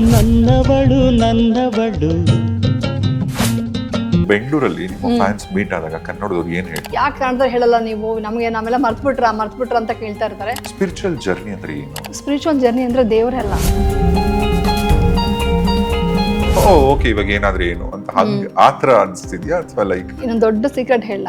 ನನ್ನವಳು ನನ್ನವಳು. ಬೆಂಗಳೂರಲ್ಲಿ ನಿಮ್ಮ fans meet ಆದಾಗ ಕನ್ನಡದವ್ರು ಏನ್ ಹೇಳಿ ಯಾಕೆ ಕನ್ನಡದಲ್ಲಿ ಹೇಳಲ್ಲ ನೀವು, ನಮಗೆ ನಾವೆಲ್ಲ ಮರ್ತ್ಬಿಟ್ರ ಅಂತ ಕೇಳ್ತಾ ಇರ್ತಾರೆ. ಸ್ಪಿರಿಚುವಲ್ ಜರ್ನಿ ಅಂದ್ರೆ ಏನು? ಸ್ಪಿರಿಚುವಲ್ ಜರ್ನಿ ಅಂದ್ರೆ ದೇವರೇ ಅಲ್ಲ. ಓಕೆ, ಇವಾಗ ಏನಾದ್ರೆ ಏನು ಅಂತ ಹಂಗ ಆತರ ಅನ್ಸ್ತಿದ್ಯಾ ಅಥವಾ ಲೈಕ್ ಇನ್ನೊಂದು ದೊಡ್ಡ ಸೀಕ್ರೆಟ್ ಹೇಳ,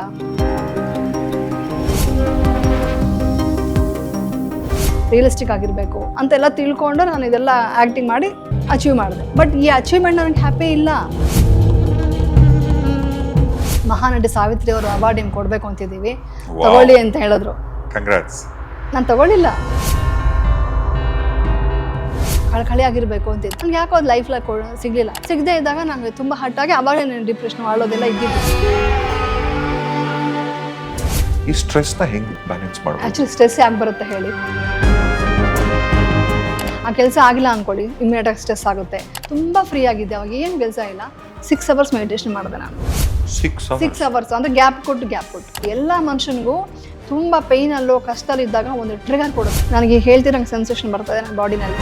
ರಿಯಲಿಸ್ಟಿಕ್ ಆಗಿರ್ಬೇಕು ಅಂತೆಲ್ಲ ತಿಳ್ಕೊಂಡು ನಾನು ಇದೆಲ್ಲ ಆಕ್ಟಿಂಗ್ ಮಾಡಿ ಅಚೀವ್ ಮಾಡಿದೆ. ಬಟ್ ಈ ಅಚೀವ್ಮೆಂಟ್ ನನಗೆ ಹ್ಯಾಪಿ ಇಲ್ಲ. ಮಹಾನಟಿ ಸಾವಿತ್ರಿ ಅವರು ಅವಾರ್ಡ್ ನಿಮ್ಗೆ ಕೊಡಬೇಕು ಅಂತಿದ್ದೀವಿ, ತಗೊಳ್ಳಿ ಅಂತ ಹೇಳಿದ್ರು. ಕಂಗ್ರಾಟ್ಸ್. ನಾನು ತಗೊಳ್ಳಿಲ್ಲ, ಕಳಕಳಿ ಆಗಿರ್ಬೇಕು ಅಂತಿದ್ದು. ನನಗೆ ಯಾಕೋ ಅದು ಲೈಫ್ ಸಿಗಲಿಲ್ಲ. ಸಿಗದೆ ಇದ್ದಾಗ ನನಗೆ ತುಂಬ ಹಟ್ಟಾಗಿ ಅವಾಗ ನಾನು ಡಿಪ್ರೆಷನ್ ಆಳೋದೆಲ್ಲ ಇದ್ದಿದ್ದು. ಈ ಸ್ಟ್ರೆಸ್ನ ಹೆಂಗ್ ಬ್ಯಾಲೆನ್ಸ್ ಮಾಡೋದು? ಆ್ಯಕ್ಚುಲಿ ಸ್ಟ್ರೆಸ್ ಯಾಕೆ ಬರುತ್ತೆ ಹೇಳಿ? ಆ ಕೆಲಸ ಆಗಿಲ್ಲ ಅಂದ್ಕೊಳ್ಳಿ, ಇಮ್ಮಿಡಿಯೇಟಾಗಿ ಸ್ಟ್ರೆಸ್ ಆಗುತ್ತೆ. ತುಂಬ ಫ್ರೀ ಆಗಿದ್ದೆ, ಅವಾಗ ಏನು ಕೆಲಸ ಇಲ್ಲ. 6 hours ಮೆಡಿಟೇಷನ್ ಮಾಡಿದೆ ನಾನು. 6 hours ಅಂದರೆ ಗ್ಯಾಪ್ ಕೊಟ್ಟು ಎಲ್ಲ ಮನುಷ್ಯನಿಗೂ ತುಂಬ ಪೈನಲ್ಲೋ ಕಷ್ಟದಲ್ಲಿದ್ದಾಗ ಒಂದು ಟ್ರಿಗರ್ ಕೊಡುತ್ತೆ. ನನಗೆ ಹೇಳ್ತಿರಂಗೆ ಸೆನ್ಸೇಷನ್ ಬರ್ತದೆ ನನ್ನ ಬಾಡಿನಲ್ಲಿ.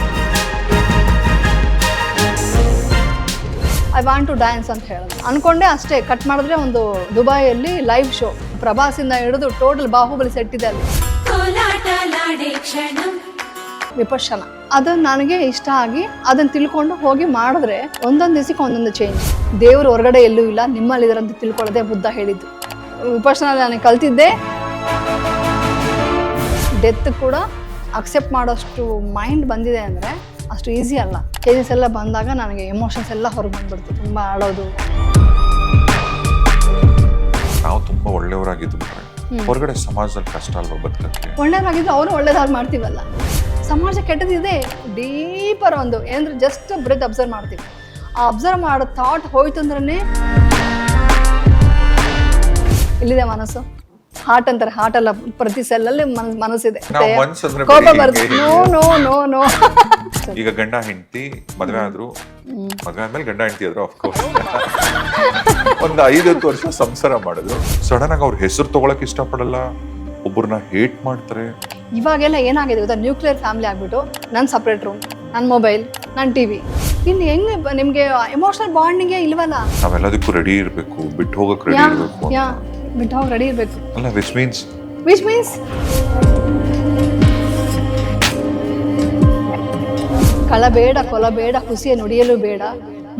ಐ ವಾಂಟ್ ಟು ಡ್ಯಾನ್ಸ್ ಅಂತ ಹೇಳಿದೆ, ಅನ್ಕೊಂಡೆ ಅಷ್ಟೇ. ಕಟ್ ಮಾಡಿದ್ರೆ ಒಂದು ದುಬೈಯಲ್ಲಿ ಲೈವ್ ಶೋ, ಪ್ರಭಾಸಿಂದ ಹಿಡಿದು ಟೋಟಲ್ ಬಾಹುಬಲಿ ಸೆಟ್ ಇದೆ ಅಲ್ಲಿ. ವಿಪಶ್ಯನ ಅದು ನನಗೆ ಇಷ್ಟ ಆಗಿ ಅದನ್ನು ತಿಳ್ಕೊಂಡು ಹೋಗಿ ಮಾಡಿದ್ರೆ ಒಂದೊಂದು ದಿವಸಕ್ಕೆ ಒಂದೊಂದು ಚೇಂಜ್. ದೇವರು ಹೊರಗಡೆ ಎಲ್ಲೂ ಇಲ್ಲ, ನಿಮ್ಮಲ್ಲಿದ್ದಾರಂತ ತಿಳ್ಕೊಳ್ಳೋದೇ ಬುದ್ಧ ಹೇಳಿದ್ದು. ವಿಪಶ್ಯನ ನನಗೆ ಕಲ್ತಿದ್ದೆ. ಡೆತ್ ಕೂಡ ಅಕ್ಸೆಪ್ಟ್ ಮಾಡೋಷ್ಟು ಮೈಂಡ್ ಬಂದಿದೆ ಅಂದರೆ ಅಷ್ಟು ಈಸಿ ಅಲ್ಲ. ಕೇಸಸ್ ಎಲ್ಲ ಬಂದಾಗ ನನಗೆ ಎಮೋಷನ್ಸ್ ಎಲ್ಲ ಹೊರಗೆ ಬಂದ್ಬಿಡ್ತು, ತುಂಬ ಆಡೋದು. ನಾವು ತುಂಬಾ ಒಳ್ಳೆಯವರಾಗಿದ್ದು ಹೊರಗಡೆ ಸಮಾಜದಲ್ಲಿ ಕಷ್ಟ ಅಲ್ವಾ ಬದುಕಕ್ಕೆ? ಒಳ್ಳೆಯದಾಗಿದ್ದು ಅವರು ಒಳ್ಳೇದಾಗಿ ಮಾಡ್ತೀವಲ್ಲ. ಸಮಾಜ ಕೆಟ್ಟದಿದೆ, ಡೀಪರ್ ಒಂದು ಏನಂದ್ರೆ ಜಸ್ಟ್ ಬ್ರೆತ್ ಅಬ್ಸರ್ವ್ ಮಾಡ್ತೀವಿ. ಆ ಅಬ್ಸರ್ವ್ ಮಾಡೋ ಥಾಟ್ ಹೋಯ್ತು ಅಂದ್ರೆ ಇಲ್ಲಿದೆ ಮನಸ್ಸು. ಹಾರ್ಟ್ ಅಂತಾರೆ, ಹಾರ್ಟ್ ಅಲ್ಲ, ಪ್ರತಿ ಸೆಲ್ಲಲ್ಲಿ ಮನಸ್ಸಿದೆ. ಕೋಪ ಬರುತ್ತೆ. ನೋ ಈಗ ಗಂಡ ಹೆಂಡತಿ ಮದುವೆ ಆದ್ರು, ಮದುವೆ ಆದ್ಮೇಲೆ ಗಂಡ ಹೆಂಡತಿ ಆದ್ರು ಆಫ್ಕೋರ್ಸ್ ಒಂದು 5-10 ವರ್ಷ ಸಂಸಾರ ಮಾಡಿದ್ರು. ಸಡನ್ ಆಗಿ ಅವ್ರ ಹೆಸರು ತಗೊಳಕ್ ಇಷ್ಟಪಡಲ್ಲ, ಒಬ್ಬರನ್ನ ಹೇಟ್ ಮಾಡ್ತಾರೆ. ಇವಾಗೆಲ್ಲ ಏನಾಗಿದೆ ಗೊತ್ತಾ, ನ್ಯೂಕ್ಲಿಯರ್ ಫ್ಯಾಮಿಲಿ ಆಗ್ಬಿಟ್ಟು ನನ್ನ ಸಪ್ರೇಟ್ ರೂಮ್, ನನ್ನ ಮೊಬೈಲ್, ನನ್ನ ಟಿವಿ. ಇನ್ನು ಹೆಂಗೆ ನಿಮ್ಗೆ ಎಮೋಷನಲ್ ಬಾಂಡಿಂಗೇ ಇಲ್ವಲ್ಲ. ನಾವೆಲ್ಲದಕ್ಕೂ ರೆಡಿ ಇರಬೇಕು, ಬಿಟ್ಟು ಹೋಗಕ್ ರೆಡಿ ಇರಬೇಕು. ಬಿಟ್ಟು ಹೋಗಿ ರೆಡಿ ಇರಬೇಕು ಅಲ್ಲ, ವಿಚ್ ಮೀನ್ಸ್ ಕಳಬೇಡ, ಕೊಲಬೇಡ, ಹುಸಿಯ ನುಡಿಯಲು ಬೇಡ,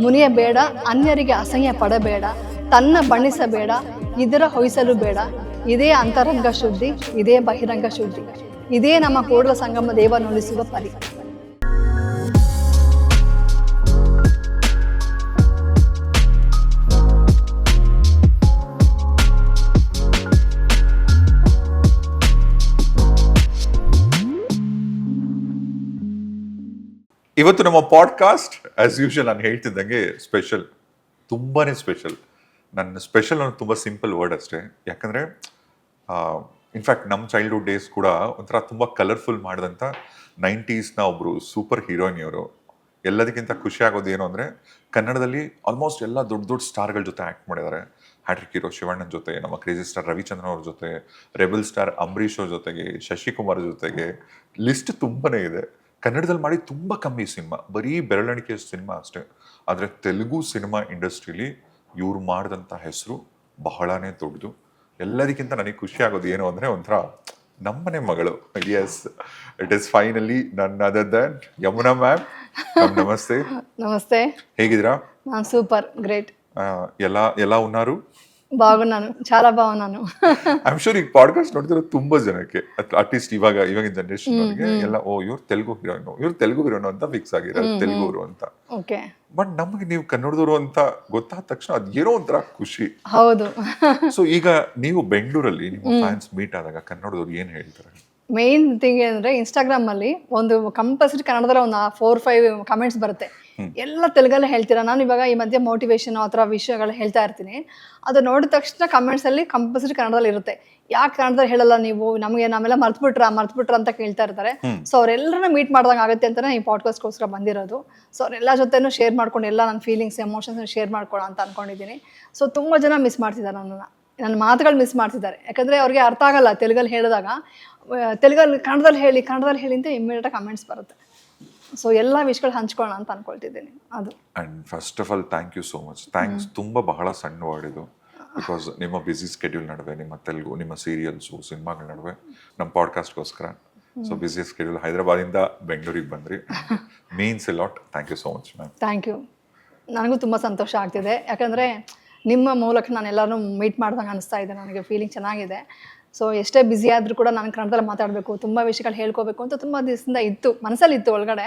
ಮುನಿಯ ಬೇಡ, ಅನ್ಯರಿಗೆ ಅಸಹ್ಯ ಪಡಬೇಡ, ತನ್ನ ಬಣ್ಣಿಸಬೇಡ, ಇದರ ಹೊಯ್ಸಲು ಬೇಡ. ಇದೇ ಅಂತರಂಗ ಶುದ್ಧಿ, ಇದೇ ಬಹಿರಂಗ ಶುದ್ಧಿ, ಇದೇ ನಮ್ಮ ಕೂಡಲ ಸಂಗಮ ದೇವ ನುಡಿಸುವ ಪರಿ. ಇವತ್ತು ನಮ್ಮ ಪಾಡ್ಕಾಸ್ಟ್ ಆಸ್ ಯೂಶುವಲ್ ನಾನು ಹೇಳ್ತಿದ್ದಂಗೆ ಸ್ಪೆಷಲ್, ತುಂಬಾನೇ ಸ್ಪೆಷಲ್. ನನ್ನ ಸ್ಪೆಷಲ್ ಅನ್ನೋದು ತುಂಬ ಸಿಂಪಲ್ ವರ್ಡ್ ಅಷ್ಟೇ. ಯಾಕಂದರೆ ಇನ್ಫ್ಯಾಕ್ಟ್ ನಮ್ಮ ಚೈಲ್ಡ್ಹುಡ್ ಡೇಸ್ ಕೂಡ ಒಂಥರ ತುಂಬ ಕಲರ್ಫುಲ್ ಮಾಡಿದಂಥ 90s ಒಬ್ಬರು ಸೂಪರ್ ಹೀರೋಯಿನ್ ಇವರು. ಎಲ್ಲದಕ್ಕಿಂತ ಖುಷಿ ಆಗೋದು ಏನು ಅಂದರೆ ಕನ್ನಡದಲ್ಲಿ ಆಲ್ಮೋಸ್ಟ್ ಎಲ್ಲ ದೊಡ್ಡ ದೊಡ್ಡ ಸ್ಟಾರ್ಗಳ ಜೊತೆ ಆ್ಯಕ್ಟ್ ಮಾಡಿದ್ದಾರೆ. ಹ್ಯಾಟ್ರಿಕ್ ಹೀರೋ ಶಿವಣ್ಣನ ಜೊತೆ, ನಮ್ಮ ಕ್ರೇಜಿ ಸ್ಟಾರ್ ರವಿಚಂದ್ರನ್ ಅವ್ರ ಜೊತೆ, ರೆಬಲ್ ಸ್ಟಾರ್ ಅಂಬರೀಷ್ ಅವ್ರ ಜೊತೆಗೆ, ಶಶಿಕುಮಾರ್ ಜೊತೆಗೆ, ಲಿಸ್ಟ್ ತುಂಬನೇ ಇದೆ. ಕನ್ನಡದಲ್ಲಿ ಮಾಡಿ ತುಂಬ ಕಮ್ಮಿ ಸಿನಿಮಾ, ಬರೀ ಬೆರಳಿಕೆ ಸಿನಿಮಾ ಅಷ್ಟೇ. ಆದರೆ ತೆಲುಗು ಸಿನಿಮಾ ಇಂಡಸ್ಟ್ರಿಲಿ ಇವ್ರು ಮಾಡಿದಂಥ ಹೆಸರು ಬಹಳನೇ ದೊಡ್ಡದು. ಎಲ್ಲದಕ್ಕಿಂತ ನನಗೆ ಖುಷಿ ಆಗೋದು ಏನು ಅಂದರೆ ಒಂಥರ ನಮ್ಮನೆ ಮಗಳು. Yes, it is finally none other than Yamuna ma'am. ನಮಸ್ತೆ. ನಮಸ್ತೆ, ಹೇಗಿದ್ದೀರಾ? ನಾನು ಸೂಪರ್ ಗ್ರೇಟ್. ఎలా ఉన్నారు? బాగున్నాను, చాలా బాగున్నాను. ಐಮ್ ಶೂರ್ ಈ ಪಾಡ್ಕಾಸ್ಟ್ ನೋಡ್ತಿರೋ ತುಂಬಾ ಜನಕ್ಕೆ, ಅಟ್ಲೀಸ್ಟ್ ಇವಾಗಿನ ಜನರೇಷನ್ ಅವರಿಗೆ ಎಲ್ಲ ಇವ್ರು ತೆಲುಗು ಹೀರೋಯಿನ್ ಅಂತ ಫಿಕ್ಸ್ ಆಗಿರೋದು, ತೆಲುಗುರು ಅಂತ. ಓಕೆ. ಬಟ್ ನಮಗೆ ನೀವು ಕನ್ನಡದವರು ಅಂತ ಗೊತ್ತಾದ ತಕ್ಷಣ ಅದು ಏನೋ ಒಂಥರ ಖುಷಿ. ಹೌದು. ಸೊ ಈಗ ನೀವು ಬೆಂಗಳೂರಲ್ಲಿ ನಿಮ್ಮ ಫ್ಯಾನ್ಸ್ ಮೀಟ್ ಆದಾಗ ಕನ್ನಡದವ್ರು ಏನ್ ಹೇಳ್ತಾರೆ? ಮೇನ್ ಥಿಂಗ್ ಏನಂದ್ರೆ ಇನ್ಸ್ಟಾಗ್ರಾಮಲ್ಲಿ ಒಂದು ಕಂಪಲ್ಸರಿ ಕನ್ನಡದಲ್ಲಿ ಒಂದು 4-5 ಕಮೆಂಟ್ಸ್ ಬರುತ್ತೆ. ಎಲ್ಲ ತೆಲುಗಲ್ಲೇ ಹೇಳ್ತೀರಾ. ನಾನು ಇವಾಗ ಈ ಮಧ್ಯೆ ಮೋಟಿವೇಶನ್ ಆ ಥರ ವಿಷಯಗಳು ಹೇಳ್ತಾ ಇರ್ತೀನಿ. ಅದು ನೋಡಿದ ತಕ್ಷಣ ಕಮೆಂಟ್ಸಲ್ಲಿ ಕಂಪಲ್ಸರಿ ಕನ್ನಡದಲ್ಲಿ ಇರುತ್ತೆ. ಯಾಕೆ ಕನ್ನಡದಲ್ಲಿ ಹೇಳಲ್ಲ ನೀವು, ನಮಗೆ ನಾವೆಲ್ಲ ಮರ್ತ್ಬಿಟ್ರ ಅಂತ ಕೇಳ್ತಾ ಇರ್ತಾರೆ. ಸೊ ಅವರೆಲ್ಲರನ್ನ ಮೀಟ್ ಮಾಡ್ದಂಗೆ ಆಗುತ್ತೆ ಅಂತಲೇ ಈ ಪಾಡ್ಕಾಸ್ಟ್ಗೋಸ್ಕರ ಬಂದಿರೋದು. ಸೊ ಅವರೆಲ್ಲ ಜೊತೆನೂ ಶೇರ್ ಮಾಡ್ಕೊಂಡು ಎಲ್ಲ ನನ್ನ ಫೀಲಿಂಗ್ಸ್, ಎಮೋಷನ್ಸ್ನ ಶೇರ್ ಮಾಡ್ಕೊಳ್ಳೋ ಅಂತ ಅಂದ್ಕೊಂಡಿದ್ದೀನಿ. ಸೊ ತುಂಬ ಜನ ಮಿಸ್ ಮಾಡ್ತಿದ್ದಾರೆ ನನ್ನ ಮಾತುಗಳು ಮಿಸ್ ಮಾಡ್ತಿದ್ದಾರೆ. ಯಾಕಂದರೆ ಅವ್ರಿಗೆ ಅರ್ಥ ಆಗಲ್ಲ ತೆಲುಗಲ್ಲಿ ಹೇಳಿದಾಗ. ಕನ್ನಡದಲ್ಲಿ ಹೇಳಿ ಅಂತ ಇಮ್ಮಿಡಿಯೇಟಾಗಿ ಕಮೆಂಟ್ಸ್ ಬರುತ್ತೆ. ಸೊ ಎಲ್ಲ ವಿಷಯಗಳು ಹಂಚ್ಕೊಳ್ಳೋಣ ಅಂತ ಅನ್ಕೊಳ್ತಿದ್ದೀನಿ ಅದು. And first of all thank you so much. Thanks. ತುಂಬ ಬಹಳ ಸಣ್ಣ ವರ್ಡ್ ಇದು. ಬಿಕಾಸ್ ನಿಮ್ಮ ಬ್ಯುಸಿ ಸ್ಕೆಡ್ಯೂಲ್ ನಡುವೆ ನಿಮ್ಮ ತೆಲುಗು, ನಿಮ್ಮ ಸೀರಿಯಲ್ಸು, ಸಿನಿಮಾಗಳ ನಡುವೆ ನಮ್ಮ ಪಾಡ್ಕಾಸ್ಟ್ಗೋಸ್ಕರ ಸೊ ಬ್ಯುಸಿ ಸ್ಕೆಡ್ಯೂಲ್ ಹೈದರಾಬಾದಿಂದ ಬೆಂಗಳೂರಿಗೆ ಬಂದ್ರಿ. Means a lot. Thank you so much ma'am. Thank you. ನನಗೂ ತುಂಬ ಸಂತೋಷ ಆಗ್ತಿದೆ, ಯಾಕಂದರೆ ನಿಮ್ಮ ಮೂಲಕ ನಾನು ಎಲ್ಲರೂ ಮೀಟ್ ಮಾಡ್ದಂಗೆ ಅನಿಸ್ತಾ ಇದೆ. ನನಗೆ ಫೀಲಿಂಗ್ ಚೆನ್ನಾಗಿದೆ. ಸೊ ಎಷ್ಟೇ ಬ್ಯುಸಿ ಆದರೂ ಕೂಡ ನಾನು ಕನ್ನಡದಲ್ಲಿ ಮಾತಾಡಬೇಕು, ತುಂಬ ವಿಷಯಗಳು ಹೇಳ್ಕೋಬೇಕು ಅಂತ ತುಂಬ ದಿವಸದಿಂದ ಇತ್ತು, ಮನಸ್ಸಲ್ಲಿ ಇತ್ತು ಒಳಗಡೆ.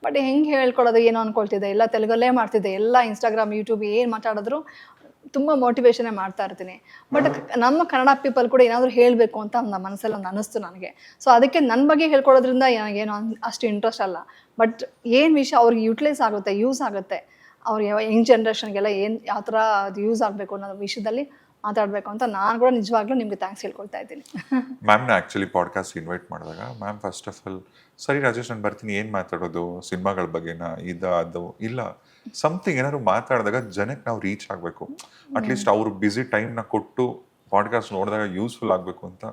ಬಟ್ ಹೆಂಗೆ ಹೇಳ್ಕೊಡೋದು ಏನೋ ಅಂದ್ಕೊಳ್ತಿದ್ದೆ. ಎಲ್ಲ ತೆಲುಗಲ್ಲೇ ಮಾಡ್ತಿದ್ದೆ, ಎಲ್ಲ ಇನ್ಸ್ಟಾಗ್ರಾಮ್, ಯೂಟ್ಯೂಬ್ ಏನು ಮಾತಾಡಿದ್ರು ತುಂಬ ಮೋಟಿವೇಶನೇ ಮಾಡ್ತಾ ಇರ್ತೀನಿ. ಬಟ್ ನಮ್ಮ ಕನ್ನಡ ಪೀಪಲ್ ಕೂಡ ಏನಾದರೂ ಹೇಳಬೇಕು ಅಂತ ಒಂದು ಮನಸ್ಸಲ್ಲಿ ಒಂದು ಅನ್ನಿಸ್ತು ನನಗೆ. ಸೊ ಅದಕ್ಕೆ ನನ್ನ ಬಗ್ಗೆ ಹೇಳ್ಕೊಡೋದ್ರಿಂದ ನನಗೇನು ಅಷ್ಟು ಇಂಟ್ರೆಸ್ಟ್ ಅಲ್ಲ. ಬಟ್ ಏನು ವಿಷಯ ಅವ್ರಿಗೆ ಯೂಟಿಲೈಸ್ ಆಗುತ್ತೆ, ಯೂಸ್ ಆಗುತ್ತೆ, ಅವ್ರಿಗೆ ಯಂಗ್ ಜನ್ರೇಷನ್ಗೆಲ್ಲ ಯಾವ ಥರ ಅದು ಯೂಸ್ ಆಗಬೇಕು ಅನ್ನೋ ವಿಷಯದಲ್ಲಿ ಮಾತಾಡಬೇಕು ಅಂತ ನಾನು ಕೂಡ ನಿಜವಾಗ್ಲೂ ನಿಮಗೆ ಥ್ಯಾಂಕ್ಸ್ ಹೇಳ್ಕೊಳ್ತಾ ಇದ್ದೀನಿ. ಮ್ಯಾಮ್ನ ಆ್ಯಕ್ಚುಲಿ ಪಾಡ್ಕಾಸ್ಟ್ ಇನ್ವೈಟ್ ಮಾಡಿದಾಗ ಮ್ಯಾಮ್ ಫಸ್ಟ್ ಆಫ್ ಆಲ್ ಸರಿ ರಾಜೇಶ್ ನಾನು ಬರ್ತೀನಿ, ಏನು ಮಾತಾಡೋದು, ಸಿನಿಮಾಗಳ ಬಗ್ಗೆನಾ ಅದು ಇಲ್ಲ, ಸಮಥಿಂಗ್ ಏನಾದ್ರು ಮಾತಾಡಿದಾಗ ಜನಕ್ಕೆ ನಾವು ರೀಚ್ ಆಗಬೇಕು, ಅಟ್ಲೀಸ್ಟ್ ಅವ್ರು ಬ್ಯುಸಿ ಟೈಮ್ನ ಕೊಟ್ಟು ಪಾಡ್ಕಾಸ್ಟ್ ನೋಡಿದಾಗ ಯೂಸ್ಫುಲ್ ಆಗಬೇಕು ಅಂತ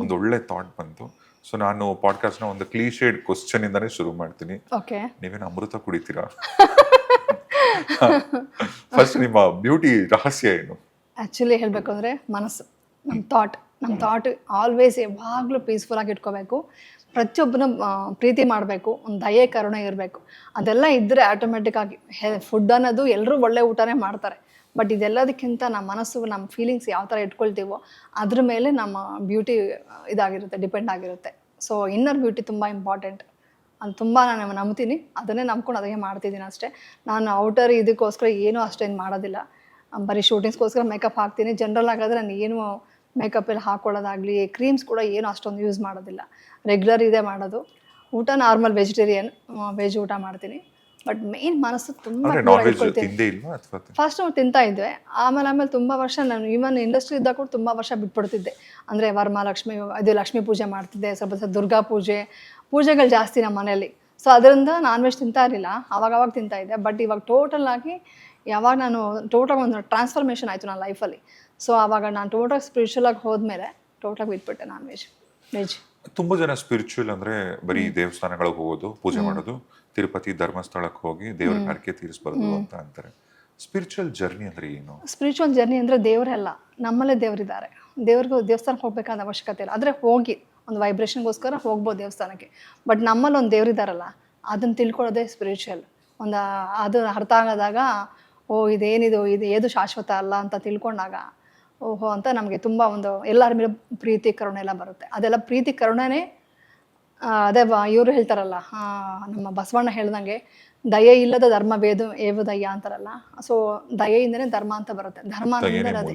ಒಂದು ಒಳ್ಳೆ ಥಾಟ್ ಬಂತು. ಸೊ ನಾನು ಪಾಡ್ಕಾಸ್ಟ್ನ ಒಂದು ಕ್ಲೀಶೇಡ್ ಕ್ವಶನಿಂದಾನೇ ಶುರು ಮಾಡ್ತೀನಿ. ಓಕೆ. ನೀವೇನು ಅಮೃತ ಕುಡಿತೀರಾ? ಫಸ್ಟ್ ನಿಮ್ಮ ಬ್ಯೂಟಿ ರಹಸ್ಯ ಏನು? ಆ್ಯಕ್ಚುಲಿ ಹೇಳಬೇಕು ಅಂದರೆ ಮನಸ್ಸು, ನಮ್ಮ ಥಾಟ್ ಆಲ್ವೇಸ್ ಯಾವಾಗಲೂ ಪೀಸ್ಫುಲ್ಲಾಗಿ ಇಟ್ಕೋಬೇಕು. ಪ್ರತಿಯೊಬ್ಬನ ಪ್ರೀತಿ ಮಾಡಬೇಕು, ಒಂದು ದಯೆ ಕರುಣೆ ಇರಬೇಕು. ಅದೆಲ್ಲ ಇದ್ದರೆ ಆಟೋಮೆಟಿಕ್ಕಾಗಿ ಫುಡ್ ಅನ್ನೋದು ಎಲ್ಲರೂ ಒಳ್ಳೆ ಊಟನೇ ಮಾಡ್ತಾರೆ. ಬಟ್ ಇದೆಲ್ಲದಕ್ಕಿಂತ ನಮ್ಮ ಮನಸ್ಸು, ನಮ್ಮ ಫೀಲಿಂಗ್ಸ್ ಯಾವ ಥರ ಇಟ್ಕೊಳ್ತೀವೋ ಅದ್ರ ಮೇಲೆ ನಮ್ಮ ಬ್ಯೂಟಿ ಇದಾಗಿರುತ್ತೆ, ಡಿಪೆಂಡ್ ಆಗಿರುತ್ತೆ. ಸೊ ಇನ್ನರ್ ಬ್ಯೂಟಿ ತುಂಬ ಇಂಪಾರ್ಟೆಂಟ್. ಅದು ತುಂಬ ನಾನು ನಂಬ್ತೀನಿ, ಅದನ್ನೇ ನಂಬ್ಕೊಂಡು ಅದನ್ನೇ ಮಾಡ್ತಿದ್ದೀನಿ ಅಷ್ಟೇ. ನಾನು ಔಟರ್ ಇದಕ್ಕೋಸ್ಕರ ಏನೂ ಅಷ್ಟೇನು ಮಾಡೋದಿಲ್ಲ. ಬರೀ ಶೂಟಿಂಗ್ಸ್ಗೋಸ್ಕರ ಮೇಕಪ್ ಹಾಕ್ತೀನಿ. ಜನ್ರಲ್ ಆಗಾದರೆ ನಾನು ಏನು ಮೇಕಪ್ ಎಲ್ಲ ಹಾಕ್ಕೊಳ್ಳೋದಾಗಲಿ, ಕ್ರೀಮ್ಸ್ ಕೂಡ ಏನು ಅಷ್ಟೊಂದು ಯೂಸ್ ಮಾಡೋದಿಲ್ಲ. ರೆಗ್ಯುಲರ್ ಇದೆ ಮಾಡೋದು. ಊಟ ನಾರ್ಮಲ್ ವೆಜಿಟೇರಿಯನ್, ವೆಜ್ ಊಟ ಮಾಡ್ತೀನಿ. ಬಟ್ ಮೇನ್ ಮನಸ್ಸು ತುಂಬ ಫಸ್ಟ್ ತಿಂತಾ ಇದ್ದೆ. ಆಮೇಲೆ ತುಂಬ ವರ್ಷ ನಾನು ಈವನ್ ಇಂಡಸ್ಟ್ರಿ ಇದ್ದಾಗ ಕೂಡ ತುಂಬ ವರ್ಷ ಬಿಟ್ಬಿಡ್ತಿದ್ದೆ. ಅಂದರೆ ವರಮಹಾಲಕ್ಷ್ಮಿ, ಇದು ಲಕ್ಷ್ಮೀ ಪೂಜೆ ಮಾಡ್ತಿದ್ದೆ, ಸ್ವಲ್ಪ ದುರ್ಗಾ ಪೂಜೆಗಳು ಜಾಸ್ತಿ ನಮ್ಮ ಮನೆಯಲ್ಲಿ. ಸೊ ಅದರಿಂದ ನಾನ್ ವೆಜ್ ತಿಂತಾ ಇರಲಿಲ್ಲ, ಅವಾಗ ತಿಂತಾ ಇದ್ದೆ. ಬಟ್ ಇವಾಗ ಟೋಟಲ್ ಆಗಿ ಯಾವಾಗ ನಾನು ಒಂದು ಟ್ರಾನ್ಸ್ಫಾರ್ಮೇಷನ್ ಆಯಿತು ನನ್ನ ಲೈಫಲ್ಲಿ. ಸೊ ಆವಾಗ ನಾನು ಟೋಟಲ್ ಸ್ಪಿರಿಚುವಲಾಗಿ ಹೋದ್ಮೇಲೆ ಟೋಟಲಾಗಿ ಬಿಟ್ಬಿಟ್ಟೆ ನಾನ್ ವೆಜ್. ತುಂಬ ಜನ ಸ್ಪಿರಿಚುವಲ್ ಅಂದರೆ ಬರೀ ದೇವಸ್ಥಾನಗಳಿಗೆ ಹೋಗೋದು, ಪೂಜೆ ಮಾಡೋದು, ತಿರುಪತಿ ಧರ್ಮಸ್ಥಳಕ್ಕೆ ಹೋಗಿ ದೇವ್ರ ಹರಕೆ ತೀರಿಸ್ಬಾರ್ದು ಅಂತ ಅಂತಾರೆ. ಸ್ಪಿರಿಚುವಲ್ ಜರ್ನಿ ಅಂದರೆ ಏನು? ಸ್ಪಿರಿಚುವಲ್ ಜರ್ನಿ ಅಂದರೆ ದೇವರೆಲ್ಲ ನಮ್ಮಲ್ಲೇ ದೇವರಿದ್ದಾರೆ. ದೇವಸ್ಥಾನಕ್ಕೆ ಹೋಗ್ಬೇಕಾದ ಅವಶ್ಯಕತೆ ಇಲ್ಲ. ಆದರೆ ಹೋಗಿ ಒಂದು ವೈಬ್ರೇಷನ್ಗೋಸ್ಕರ ಹೋಗ್ಬೋದು ದೇವಸ್ಥಾನಕ್ಕೆ. ಬಟ್ ನಮ್ಮಲ್ಲಿ ಒಂದು ದೇವರಿದ್ದಾರಲ್ಲ, ಅದನ್ನು ತಿಳ್ಕೊಳ್ಳೋದೇ ಸ್ಪಿರಿಚುವಲ್. ಅದು ಅರ್ಥ ಆಗೋದಾಗ ಇದು ಏದು ಶಾಶ್ವತ ಅಲ್ಲ ಅಂತ ತಿಳ್ಕೊಂಡಾಗ ಓಹೋ ಅಂತ ನಮಗೆ ತುಂಬ ಒಂದು ಎಲ್ಲರ ಮೇಲೆ ಪ್ರೀತಿ ಕರುಣೆ ಎಲ್ಲ ಬರುತ್ತೆ. ಅದೆಲ್ಲ ಪ್ರೀತಿ ಕರುಣೆನೇ. ಅದೇ ಇವರು ಹೇಳ್ತಾರಲ್ಲ, ನಮ್ಮ ಬಸವಣ್ಣ ಹೇಳ್ದಂಗೆ ದಯೆ ಇಲ್ಲದ ಧರ್ಮ ಏವು ದಯ್ಯ ಅಂತಾರಲ್ಲ. ಸೊ ದಯೆಯಿಂದನೇ ಧರ್ಮ ಅಂತ ಬರುತ್ತೆ. ಧರ್ಮ ಅಂದರೆ ಅದೇ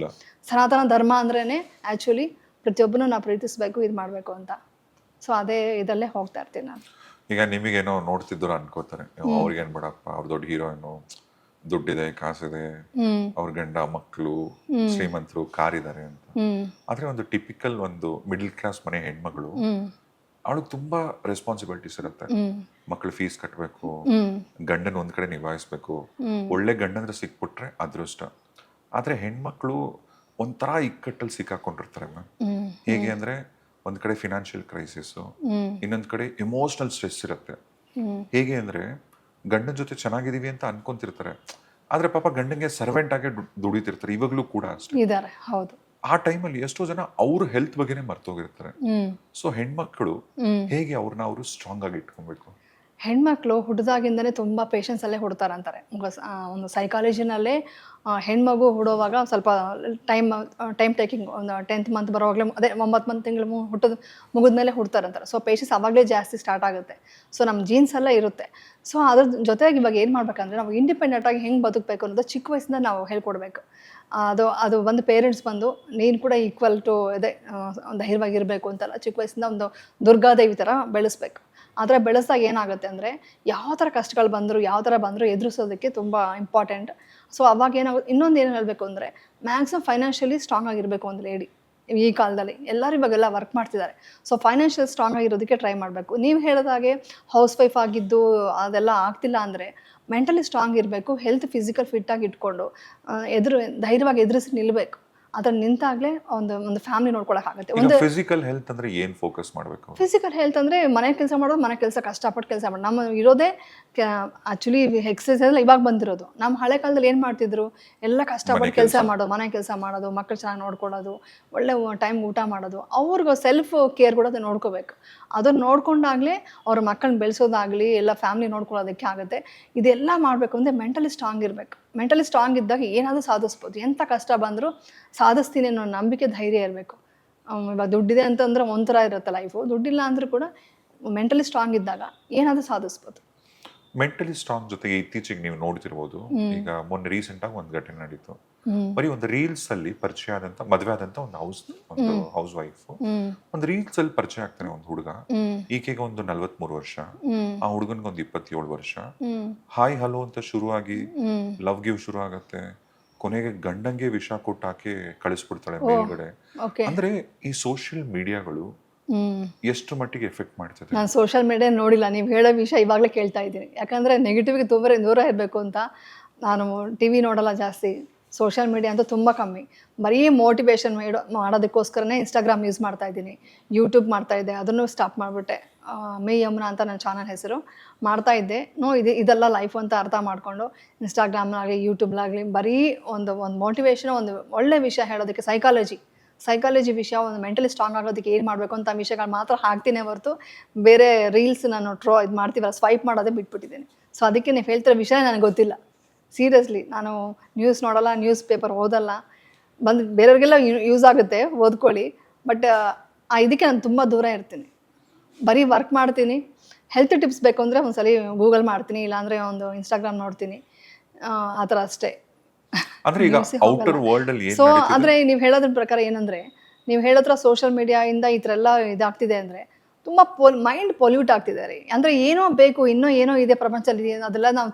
ಸನಾತನ ಧರ್ಮ ಅಂದ್ರೇ ಆ್ಯಕ್ಚುಲಿ ಪ್ರತಿಯೊಬ್ಬನೂ ನಾವು ಪ್ರೀತಿಸಬೇಕು, ಇದು ಮಾಡಬೇಕು ಅಂತ. ಸೊ ಅದೇ ಇದಲ್ಲೇ ಹೋಗ್ತಾ ಇರ್ತೀನಿ ನಾನು. ಈಗ ನಿಮಗೇನೋ ನೋಡ್ತಿದ್ರು ಅನ್ಕೋತಾರೆ, ಅವ್ರಿಗೆ ಏನ್ ಬಿಡಪ್ಪ, ಅವ್ರ ದೊಡ್ಡ ಹೀರೋಯಿನು, ದುಡ್ಡಿದೆ, ಕಾಸಿದೆ, ಅವ್ರ ಗಂಡ ಮಕ್ಕಳು ಶ್ರೀಮಂತರು, ಕಾರಿದ್ದಾರೆ ಅಂತ. ಆದ್ರೆ ಒಂದು ಟಿಪಿಕಲ್ ಒಂದು ಮಿಡಲ್ ಕ್ಲಾಸ್ ಮನೆ ಹೆಣ್ಮಗಳು, ಅವಳಿಗೆ ತುಂಬಾ ರೆಸ್ಪಾನ್ಸಿಬಿಲಿಟೀಸ್ ಇರುತ್ತೆ. ಮಕ್ಕಳು ಫೀಸ್ ಕಟ್ಟಬೇಕು, ಗಂಡನ ಒಂದ್ ಕಡೆ ನಿಭಾಯಿಸ್ಬೇಕು, ಒಳ್ಳೆ ಗಂಡಂದ್ರೆ ಸಿಕ್ಬಿಟ್ರೆ ಅದೃಷ್ಟ. ಆದ್ರೆ ಹೆಣ್ಮಕ್ಳು ಒಂಥರ ಇಕ್ಕಟ್ಟಲ್ಲಿ ಸಿಕ್ಕಾಕೊಂಡಿರ್ತಾರೆ ಮ್ಯಾಮ್. ಹೇಗೆ ಅಂದ್ರೆ ಒಂದ್ ಕಡೆ ಫಿನಾನ್ಷಿಯಲ್ ಕ್ರೈಸಿಸ್, ಇನ್ನೊಂದ್ ಕಡೆ ಎಮೋಷನಲ್ ಸ್ಟ್ರೆಸ್ ಇರುತ್ತೆ. ಹೇಗೆ ಅಂದ್ರೆ ಗಂಡನ ಜೊತೆ ಚೆನ್ನಾಗಿದೀವಿ ಅಂತ ಅನ್ಕೊಂತಿರ್ತಾರೆ, ಆದ್ರೆ ಪಾಪ ಗಂಡನ್ಗೆ ಸರ್ವೆಂಟ್ ಆಗಿ ದುಡಿತಿರ್ತಾರೆ. ಇವಾಗ್ಲೂ ಕೂಡ ಅಷ್ಟೇ. ಆ ಟೈಮಲ್ಲಿ ಎಷ್ಟೋ ಜನ ಅವ್ರ ಹೆಲ್ತ್ ಬಗ್ಗೆನೇ ಮರ್ತೋಗಿರ್ತಾರೆ. ಸೊ ಹೆಣ್ಮಕ್ಳು ಹೇಗೆ ಅವ್ರನ್ನ ಅವರು ಸ್ಟ್ರಾಂಗ್ ಆಗಿ ಇಟ್ಕೊಬೇಕು? ಹೆಣ್ಮಕ್ಳು ಹುಟ್ಟಿದಾಗಿಂದನೇ ತುಂಬ ಪೇಷನ್ಸಲ್ಲೇ ಹುಡ್ತಾರಂತಾರೆ. ಒಂದು ಸೈಕಾಲಜಿನಲ್ಲೇ ಹೆಣ್ಮಗು ಹುಡುವಾಗ ಸ್ವಲ್ಪ ಟೈಮ್ ಟೇಕಿಂಗ್, ಒಂದು 10th ಮಂತ್ ಬರೋವಾಗಲೇ, ಅದೇ 9 ತಿಂಗಳು ಮುಗಿದ್ಮೇಲೆ ಹುಡ್ತಾರಂತಾರೆ. ಸೊ ಪೇಷನ್ಸ್ ಅವಾಗಲೇ ಜಾಸ್ತಿ ಸ್ಟಾರ್ಟ್ ಆಗುತ್ತೆ. ಸೊ ನಮ್ಮ ಜೀನ್ಸೆಲ್ಲ ಇರುತ್ತೆ. ಸೊ ಅದ್ರ ಜೊತೆಗೆ ಇವಾಗ ಏನು ಮಾಡ್ಬೇಕಂದ್ರೆ, ನಾವು ಇಂಡಿಪೆಂಡೆಂಟಾಗಿ ಹೆಂಗೆ ಬದುಕಬೇಕು ಅನ್ನೋದು ಚಿಕ್ಕ ವಯಸ್ಸಿಂದ ನಾವು ಹೇಳ್ಕೊಡ್ಬೇಕು. ಅದು ಒಂದು ಪೇರೆಂಟ್ಸ್ ಬಂದು ನೀನು ಕೂಡ ಈಕ್ವಲ್ ಟು ಅದೇ ಧೈರ್ಯವಾಗಿರಬೇಕು ಅಂತಲ್ಲ, ಚಿಕ್ಕ ವಯಸ್ಸಿಂದ ಒಂದು ದುರ್ಗಾದೇವಿ ಥರ ಬೆಳೆಸ್ಬೇಕು. ಆದರೆ ಬೆಳೆಸಾಗ ಏನಾಗುತ್ತೆ ಅಂದರೆ, ಯಾವ ಥರ ಕಷ್ಟಗಳು ಬಂದರೂ ಯಾವ ಥರ ಬಂದರೂ ಎದುರಿಸೋದಕ್ಕೆ ತುಂಬ ಇಂಪಾರ್ಟೆಂಟ್. ಸೊ ಅವಾಗ ಏನಾಗುತ್ತೆ, ಇನ್ನೊಂದು ಏನು ಹೇಳಬೇಕು ಅಂದರೆ, ಮ್ಯಾಕ್ಸಿಮಮ್ ಫೈನಾನ್ಷಿಯಲಿ ಸ್ಟ್ರಾಂಗ್ ಆಗಿರಬೇಕು ಒಂದು ಲೇಡಿ. ಈ ಕಾಲದಲ್ಲಿ ಎಲ್ಲರೂ ಇವಾಗೆಲ್ಲ ವರ್ಕ್ ಮಾಡ್ತಿದ್ದಾರೆ. ಸೊ ಫೈನಾನ್ಷಿಯಲ್ ಸ್ಟ್ರಾಂಗ್ ಆಗಿರೋದಕ್ಕೆ ಟ್ರೈ ಮಾಡಬೇಕು. ನೀವು ಹೇಳಿದಾಗೆ ಹೌಸ್ ವೈಫ್ ಆಗಿದ್ದು ಅದೆಲ್ಲ ಆಗ್ತಿಲ್ಲ ಅಂದರೆ ಮೆಂಟಲಿ ಸ್ಟ್ರಾಂಗ್ ಇರಬೇಕು. ಹೆಲ್ತ್ ಫಿಸಿಕಲ್ ಫಿಟ್ಟಾಗಿ ಇಟ್ಕೊಂಡು ಧೈರ್ಯವಾಗಿ ಎದುರಿಸಿ ನಿಲ್ಲಬೇಕು. ಅದ್ರ ನಿಂತಾಗಲೇ ಒಂದು ಫ್ಯಾಮಿಲಿ ನೋಡ್ಕೊಳಕ್ಕಾಗುತ್ತೆ. ಈಗ ಫಿಸಿಕಲ್ ಹೆಲ್ತ್ ಅಂದ್ರೆ ಏನು ಫೋಕಸ್ ಮಾಡಬೇಕು? ಫಿಸಿಕಲ್ ಹೆಲ್ತ್ ಅಂದರೆ ಮನೆ ಕೆಲಸ ಮಾಡೋದು, ಮನೆ ಕೆಲಸ ಕಷ್ಟಪಟ್ಟು ಕೆಲಸ ಮಾಡೋದು. ನಮ್ಮ ಇರೋದೇ ಆ್ಯಕ್ಚುಲಿ ಎಕ್ಸಸೈಸ್ ಎಲ್ಲ ಇವಾಗ ಬಂದಿರೋದು. ನಮ್ಮ ಹಳೆ ಕಾಲದಲ್ಲಿ ಏನು ಮಾಡ್ತಿದ್ರು, ಎಲ್ಲ ಕಷ್ಟಪಟ್ಟು ಕೆಲಸ ಮಾಡೋದು, ಮನೆ ಕೆಲಸ ಮಾಡೋದು, ಮಕ್ಕಳು ಚೆನ್ನಾಗಿ ನೋಡ್ಕೊಳ್ಳೋದು, ಒಳ್ಳೆ ಟೈಮ್ ಊಟ ಮಾಡೋದು. ಅವ್ರಿಗೆ ಸೆಲ್ಫ್ ಕೇರ್ ಕೂಡ ನೋಡ್ಕೋಬೇಕು. ಅದನ್ನು ನೋಡ್ಕೊಂಡಾಗಲೇ ಅವ್ರ ಮಕ್ಕಳನ್ನ ಬೆಳೆಸೋದಾಗಲಿ ಎಲ್ಲ ಫ್ಯಾಮಿಲಿ ನೋಡ್ಕೊಳ್ಳೋದಕ್ಕೆ ಆಗುತ್ತೆ. ಇದೆಲ್ಲ ಮಾಡಬೇಕು ಅಂದರೆ ಮೆಂಟಲಿ ಸ್ಟ್ರಾಂಗ್ ಇರಬೇಕು. ಮೆಂಟಲಿ ಸ್ಟ್ರಾಂಗ್ ಇದ್ದಾಗ ಏನಾದರೂ ಸಾಧಿಸ್ಬೋದು. ಎಂಥ ಕಷ್ಟ ಬಂದರೂ ಸಾಧಿಸ್ತೀನಿ ಅನ್ನೋ ನಂಬಿಕೆ, ಧೈರ್ಯ ಇರಬೇಕು. ಇವಾಗ ದುಡ್ಡಿದೆ ಅಂತಂದ್ರೆ ಒಂಥರ ಇರುತ್ತೆ ಲೈಫು, ದುಡ್ಡಿಲ್ಲ ಅಂದರೂ ಕೂಡ ಮೆಂಟಲಿ ಸ್ಟ್ರಾಂಗ್ ಇದ್ದಾಗ ಏನಾದರೂ ಸಾಧಿಸ್ಬೋದು. ಮೆಂಟಲಿ ಸ್ಟ್ರಾಂಗ್ ಜೊತೆಗೆ ಇತ್ತೀಚೆಗೆ ನೀವು ನೋಡ್ತಿರ್ಬೋದು, ಈಗ ಮೊನ್ನೆ ರೀಸೆಂಟ್ ಆಗಿ ಒಂದು ಘಟನೆ ನಡೀತು. ಬರೀ ಒಂದು ರೀಲ್ಸ್ ಅಲ್ಲಿ ಪರಿಚಯ ಆದಂತ ಮದುವೆ ಆದಂತ ಒಂದು ಹೌಸ್ ವೈಫ್ ಒಂದು ರೀಲ್ಸ್ ಅಲ್ಲಿ ಪರಿಚಯ ಆಗ್ತಾನೆ ಒಂದು ಹುಡುಗ. ಈಕೆಗೆ ಒಂದು 43 ವರ್ಷ, ಆ ಹುಡುಗನ್ಗೆ ಒಂದು 27 ವರ್ಷ. ಹಾಯ್ ಹಲೋ ಅಂತ ಶುರುವಾಗಿ ಲವ್ ಗಿವ್ ಶುರು ಆಗತ್ತೆ. ಕೊನೆಗೆ ಗಂಡಂಗೆ ವಿಷ ಕೊಟ್ಟು ಹಾಕಿ ಕಳಿಸ್ಬಿಡ್ತಾಳೆ ಮೇಲ್ಗಡೆ. ಅಂದ್ರೆ ಈ ಸೋಷಿಯಲ್ ಮೀಡಿಯಾಗಳು ಎಷ್ಟು ಮಟ್ಟಿಗೆ ಎಫೆಕ್ಟ್ ಮಾಡ್ತದೆ? ನಾನು ಸೋಷಿಯಲ್ ಮೀಡಿಯಾ ನೋಡಿಲ್ಲ, ನೀವು ಹೇಳೋ ವಿಷಯ ಇವಾಗಲೇ ಕೇಳ್ತಾ ಇದ್ದೀನಿ. ಯಾಕಂದರೆ ನೆಗೆಟಿವ್ಗೆ ದೂರ ಇರಬೇಕು ಅಂತ ನಾನು ಟಿವಿ ನೋಡಲ್ಲ ಜಾಸ್ತಿ, ಸೋಷಿಯಲ್ ಮೀಡಿಯಾ ಅಂತೂ ತುಂಬ ಕಮ್ಮಿ. ಬರೀ ಮೋಟಿವೇಶನ್ ಮಾಡೋದಕ್ಕೋಸ್ಕರನೇ ಇನ್ಸ್ಟಾಗ್ರಾಮ್ ಯೂಸ್ ಮಾಡ್ತಾ ಇದ್ದೀನಿ, ಯೂಟ್ಯೂಬ್ ಮಾಡ್ತಾ ಇದ್ದೆ, ಅದನ್ನು ಸ್ಟಾಪ್ ಮಾಡಿಬಿಟ್ಟೆ. ಮೇ ಯಮುನಾ ಅಂತ ನನ್ನ ಚಾನಲ್ ಹೆಸರು, ಮಾಡ್ತಾ ಇದ್ದೆ. ಇದೆಲ್ಲ ಲೈಫ್ ಅಂತ ಅರ್ಥ ಮಾಡಿಕೊಂಡು ಇನ್ಸ್ಟಾಗ್ರಾಮ್ನಾಗಲಿ ಯೂಟ್ಯೂಬ್ಲಾಗಲಿ ಬರೀ ಒಂದು ಮೋಟಿವೇಶನ್, ಒಂದು ಒಳ್ಳೆ ವಿಷಯ ಹೇಳೋದಕ್ಕೆ, ಸೈಕಾಲಜಿ ವಿಷಯ, ಒಂದು ಮೆಂಟಲಿ ಸ್ಟ್ರಾಂಗ್ ಆಗೋದಕ್ಕೆ ಏನು ಮಾಡಬೇಕು ಅಂತ ವಿಷಯಗಳು ಮಾತ್ರ ಹಾಕ್ತೀನಿ ಹೊರತು ಬೇರೆ ರೀಲ್ಸ್ ನಾನು ಇದು ಮಾಡ್ತೀವಲ್ಲ ಸ್ವೈಪ್ ಮಾಡೋದೇ ಬಿಟ್ಬಿಟ್ಟಿದ್ದೀನಿ. ಸೊ ಅದಕ್ಕೆ ನೀವು ಹೇಳ್ತಿರೋ ವಿಷಯ ನನಗೆ ಗೊತ್ತಿಲ್ಲ. ಸೀರಿಯಸ್ಲಿ ನಾನು ನ್ಯೂಸ್ ನೋಡಲ್ಲ, ನ್ಯೂಸ್ ಪೇಪರ್ ಓದಲ್ಲ. ಬೇರೆಯವ್ರಿಗೆಲ್ಲ ಯೂಸ್ ಆಗುತ್ತೆ, ಓದ್ಕೊಳ್ಳಿ. ಬಟ್ ಇದಕ್ಕೆ ನಾನು ತುಂಬ ದೂರ ಇರ್ತೀನಿ. ಬರೀ ವರ್ಕ್ ಮಾಡ್ತೀನಿ. ಹೆಲ್ತ್ ಟಿಪ್ಸ್ ಬೇಕು ಅಂದರೆ ಒಂದ್ಸಲಿ ಗೂಗಲ್ ಮಾಡ್ತೀನಿ, ಇಲ್ಲಾಂದರೆ ಒಂದು ಇನ್ಸ್ಟಾಗ್ರಾಮ್ ನೋಡ್ತೀನಿ, ಆ ಥರ ಅಷ್ಟೇ. ಸೊ ಆದರೆ ನೀವು ಹೇಳೋದ್ರ ಪ್ರಕಾರ ಏನಂದರೆ, ನೀವು ಹೇಳೋದ್ರ ಸೋಷಿಯಲ್ ಮೀಡಿಯಾಯಿಂದ ಈ ಥರ ಎಲ್ಲ ಇದಾಗ್ತಿದೆ ಅಂದರೆ ತುಂಬ ಮೈಂಡ್ ಪೊಲ್ಯೂಟ್ ಆಗ್ತಿದೆ ರೀ. ಅಂದರೆ ಏನೋ ಬೇಕು, ಇನ್ನೂ ಏನೋ ಇದೆ ಪ್ರಪಂಚದಲ್ಲಿ, ಅದೆಲ್ಲ ನಾವು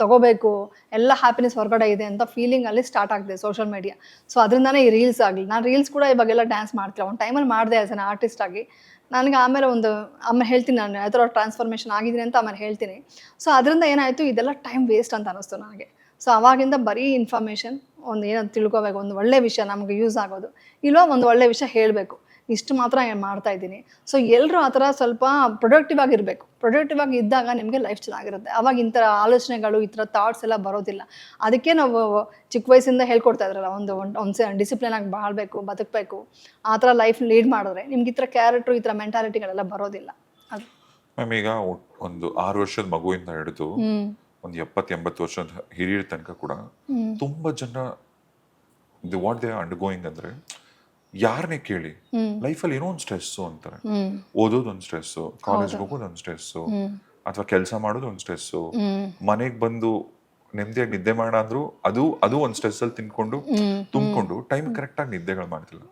ತಗೋಬೇಕು, ಎಲ್ಲ ಹ್ಯಾಪಿನೆಸ್ ಹೊರಗಡೆ ಇದೆ ಅಂತ ಫೀಲಿಂಗಲ್ಲಿ ಸ್ಟಾರ್ಟ್ ಆಗ್ತಿದೆ ಸೋಷಿಯಲ್ ಮೀಡಿಯಾ. ಸೊ ಅದರಿಂದನೇ ಈ ರೀಲ್ಸ್ ಆಗಲಿ. ನಾನು ರೀಲ್ಸ್ ಕೂಡ ಇವಾಗೆಲ್ಲ ಡ್ಯಾನ್ಸ್ ಮಾಡ್ತಿಲ್ಲ, ಒಂದು ಟೈಮಲ್ಲಿ ಮಾಡಿದೆ ಆ್ಯಸ್ ಅನ್ ಆರ್ಟಿಸ್ಟ್ ಆಗಿ. ನನಗೆ ಆಮೇಲೆ ಹೇಳ್ತೀನಿ, ನಾನು ಯಾವ ಥರ ಟ್ರಾನ್ಸ್ಫಾರ್ಮೇಷನ್ ಆಗಿದ್ದೀನಿ ಅಂತ ಆಮೇಲೆ ಹೇಳ್ತೀನಿ. ಸೊ ಅದರಿಂದ ಏನಾಯಿತು, ಇದೆಲ್ಲ ಟೈಮ್ ವೇಸ್ಟ್ ಅಂತ ಅನ್ನಿಸ್ತು ನನಗೆ. ಸೊ ಅವಾಗಿಂದ ಬರೀ ಇನ್ಫಾರ್ಮೇಷನ್, ಒಂದು ಏನಾದ್ರು ತಿಳ್ಕೊಬೇಕು, ಒಂದು ಒಳ್ಳೆ ವಿಷಯ ನಮಗೆ ಯೂಸ್ ಆಗೋದು, ಇಲ್ಲೋ ಒಂದು ಒಳ್ಳೆ ವಿಷಯ ಹೇಳಬೇಕು, ಇಷ್ಟು ಮಾತ್ರ ಮಾಡ್ತಾ ಇದ್ದೀನಿ. ಸೊ ಎಲ್ಲರೂ ಆ ಥರ ಸ್ವಲ್ಪ ಪ್ರೊಡಕ್ಟಿವ್ ಆಗಿರಬೇಕು. ಪ್ರೊಡಕ್ಟಿವ್ ಆಗಿ ಇದ್ದಾಗ ನಿಮಗೆ ಲೈಫ್ ಚೆನ್ನಾಗಿರುತ್ತೆ. ಅವಾಗ ಈ ಥರ ಆಲೋಚನೆಗಳು, ಈ ಥರ ಥಾಟ್ಸ್ ಎಲ್ಲ ಬರೋದಿಲ್ಲ. ಅದಕ್ಕೆ ನಾವು ಚಿಕ್ಕ ವಯಸ್ಸಿಂದ ಹೇಳ್ಕೊಡ್ತಾ ಇದ್ರಲ್ಲ, ಒಂದು ಡಿಸಿಪ್ಲಿನ್ ಆಗಿ ಬಾಳಬೇಕು, ಬದುಕಬೇಕು, ಆ ಥರ ಲೈಫ್ ಲೀಡ್ ಮಾಡಿದ್ರೆ ನಿಮ್ಗೆ ಈ ಥರ ಕ್ಯಾರೆಕ್ಟ್ರು, ಈ ಥರ ಮೆಂಟಾಲಿಟಿಗಳೆಲ್ಲ ಬರೋದಿಲ್ಲ. ಅದು ಮ್ಯಾಮ್, ಈಗ ಒಂದು 6 ವರ್ಷದ ಮಗುವಿಂದ ಹಿಡಿದು ಒಂದು 70-80 ವರ್ಷದ ಹಿರಿಯರ ತನಕ ಕೂಡ ತುಂಬಾ ಜನ ವಾಟ್ ದೇ ಅಂಡರ್ಗೋಯಿಂಗ್ ಅಂದ್ರೆ, ಯಾರನ್ನೇ ಕೇಳಿ ಲೈಫಲ್ಲಿ ಏನೋ ಒಂದು ಸ್ಟ್ರೆಸ್ಸು ಅಂತಾರೆ. ಓದೋದು ಒಂದು ಸ್ಟ್ರೆಸ್ಸು, ಕಾಲೇಜ್ಗೆ ಹೋಗೋದು ಒಂದು ಸ್ಟ್ರೆಸ್ಸು, ಅಥವಾ ಕೆಲಸ ಮಾಡೋದು ಒಂದು ಸ್ಟ್ರೆಸ್ಸು, ಮನೆಗೆ ಬಂದು ನೆಮ್ಮದಿಯಾಗಿ ನಿದ್ದೆ ಮಾಡ ಅಂದ್ರು ಅದು ಒಂದು ಸ್ಟ್ರೆಸ್ ಅಲ್ಲಿ ತುಂಬಿಕೊಂಡು ಟೈಮ್ ಕರೆಕ್ಟ್ ಆಗಿ ನಿದ್ದೆಗಳು ಮಾಡ್ತಿಲ್ಲ.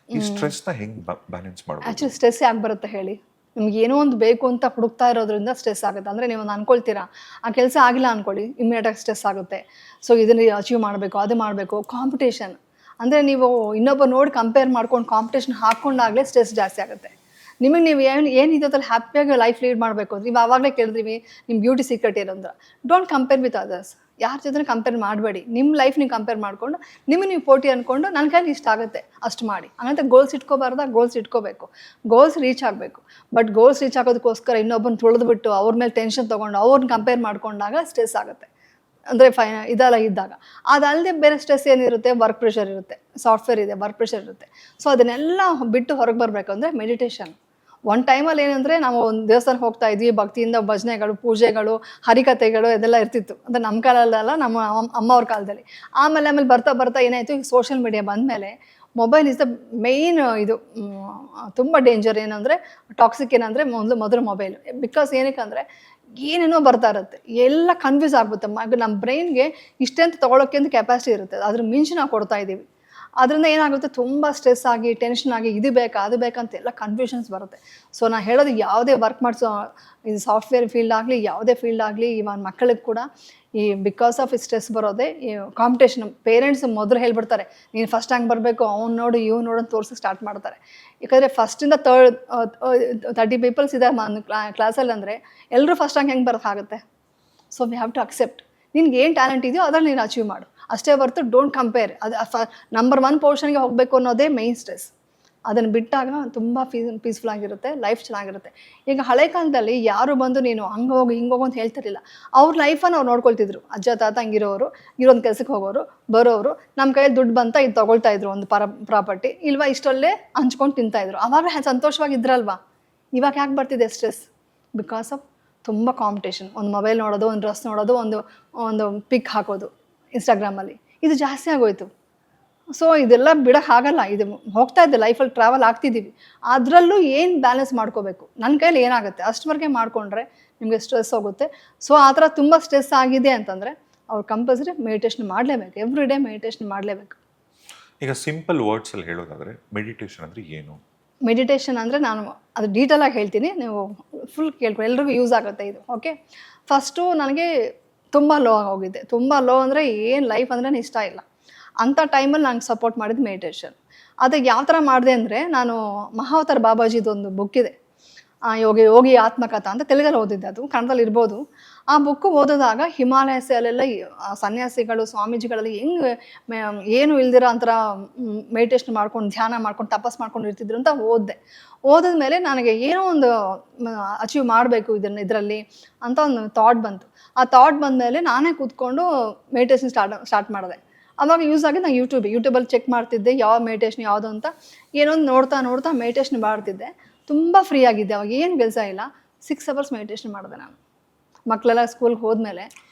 ಈ ಸ್ಟ್ರೆಸ್ ನ ಹೆಂಗ್ ಬ್ಯಾಲೆನ್ಸ್ ಮಾಡ್ಬೋದು? ಆಕ್ಚುಲಿ ಸ್ಟ್ರೆಸ್ ಯಾಕೆ ಬರುತ್ತೆ ಹೇಳಿ? ನಿಮ್ಗೆ ಏನೋ ಒಂದು ಬೇಕು ಅಂತ ಹುಡುಕ್ತಾ ಇರೋದ್ರಿಂದ ಸ್ಟ್ರೆಸ್ ಆಗುತ್ತೆ. ಅಂದರೆ ನೀವು ಒಂದು ಅನ್ಕೊಳ್ತೀರಾ, ಆ ಕೆಲಸ ಆಗಿಲ್ಲ ಅನ್ಕೊಳ್ಳಿ, ಇಮ್ಮಿಡಿಯೇಟಾಗಿ ಸ್ಟ್ರೆಸ್ ಆಗುತ್ತೆ. ಸೊ ಇದನ್ನು ಅಚೀವ್ ಮಾಡಬೇಕು, ಅದು ಮಾಡಬೇಕು, ಕಾಂಪಿಟೇಷನ್ ಅಂದರೆ ನೀವು ಇನ್ನೊಬ್ಬ ನೋಡಿ ಕಂಪೇರ್ ಮಾಡ್ಕೊಂಡು ಕಾಂಪಿಟೇಷನ್ ಹಾಕ್ಕೊಂಡಾಗಲೇ ಸ್ಟ್ರೆಸ್ ಜಾಸ್ತಿ ಆಗುತ್ತೆ. ನಿಮಗೆ ನೀವು ಏನಿದೆ ಹ್ಯಾಪಿಯಾಗಿ ಲೈಫ್ ಲೀಡ್ ಮಾಡಬೇಕು ಅಂದರೆ, ನೀವು ಆವಾಗಲೇ ಕೇಳಿದ್ರಿ ನಿಮ್ಮ ಬ್ಯೂಟಿ ಸೀಕ್ರೆಟ್ ಏನಂದ್ರೆ, ಡೋಂಟ್ ಕಂಪೇರ್ ವಿತ್ ಅದರ್ಸ್. ಯಾರ ಜೊತೆ ಕಂಪೇರ್ ಮಾಡಬೇಡಿ. ನಿಮ್ಮ ಲೈಫ್ ನೀವು ಕಂಪೇರ್ ಮಾಡಿಕೊಂಡು ನಿಮಗೆ ನೀವು ಪೋಟಿ ಅಂದ್ಕೊಂಡು ನನ್ನ ಕೈಲಿ ಇಷ್ಟ ಆಗುತ್ತೆ ಅಷ್ಟು ಮಾಡಿ. ಹಂಗಂತ ಗೋಲ್ಸ್ ಇಟ್ಕೋಬಾರ್ದ, ಗೋಲ್ಸ್ ಇಟ್ಕೋಬೇಕು, ಗೋಲ್ಸ್ ರೀಚ್ ಆಗಬೇಕು. ಬಟ್ ಗೋಲ್ಸ್ ರೀಚ್ ಆಗೋದಕ್ಕೋಸ್ಕರ ಇನ್ನೊಬ್ಬನ ತುಳಿದ್ಬಿಟ್ಟು ಅವ್ರ ಮೇಲೆ ಟೆನ್ಷನ್ ತೊಗೊಂಡು ಅವ್ರನ್ನ ಕಂಪೇರ್ ಮಾಡ್ಕೊಂಡಾಗ ಸ್ಟ್ರೆಸ್ ಆಗುತ್ತೆ. ಅಂದರೆ ಇದೆಲ್ಲ ಇದ್ದಾಗ. ಅದಲ್ಲದೆ ಬೇರೆ ಸ್ಟ್ರೆಸ್ ಏನಿರುತ್ತೆ, ವರ್ಕ್ ಪ್ರೆಷರ್ ಇರುತ್ತೆ, ಸಾಫ್ಟ್ವೇರ್ ಇದೆ, ವರ್ಕ್ ಪ್ರೆಷರ್ ಇರುತ್ತೆ. ಸೊ ಅದನ್ನೆಲ್ಲ ಬಿಟ್ಟು ಹೊರಗೆ ಬರಬೇಕು ಅಂದರೆ ಮೆಡಿಟೇಷನ್. ಒಂದು ಟೈಮಲ್ಲಿ ಏನಂದರೆ, ನಾವು ಒಂದು ದೇವಸ್ಥಾನಕ್ಕೆ ಹೋಗ್ತಾ ಇದ್ವಿ, ಭಕ್ತಿಯಿಂದ ಭಜನೆಗಳು, ಪೂಜೆಗಳು, ಹರಿಕಥೆಗಳು ಇದೆಲ್ಲ ಇರ್ತಿತ್ತು. ಅಂದರೆ ನಮ್ಮ ಕಾಲದಲ್ಲ, ನಮ್ಮ ಅಮ್ಮವ್ರ ಕಾಲದಲ್ಲಿ. ಆಮೇಲೆ ಬರ್ತಾ ಏನಾಯಿತು, ಈಗ ಸೋಷಿಯಲ್ ಮೀಡಿಯಾ ಬಂದಮೇಲೆ ಮೊಬೈಲ್ ಇಸ್ ದ ಮೇಯ್ನ್ ಇದು ತುಂಬ ಡೇಂಜರ್. ಏನಂದರೆ ಟಾಕ್ಸಿಕ್ ಏನಂದರೆ ಮೊದಲು ಮೊಬೈಲ್. ಬಿಕಾಸ್ ಏನಕ್ಕೆ ಅಂದರೆ ಏನೇನೋ ಬರ್ತಾ ಇರುತ್ತೆ, ಎಲ್ಲ ಕನ್ಫ್ಯೂಸ್ ಆಗ್ಬಿಡುತ್ತೆ. ನಮ್ಮ ಬ್ರೈನ್ಗೆ ಇಷ್ಟೇ ಅಂತ ತೊಗೊಳೋಕ್ಕೆ ಅಂತ ಕೆಪಾಸಿಟಿ ಇರುತ್ತೆ, ಅದ್ರ ಮಿಂಚು ನಾವು ಕೊಡ್ತಾ ಇದ್ದೀವಿ. ಅದರಿಂದ ಏನಾಗುತ್ತೆ, ತುಂಬ ಸ್ಟ್ರೆಸ್ ಆಗಿ, ಟೆನ್ಷನ್ ಆಗಿ, ಇದು ಬೇಕಾ ಅದು ಬೇಕಂತ ಎಲ್ಲ ಕನ್ಫ್ಯೂಷನ್ಸ್ ಬರುತ್ತೆ. ಸೊ ನಾನು ಹೇಳೋದು, ಯಾವುದೇ ವರ್ಕ್ ಮಾಡಿಸೋ, ಇದು ಸಾಫ್ಟ್ವೇರ್ ಫೀಲ್ಡ್ ಆಗಲಿ, ಯಾವುದೇ ಫೀಲ್ಡ್ ಆಗಲಿ, ಇವನ್ ಮಕ್ಕಳಿಗೆ ಕೂಡ ಈ ಬಿಕಾಸ್ ಆಫ್ ಈ ಸ್ಟ್ರೆಸ್ ಬರೋದೇ ಈ ಕಾಂಪಿಟೇಷನ್. ಪೇರೆಂಟ್ಸ್ ಮೊದಲು ಹೇಳ್ಬಿಡ್ತಾರೆ, ನೀನು ಫಸ್ಟ್ ಹಂಗೆ ಬರಬೇಕು, ಅವ್ನು ನೋಡು ಇವ್ನು ನೋಡು ಅಂತ ತೋರಿಸಿ ಸ್ಟಾರ್ಟ್ ಮಾಡ್ತಾರೆ. ಯಾಕಂದರೆ ಫಸ್ಟಿಂದ 30 ಪೀಪಲ್ಸ್ ಇದೆ ಕ್ಲಾಸಲ್ಲಿ ಅಂದರೆ ಎಲ್ಲರೂ ಫಸ್ಟ್ ಹಂಗೆ ಹೆಂಗೆ ಬರೋಕ್ಕಾಗುತ್ತೆ? So we have to accept. ನಿನ್ಗೆ ಏನು ಟ್ಯಾಲೆಂಟ್ ಇದೆಯೋ ಅದರಲ್ಲಿ ನೀನು ಅಚೀವ್ ಮಾಡು. ಅಷ್ಟೇ ಹೊರತು ಡೋಂಟ್ ಕಂಪೇರ್. ಅದು ನಂಬರ್ 1 ಪೊಸಿಷನ್ಗೆ ಹೋಗಬೇಕು ಅನ್ನೋದೇ ಮೈನ್ ಸ್ಟ್ರೆಸ್. ಅದನ್ನು ಬಿಟ್ಟಾಗ ತುಂಬ ಪೀಸ್ಫುಲ್ ಆಗಿರುತ್ತೆ, ಲೈಫ್ ಚೆನ್ನಾಗಿರುತ್ತೆ. ಈಗ ಹಳೆ ಕಾಲದಲ್ಲಿ ಯಾರು ಬಂದು ನೀನು ಹಂಗೆ ಹೋಗು ಹಿಂಗೆ ಹೋಗು ಅಂತ ಹೇಳ್ತಿರ್ಲಿಲ್ಲ. ಅವ್ರ ಲೈಫನ್ನು ಅವ್ರು ನೋಡ್ಕೊಳ್ತಿದ್ರು. ಅಜ್ಜ ತಾತ ಹಂಗಿರೋರು, ಇರೋದು ಕೆಲಸಕ್ಕೆ ಹೋಗೋರು, ಬರೋರು, ನಮ್ಮ ಕೈಯಲ್ಲಿ ದುಡ್ಡು ಬಂತ ಇದು ತೊಗೊಳ್ತಾ ಇದ್ರು ಒಂದು ಪ್ರಾಪರ್ಟಿ, ಇಲ್ವಾ ಇಷ್ಟರಲ್ಲೇ ಹಂಚ್ಕೊಂಡು ತಿಂತಾಯಿದ್ರು. ಆವಾಗ ಸಂತೋಷವಾಗಿದ್ರಲ್ವಾ. ಇವಾಗ ಯಾಕೆ ಬರ್ತಿದೆ ಸ್ಟ್ರೆಸ್? ಬಿಕಾಸ್ ಆಫ್ ತುಂಬ ಕಾಂಪಿಟೇಷನ್. ಒಂದು ಮೊಬೈಲ್ ನೋಡೋದು, ಒಂದು ಡ್ರೆಸ್ ನೋಡೋದು, ಒಂದು ಪಿಕ್ ಹಾಕೋದು ಇನ್ಸ್ಟಾಗ್ರಾಮಲ್ಲಿ, ಇದು ಜಾಸ್ತಿ ಆಗೋಯ್ತು. ಸೊ ಇದೆಲ್ಲ ಬಿಡೋಕ್ಕಾಗಲ್ಲ. ಇದು ಹೋಗ್ತಾ ಇದ್ದೆ ಲೈಫಲ್ಲಿ, ಟ್ರಾವೆಲ್ ಆಗ್ತಿದ್ದೀವಿ, ಅದರಲ್ಲೂ ಏನು ಬ್ಯಾಲೆನ್ಸ್ ಮಾಡ್ಕೋಬೇಕು. ನನ್ನ ಕೈಲಿ ಏನಾಗುತ್ತೆ ಅಷ್ಟವರೆಗೆ ಮಾಡಿಕೊಂಡ್ರೆ ನಿಮಗೆ ಸ್ಟ್ರೆಸ್ ಹೋಗುತ್ತೆ. ಸೊ ಆ ಥರ ತುಂಬ ಸ್ಟ್ರೆಸ್ ಆಗಿದೆ ಅಂತಂದರೆ ಅವ್ರು ಕಂಪಲ್ಸರಿ ಮೆಡಿಟೇಷನ್ ಮಾಡಲೇಬೇಕು, ಎವ್ರಿ ಡೇ ಮೆಡಿಟೇಷನ್ ಮಾಡಲೇಬೇಕು. ಈಗ ಸಿಂಪಲ್ ವರ್ಡ್ಸಲ್ಲಿ ಹೇಳೋದಾದರೆ ಮೆಡಿಟೇಷನ್ ಅಂದರೆ ಏನು? ಮೆಡಿಟೇಷನ್ ಅಂದರೆ ನಾನು ಅದು ಡೀಟೇಲಾಗಿ ಹೇಳ್ತೀನಿ, ನೀವು ಫುಲ್ ಕೇಳ್ಕೊಂಡು ಎಲ್ರಿಗೂ ಯೂಸ್ ಆಗುತ್ತೆ ಇದು. ಓಕೆ, ಫಸ್ಟು ನನಗೆ ತುಂಬ ಲೋ ಹೋಗಿದ್ದೆ. ತುಂಬ ಲೋ ಅಂದರೆ ಏನು ಲೈಫ್ ಅಂದ್ರೆ ಇಷ್ಟ ಇಲ್ಲ. ಅಂಥ ಟೈಮಲ್ಲಿ ನಂಗೆ ಸಪೋರ್ಟ್ ಮಾಡಿದ್ದು ಮೆಡಿಟೇಷನ್. ಅದಕ್ಕೆ ಯಾವ ಥರ ಮಾಡಿದೆ ಅಂದರೆ, ನಾನು ಮಹಾವತಾರ್ ಬಾಬಾಜಿದೊಂದು ಬುಕ್ ಇದೆ, ಯೋಗಿ ಆತ್ಮಕಥಾ ಅಂತ, ತೆಲುಗಲ್ಲಿ ಓದಿದ್ದೆ, ಅದು ಕನ್ನಡದಲ್ಲಿ ಇರ್ಬೋದು. ಆ ಬುಕ್ಕು ಓದಿದಾಗ ಹಿಮಾಲಯಸಲ್ಲೆಲ್ಲ ಸನ್ಯಾಸಿಗಳು ಸ್ವಾಮೀಜಿಗಳಲ್ಲಿ ಹೆಂಗೆ ಏನು ಇಲ್ದಿರೋ ಒಂಥರ ಮೆಡಿಟೇಷನ್ ಮಾಡ್ಕೊಂಡು, ಧ್ಯಾನ ಮಾಡ್ಕೊಂಡು, ತಪಸ್ ಮಾಡ್ಕೊಂಡು ಇರ್ತಿದ್ರು ಅಂತ ಓದಿದ್ಮೇಲೆ ನನಗೆ ಏನೋ ಒಂದು ಅಚೀವ್ ಮಾಡಬೇಕು ಇದರಲ್ಲಿ ಅಂತ ಒಂದು ಥಾಟ್ ಬಂತು. ಆ ಥಾಟ್ ಬಂದಮೇಲೆ ನಾನೇ ಕೂತ್ಕೊಂಡು ಮೆಡಿಟೇಷನ್ ಸ್ಟಾರ್ಟ್ ಮಾಡಿದೆ. ಅವಾಗ ಯೂಸ್ ಆಗಿ ನಾನು ಯೂಟ್ಯೂಬಲ್ಲಿ ಚೆಕ್ ಮಾಡ್ತಿದ್ದೆ ಯಾವ ಮೆಡಿಟೇಷನ್ ಯಾವುದು ಅಂತ. ಏನೊಂದು ನೋಡ್ತಾ ಮೆಡಿಟೇಷನ್ ಮಾಡ್ತಿದ್ದೆ. ತುಂಬ ಫ್ರೀ ಆಗಿದ್ದೆ. ಅವಾಗ ಏನು ಕೆಲಸ ಇಲ್ಲ. 6 ಅವರ್ಸ್ ಮೆಡಿಟೇಷನ್ ಮಾಡಿದೆ ನಾನು. ಮಕ್ಕಳೆಲ್ಲ ಸ್ಕೂಲ್ಗೆ ಹೋದ್ಮೇಲೆ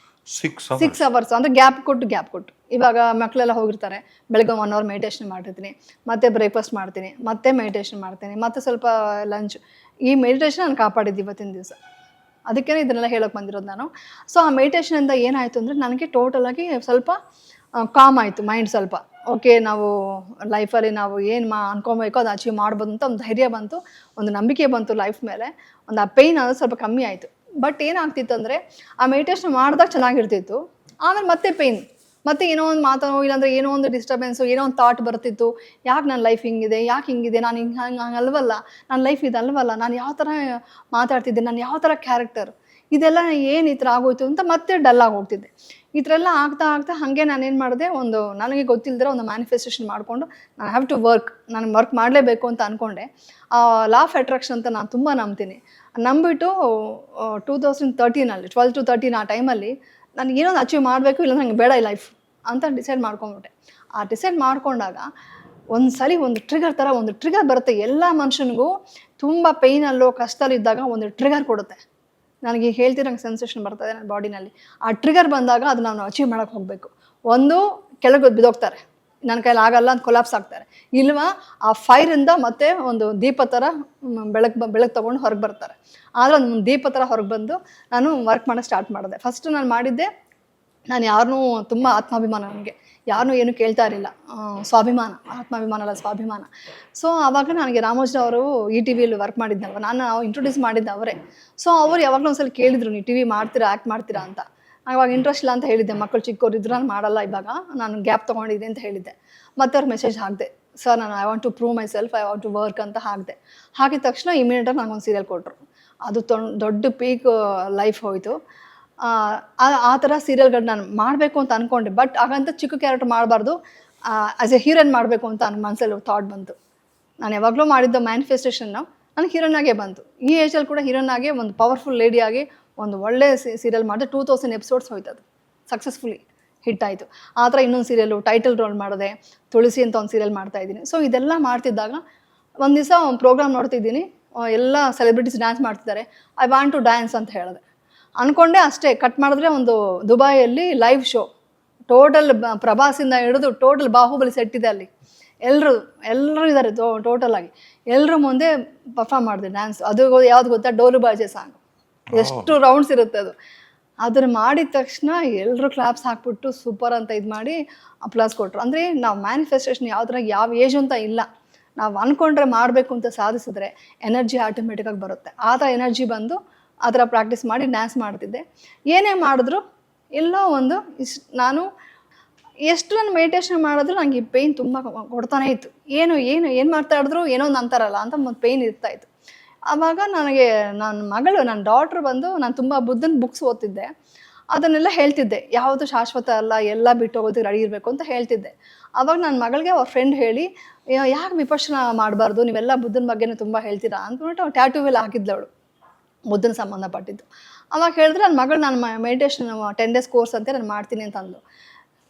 6 ಅವರ್ಸ್ ಅಂದರೆ ಗ್ಯಾಪ್ ಕೊಟ್ಟು. ಇವಾಗ ಮಕ್ಕಳೆಲ್ಲ ಹೋಗಿರ್ತಾರೆ, ಬೆಳಗ್ಗೆ 1 ಅವರ್ ಮೆಡಿಟೇಷನ್ ಮಾಡಿರ್ತೀನಿ, ಮತ್ತೆ ಬ್ರೇಕ್ಫಾಸ್ಟ್ ಮಾಡ್ತೀನಿ, ಮತ್ತೆ ಮೆಡಿಟೇಷನ್ ಮಾಡ್ತೀನಿ, ಮತ್ತೆ ಸ್ವಲ್ಪ ಲಂಚ್. ಈ ಮೆಡಿಟೇಷನ್ ನಾನು ಕಾಪಾಡಿದ್ದು ಇವತ್ತಿನ ದಿವಸ. ಅದಕ್ಕೇ ಇದನ್ನೆಲ್ಲ ಹೇಳೋಕೆ ಬಂದಿರೋದು ನಾನು. ಸೊ ಆ ಮೆಡಿಟೇಷನಿಂದ ಏನಾಯಿತು ಅಂದರೆ ನನಗೆ ಟೋಟಲಾಗಿ ಸ್ವಲ್ಪ ಕಾಮ್ ಆಯಿತು ಮೈಂಡ್ ಸ್ವಲ್ಪ. ಓಕೆ, ನಾವು ಲೈಫಲ್ಲಿ ನಾವು ಏನು ಅನ್ಕೊಬೇಕು ಅದು ಅಚೀವ್ ಮಾಡ್ಬೋದು ಅಂತ ಒಂದು ಧೈರ್ಯ ಬಂತು, ಒಂದು ನಂಬಿಕೆ ಬಂತು ಲೈಫ್ ಮೇಲೆ. ಒಂದು ಆ ಪೇಯ್ನ್ ಅನ್ನೋದು ಸ್ವಲ್ಪ ಕಮ್ಮಿ ಆಯಿತು. ಬಟ್ ಏನಾಗ್ತಿತ್ತು ಅಂದರೆ, ಆ ಮೆಡಿಟೇಷನ್ ಮಾಡಿದಾಗ ಚೆನ್ನಾಗಿರ್ತಿತ್ತು, ಆಮೇಲೆ ಮತ್ತೆ ಪೇಯ್ನ್, ಮತ್ತೆ ಏನೋ ಒಂದು ಮಾತೋ ಇಲ್ಲಾಂದರೆ ಏನೋ ಒಂದು ಡಿಸ್ಟರ್ಬೆನ್ಸು, ಏನೋ ಒಂದು ಥಾಟ್ ಬರ್ತಿತ್ತು. ಯಾಕೆ ನನ್ನ ಲೈಫ್ ಹಿಂಗಿದೆ, ಯಾಕೆ ಹಿಂಗಿದೆ, ನಾನು ಹಂಗೆ ಅಲ್ವಲ್ಲ, ನನ್ನ ಲೈಫ್ ಇದಲ್ವಲ್ಲ, ನಾನು ಯಾವ ಥರ ಮಾತಾಡ್ತಿದ್ದೆ, ನಾನು ಯಾವ ಥರ ಕ್ಯಾರೆಕ್ಟರ್, ಇದೆಲ್ಲ ಏನು ಈ ಥರ ಆಗೋಯ್ತು ಅಂತ ಮತ್ತೆ ಡಲ್ ಆಗಿ ಹೋಗ್ತಿದ್ದೆ. ಈ ಥರ ಎಲ್ಲ ಆಗ್ತಾ ಹಾಗೆ ನಾನೇನು ಮಾಡಿದೆ, ನನಗೆ ಗೊತ್ತಿಲ್ಲದಿರೋ ಒಂದು ಮ್ಯಾನಿಫೆಸ್ಟೇಷನ್ ಮಾಡಿಕೊಂಡು, ನಾನು ಹ್ಯಾವ್ ಟು ನಾನು ವರ್ಕ್ ಮಾಡಲೇಬೇಕು ಅಂತ ಅಂದ್ಕೊಂಡೆ. ಲಾ ಆಫ್ ಅಟ್ರಾಕ್ಷನ್ ಅಂತ ನಾನು ತುಂಬ ನಂಬ್ತೀನಿ. ನಂಬಿಟ್ಟು 2013 12 to 13 ಆ ಟೈಮಲ್ಲಿ ನಾನು ಏನೊಂದು ಅಚೀವ್ ಮಾಡಬೇಕು, ಇಲ್ಲ ನನಗೆ ಬೇಡ ಈ ಲೈಫ್ ಅಂತ ಡಿಸೈಡ್ ಮಾಡ್ಕೊಂಡ್ಬಿಟ್ಟೆ. ಆ ಡಿಸೈಡ್ ಮಾಡ್ಕೊಂಡಾಗ ಒಂದು ಸಲ ಒಂದು ಟ್ರಿಗರ್ ಬರುತ್ತೆ. ಎಲ್ಲ ಮನುಷ್ಯನಿಗೂ ತುಂಬ ಪೇಯ್ನಲ್ಲೋ ಕಷ್ಟದಲ್ಲಿದ್ದಾಗ ಒಂದು ಟ್ರಿಗರ್ ಕೊಡುತ್ತೆ. ನನಗೆ ಹೇಳ್ತಿರಂಗೆ ಸೆನ್ಸೇಷನ್ ಬರ್ತದೆ ನನ್ನ ಬಾಡಿನಲ್ಲಿ. ಆ ಟ್ರಿಗರ್ ಬಂದಾಗ ಅದು ನಾವು ಅಚೀವ್ ಮಾಡೋಕ್ಕೆ ಹೋಗಬೇಕು. ಒಂದು ಕೆಳಗೆ ಬಿದ್ದೋಗ್ತಾರೆ, ನನ್ನ ಕೈಲಿ ಆಗಲ್ಲ ಅಂತ ಕೊಲಾಪ್ಸ್ ಆಗ್ತಾರೆ, ಇಲ್ವಾ ಆ ಫೈರಿಂದ ಮತ್ತೆ ಒಂದು ದೀಪ ಥರ ಬೆಳಕು ತೊಗೊಂಡು ಹೊರಗೆ ಬರ್ತಾರೆ. ಆದರೆ ಒಂದು ದೀಪ ಥರ ಹೊರಗೆ ಬಂದು ನಾನು ವರ್ಕ್ ಮಾಡೋಕ್ಕೆ ಸ್ಟಾರ್ಟ್ ಮಾಡಿದೆ. ಫಸ್ಟ್ ನಾನು ಮಾಡಿದ್ದೆ, ನಾನು ಯಾರನ್ನೂ ತುಂಬ ಆತ್ಮಾಭಿಮಾನ, ನನಗೆ ಯಾರನ್ನೂ ಏನೂ ಕೇಳ್ತಾ ಇರಲಿಲ್ಲ. ಆತ್ಮಾಭಿಮಾನ ಅಲ್ಲ, ಸ್ವಾಭಿಮಾನ. ಸೊ ಆವಾಗ ನನಗೆ ರಾಮೋಜಿರವರು ETVಯಲ್ಲಿ ವರ್ಕ್ ಮಾಡಿದ್ದಲ್ವ, ನಾನು ಇಂಟ್ರೊಡ್ಯೂಸ್ ಮಾಡಿದ್ದೆ ಅವರೇ. ಸೊ ಅವರು ಯಾವಾಗಲೂ ಒಂದ್ಸಲ ಕೇಳಿದ್ರು, ನೀವು TV ಮಾಡ್ತೀರಾ, ಆ್ಯಕ್ಟ್ ಮಾಡ್ತೀರಾ ಅಂತ. ಆವಾಗ ಇಂಟ್ರೆಸ್ಟ್ ಇಲ್ಲ ಅಂತ ಹೇಳಿದ್ದೆ. ಮಕ್ಕಳು ಚಿಕ್ಕವರಿದ್ರು, ನಾನು ಮಾಡಲ್ಲ, ಇವಾಗ ನಾನು ಗ್ಯಾಪ್ ತೊಗೊಂಡಿದ್ದೆ ಅಂತ ಹೇಳಿದ್ದೆ. ಮತ್ತೆ ಅವ್ರು ಮೆಸೇಜ್ ಹಾಕಿದೆ, ಸರ್ ನಾನು I want to prove myself, I want to work ಅಂತ ಹಾಕಿದ ತಕ್ಷಣ ಇಮಿಡಿಯೇಟಾಗಿ ನನಗೊಂದು ಸೀರಿಯಲ್ ಕೊಟ್ಟರು. ಅದು ದೊಡ್ಡ ಪೀಕ್ ಲೈಫ್ ಹೋಯಿತು. ಆ ಥರ ಸೀರಿಯಲ್ಗಳು ನಾನು ಮಾಡಬೇಕು ಅಂತ ಅಂದ್ಕೊಂಡೆ. ಬಟ್ ಹಾಗಂತ ಚಿಕ್ಕ ಕ್ಯಾರೆಕ್ಟರ್ ಮಾಡಬಾರ್ದು, ಆ್ಯಸ್ ಎ ಹೀರೋಯಿನ್ ಮಾಡಬೇಕು ಅಂತ ನನ್ನ ಮನಸ್ಸಲ್ಲಿ ಥಾಟ್ ಬಂತು. ನಾನು ಯಾವಾಗಲೂ ಮಾಡಿದ್ದ ಮ್ಯಾನಿಫೆಸ್ಟೇಷನ್ನು ನನಗೆ ಹೀರೋಯಿನಾಗೇ ಬಂತು. ಈ ಏಜಲ್ಲಿ ಕೂಡ ಹೀರೋಯಿನಾಗಿ ಒಂದು ಪವರ್ಫುಲ್ ಲೇಡಿಯಾಗಿ ಒಂದು ಒಳ್ಳೆ ಸೀರಿಯಲ್ ಮಾಡಿದೆ. 2000 ಎಪಿಸೋಡ್ಸ್ ಹೋಯ್ತು, ಅದು ಸಕ್ಸಸ್ಫುಲಿ ಹಿಟ್ ಆಯಿತು. ಆ ಥರ ಇನ್ನೊಂದು ಸೀರಿಯಲ್ಲು ಟೈಟಲ್ ರೋಲ್ ಮಾಡಿದೆ, ತುಳಸಿ ಅಂತ ಒಂದು ಸೀರಿಯಲ್ ಮಾಡ್ತಾಯಿದ್ದೀನಿ. ಸೊ ಇದೆಲ್ಲ ಮಾಡ್ತಿದ್ದಾಗ ಒಂದು ದಿವಸ ಒಂದು ಪ್ರೋಗ್ರಾಮ್ ನೋಡ್ತಿದ್ದೀನಿ, ಎಲ್ಲ ಸೆಲೆಬ್ರಿಟೀಸ್ ಡ್ಯಾನ್ಸ್ ಮಾಡ್ತಿದ್ದಾರೆ. ಐ ವಾಂಟ್ ಟು ಡ್ಯಾನ್ಸ್ ಅಂತ ಹೇಳಿದೆ. ಅಂದ್ಕೊಂಡೆ, ಅಷ್ಟೇ ಕಟ್ ಮಾಡಿದ್ರೆ ಒಂದು ದುಬೈಯಲ್ಲಿ ಲೈವ್ ಶೋ, ಟೋಟಲ್ ಪ್ರಭಾಸಿಂದ ಹಿಡಿದು ಟೋಟಲ್ ಬಾಹುಬಲಿ ಸೆಟ್ ಇದೆ ಅಲ್ಲಿ, ಎಲ್ಲರೂ ಇದ್ದಾರೆ ಟೋಟಲ್ ಆಗಿ. ಎಲ್ಲರ ಮುಂದೆ ಪರ್ಫಾರ್ಮ್ ಮಾಡಿದೆ ಡ್ಯಾನ್ಸ್. ಅದು ಯಾವ್ದು ಗೊತ್ತಾ, ಡೋಲು ಬಾಜೆ ಸಾಂಗ್. ಎಷ್ಟು ರೌಂಡ್ಸ್ ಇರುತ್ತೆ ಅದು. ಅದನ್ನು ಮಾಡಿದ ತಕ್ಷಣ ಎಲ್ಲರೂ ಕ್ಲಾಪ್ಸ್ ಹಾಕ್ಬಿಟ್ಟು ಸೂಪರ್ ಅಂತ ಇದು ಮಾಡಿ ಅಪ್ಲಾಸ್ ಕೊಟ್ಟರು. ಅಂದರೆ ನಾವು ಮ್ಯಾನಿಫೆಸ್ಟೇಷನ್ ಯಾವ ಏಜ್ ಅಂತ ಇಲ್ಲ, ನಾವು ಅಂದ್ಕೊಂಡ್ರೆ ಮಾಡಬೇಕು ಅಂತ ಸಾಧಿಸಿದ್ರೆ ಎನರ್ಜಿ ಆಟೋಮೆಟಿಕ್ಕಾಗಿ ಬರುತ್ತೆ. ಆ ಥರ ಎನರ್ಜಿ ಬಂದು ಆ ಥರ ಪ್ರಾಕ್ಟೀಸ್ ಮಾಡಿ ಡ್ಯಾನ್ಸ್ ಮಾಡ್ತಿದ್ದೆ. ಏನೇ ಮಾಡಿದ್ರು ಎಲ್ಲೋ ಒಂದು ನಾನು ಮೆಡಿಟೇಷನ್ ಮಾಡಿದ್ರು ನನಗೆ ಈ ಪೇಯ್ನ್ ತುಂಬ ಕೊಡ್ತಾನೆ ಇತ್ತು. ಏನು ಮಾತಾಡಿದ್ರು ಏನೋ ಒಂದು ಅಂತಾರಲ್ಲ ಅಂತ ಒಂದು ಪೇಯ್ನ್ ಇರ್ತಾಯಿತ್ತು. ಆವಾಗ ನನಗೆ ನನ್ನ ಡಾಟ್ರ್ ಬಂದು, ನಾನು ತುಂಬ ಬುದ್ಧನ ಬುಕ್ಸ್ ಓದ್ತಿದ್ದೆ. ಅದನ್ನೆಲ್ಲ ಹೇಳ್ತಿದ್ದೆ, ಯಾವುದು ಶಾಶ್ವತ ಅಲ್ಲ, ಎಲ್ಲ ಬಿಟ್ಟು ಹೋಗೋದಕ್ಕೆ ರೆಡಿ ಇರಬೇಕು ಅಂತ ಹೇಳ್ತಿದ್ದೆ. ಆವಾಗ ನನ್ನ ಮಗಳಿಗೆ ಅವ್ರ ಫ್ರೆಂಡ್ ಹೇಳಿ, ಯಾಕೆ ವಿಪಶ್ಯನ ಮಾಡಬಾರ್ದು, ನೀವೆಲ್ಲ ಬುದ್ಧನ ಬಗ್ಗೆನೇ ತುಂಬ ಹೇಳ್ತೀರಾ ಅಂದ್ಬಿಟ್ಟು ಅವ್ಳು ಟ್ಯಾಟೂ ಎಲ್ಲ ಹಾಕಿದ್ಲು ಅವಳು, ಬುದ್ಧನ ಸಂಬಂಧಪಟ್ಟಿದ್ದು. ಅವಾಗ ಹೇಳಿದ್ರೆ ನನ್ನ ಮಗಳು ನಾನು ಮೆಡಿಟೇಷನ್ 10 days ಕೋರ್ಸ್ ಅಂತ ನಾನು ಮಾಡ್ತೀನಿ ಅಂತ ಅಂದ್ಲು.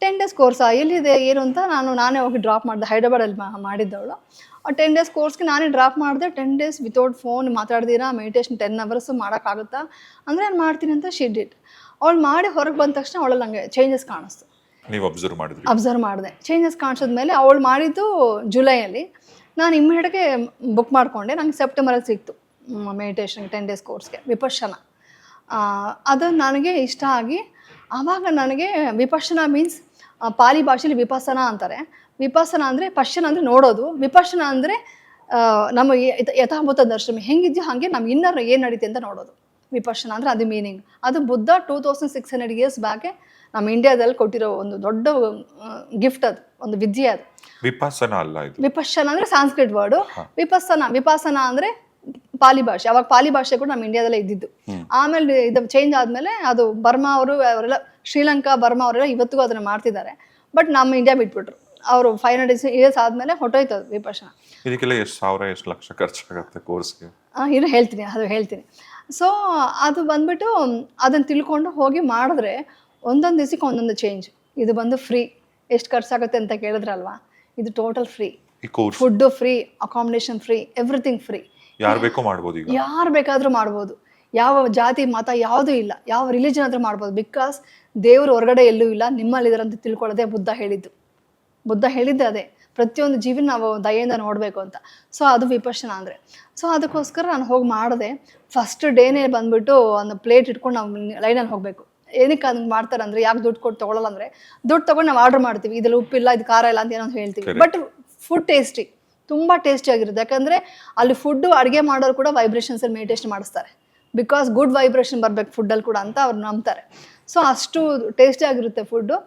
10 days ಕೋರ್ಸಾ, ಎಲ್ಲಿದೆ ಏನು ಅಂತ ನಾನೇ ಹೋಗಿ ಡ್ರಾಪ್ ಮಾಡಿದೆ, ಹೈದ್ರಾಬಾದಲ್ಲಿ ಮಾಡಿದ್ದವಳು. ಆ 10 days ಕೋರ್ಸ್ಗೆ ನಾನೇ ಡ್ರಾಪ್ ಮಾಡಿದೆ. 10 days ವಿತೌಟ್ ಫೋನ್ ಮಾತಾಡ್ದಿರಾ ಮೆಡಿಟೇಷನ್ 10 hours ಮಾಡೋಕ್ಕಾಗುತ್ತಾ ಅಂದರೆ ನಾನು ಮಾಡ್ತೀನಿ ಅಂತ ಶಿ ಡಿಡ್. ಅವಳು ಮಾಡಿ ಹೊರಗೆ ಬಂದ ತಕ್ಷಣ ಅವಳಲ್ಲಿ ನನಗೆ ಚೇಂಜಸ್ ಕಾಣಿಸ್ತು. ನೀವು ಅಬ್ಸರ್ವ್ ಮಾಡಿದೆ. ಚೇಂಜಸ್ ಕಾಣಿಸಿದ್ಮೇಲೆ ಅವಳು ಮಾಡಿದ್ದು ಜುಲೈಯಲ್ಲಿ, ನಾನು ಇಮ್ಮಿಡಿಯೇಟ್ಗೆ ಬುಕ್ ಮಾಡಿಕೊಂಡೆ. ನಂಗೆ ಸೆಪ್ಟೆಂಬರಲ್ಲಿ ಸಿಕ್ತು ಮೆಡಿಟೇಷನ್ಗೆ 10 days ಕೋರ್ಸ್ಗೆ ವಿಪಶ್ಯನ. ಅದು ನನಗೆ ಇಷ್ಟ ಆಗಿ ಆವಾಗ ನನಗೆ ವಿಪಶ್ಯನ ಮೀನ್ಸ್ ಪಾಲಿ ಭಾಷೆಯಲ್ಲಿ ವಿಪಸನ ಅಂತಾರೆ. ವಿಪಸನ ಅಂದರೆ ಪಶ್ಯನ ಅಂದರೆ ನೋಡೋದು, ವಿಪಶ್ಯನ ಅಂದರೆ ನಮ್ಮ ಯಥಾಭೂತ ದರ್ಶನ ಹೆಂಗಿದ್ಯೋ ಹಾಗೆ ನಮ್ಮ ಇನ್ನರ್ ಏನು ನಡೀತೆ ಅಂತ ನೋಡೋದು. ವಿಪಶ್ಯನ ಅಂದರೆ ಅದು ಮೀನಿಂಗ್. ಅದು ಬುದ್ಧ 2600 years ಬ್ಯಾಕೆ ನಮ್ಮ ಇಂಡಿಯಾದಲ್ಲಿ ಕೊಟ್ಟಿರೋ ಒಂದು ದೊಡ್ಡ ಗಿಫ್ಟ್, ಅದು ಒಂದು ವಿದ್ಯೆ. ಅದು ವಿಪಶ್ಯನ ಅಲ್ಲ, ಇದು ವಿಪಶ್ಯನ ಅಂದರೆ ಸಾಂಸ್ಕ್ರಿಟ್ ವರ್ಡು. ವಿಪಾಸನ ಅಂದರೆ ಪಾಲಿ ಭಾಷೆ. ಅವಾಗ ಪಾಲಿ ಭಾಷೆ ಕೂಡ ನಮ್ಮ ಇಂಡಿಯಾದಲ್ಲೇ ಇದ್ದಿದ್ದು. ಆಮೇಲೆ ಇದು ಚೇಂಜ್ ಆದಮೇಲೆ ಅದು ಬರ್ಮಾ ಅವರೆಲ್ಲ, ಶ್ರೀಲಂಕಾ ಬರ್ಮಾ ಅವರೆಲ್ಲ ಇವತ್ತಿಗೂ ಅದನ್ನು ಮಾಡ್ತಿದ್ದಾರೆ. ಬಟ್ ನಮ್ಮ ಇಂಡಿಯಾ ಬಿಟ್ಬಿಟ್ರು. ಅವರು 500 years ಆದಮೇಲೆ ಹೊಟ್ಟೋಯ್ತು ಅದು ವಿಪಶ್ಯನ. ಇದಕ್ಕೆಲ್ಲ ಎಷ್ಟು ಸಾವಿರ ಎಷ್ಟು ಲಕ್ಷ ಖರ್ಚಾಗುತ್ತೆ ಕೋರ್ಸ್ಗೆ? ಇನ್ನು ಹೇಳ್ತೀನಿ. ಸೊ ಅದು ಬಂದ್ಬಿಟ್ಟು ಅದನ್ನು ತಿಳ್ಕೊಂಡು ಹೋಗಿ ಮಾಡಿದ್ರೆ ಒಂದೊಂದು ದಿವಸಕ್ಕೆ ಒಂದೊಂದು ಚೇಂಜ್. ಇದು ಬಂದು ಫ್ರೀ. ಎಷ್ಟು ಖರ್ಚಾಗುತ್ತೆ ಅಂತ ಕೇಳಿದ್ರಲ್ವಾ, ಇದು total free. Food free, accommodation free, everything free. ಯಾರು ಬೇಕಾದರೂ ಮಾಡ್ಬೋದು. ಯಾವ ಜಾತಿ ಮತ ಯಾವುದೂ ಇಲ್ಲ, ಯಾವ ರಿಲಿಜನ್ ಆದರೂ ಮಾಡ್ಬೋದು. ಬಿಕಾಸ್ ದೇವರು ಹೊರಗಡೆ ಎಲ್ಲೂ ಇಲ್ಲ, ನಿಮ್ಮಲ್ಲಿದ್ದಾರೆ ಅಂತ ತಿಳ್ಕೊಳ್ಳೋದೇ ಬುದ್ಧ ಹೇಳಿದ್ದೆ ಅದೇ. ಪ್ರತಿಯೊಂದು ಜೀವಿನ ನಾವು ದಯೆಯಿಂದ ನೋಡಬೇಕು ಅಂತ. ಸೊ ಅದು ವಿಪಶ್ಯನ ಅಂದರೆ. ಸೊ ಅದಕ್ಕೋಸ್ಕರ ನಾನು ಹೋಗಿ ಮಾಡಿದೆ. ಫಸ್ಟ್ ಡೇನೇ ಬಂದುಬಿಟ್ಟು ಒಂದು ಪ್ಲೇಟ್ ಇಟ್ಕೊಂಡು ನಾವು ಲೈನಲ್ಲಿ ಹೋಗಬೇಕು. ಏನಕ್ಕೆ ಅದನ್ನು ಮಾಡ್ತಾರೆ ಅಂದರೆ, ಯಾಕೆ ದುಡ್ಡು ಕೊಟ್ಟು ತೊಗೊಳ್ಳಲ್ಲ ಅಂದರೆ, ದುಡ್ಡು ತೊಗೊಂಡು ನಾವು ಆರ್ಡ್ರ್ ಮಾಡ್ತೀವಿ, ಇದೆಲ್ಲ ಉಪ್ಪಿಲ್ಲ, ಇದು ಖಾರ ಇಲ್ಲ ಅಂತ ಏನೋ ಹೇಳ್ತೀವಿ. ಬಟ್ ಫುಡ್ ಟೇಸ್ಟಿ, ತುಂಬ ಟೇಸ್ಟಿಯಾಗಿರುತ್ತೆ. ಯಾಕಂದರೆ ಅಲ್ಲಿ ಫುಡ್ಡು ಅಡುಗೆ ಮಾಡೋರು ಕೂಡ ವೈಬ್ರೇಷನ್ಸಲ್ಲಿ ಮೆಡಿಟೇಷನ್ ಮಾಡಿಸ್ತಾರೆ. ಬಿಕಾಸ್ ಗುಡ್ ವೈಬ್ರೇಷನ್ ಬರಬೇಕು ಫುಡ್ಡಲ್ಲಿ ಕೂಡ ಅಂತ ಅವ್ರು ನಂಬ್ತಾರೆ. ಸೊ ಅಷ್ಟು ಟೇಸ್ಟಿಯಾಗಿರುತ್ತೆ ಫುಡ್ಡು.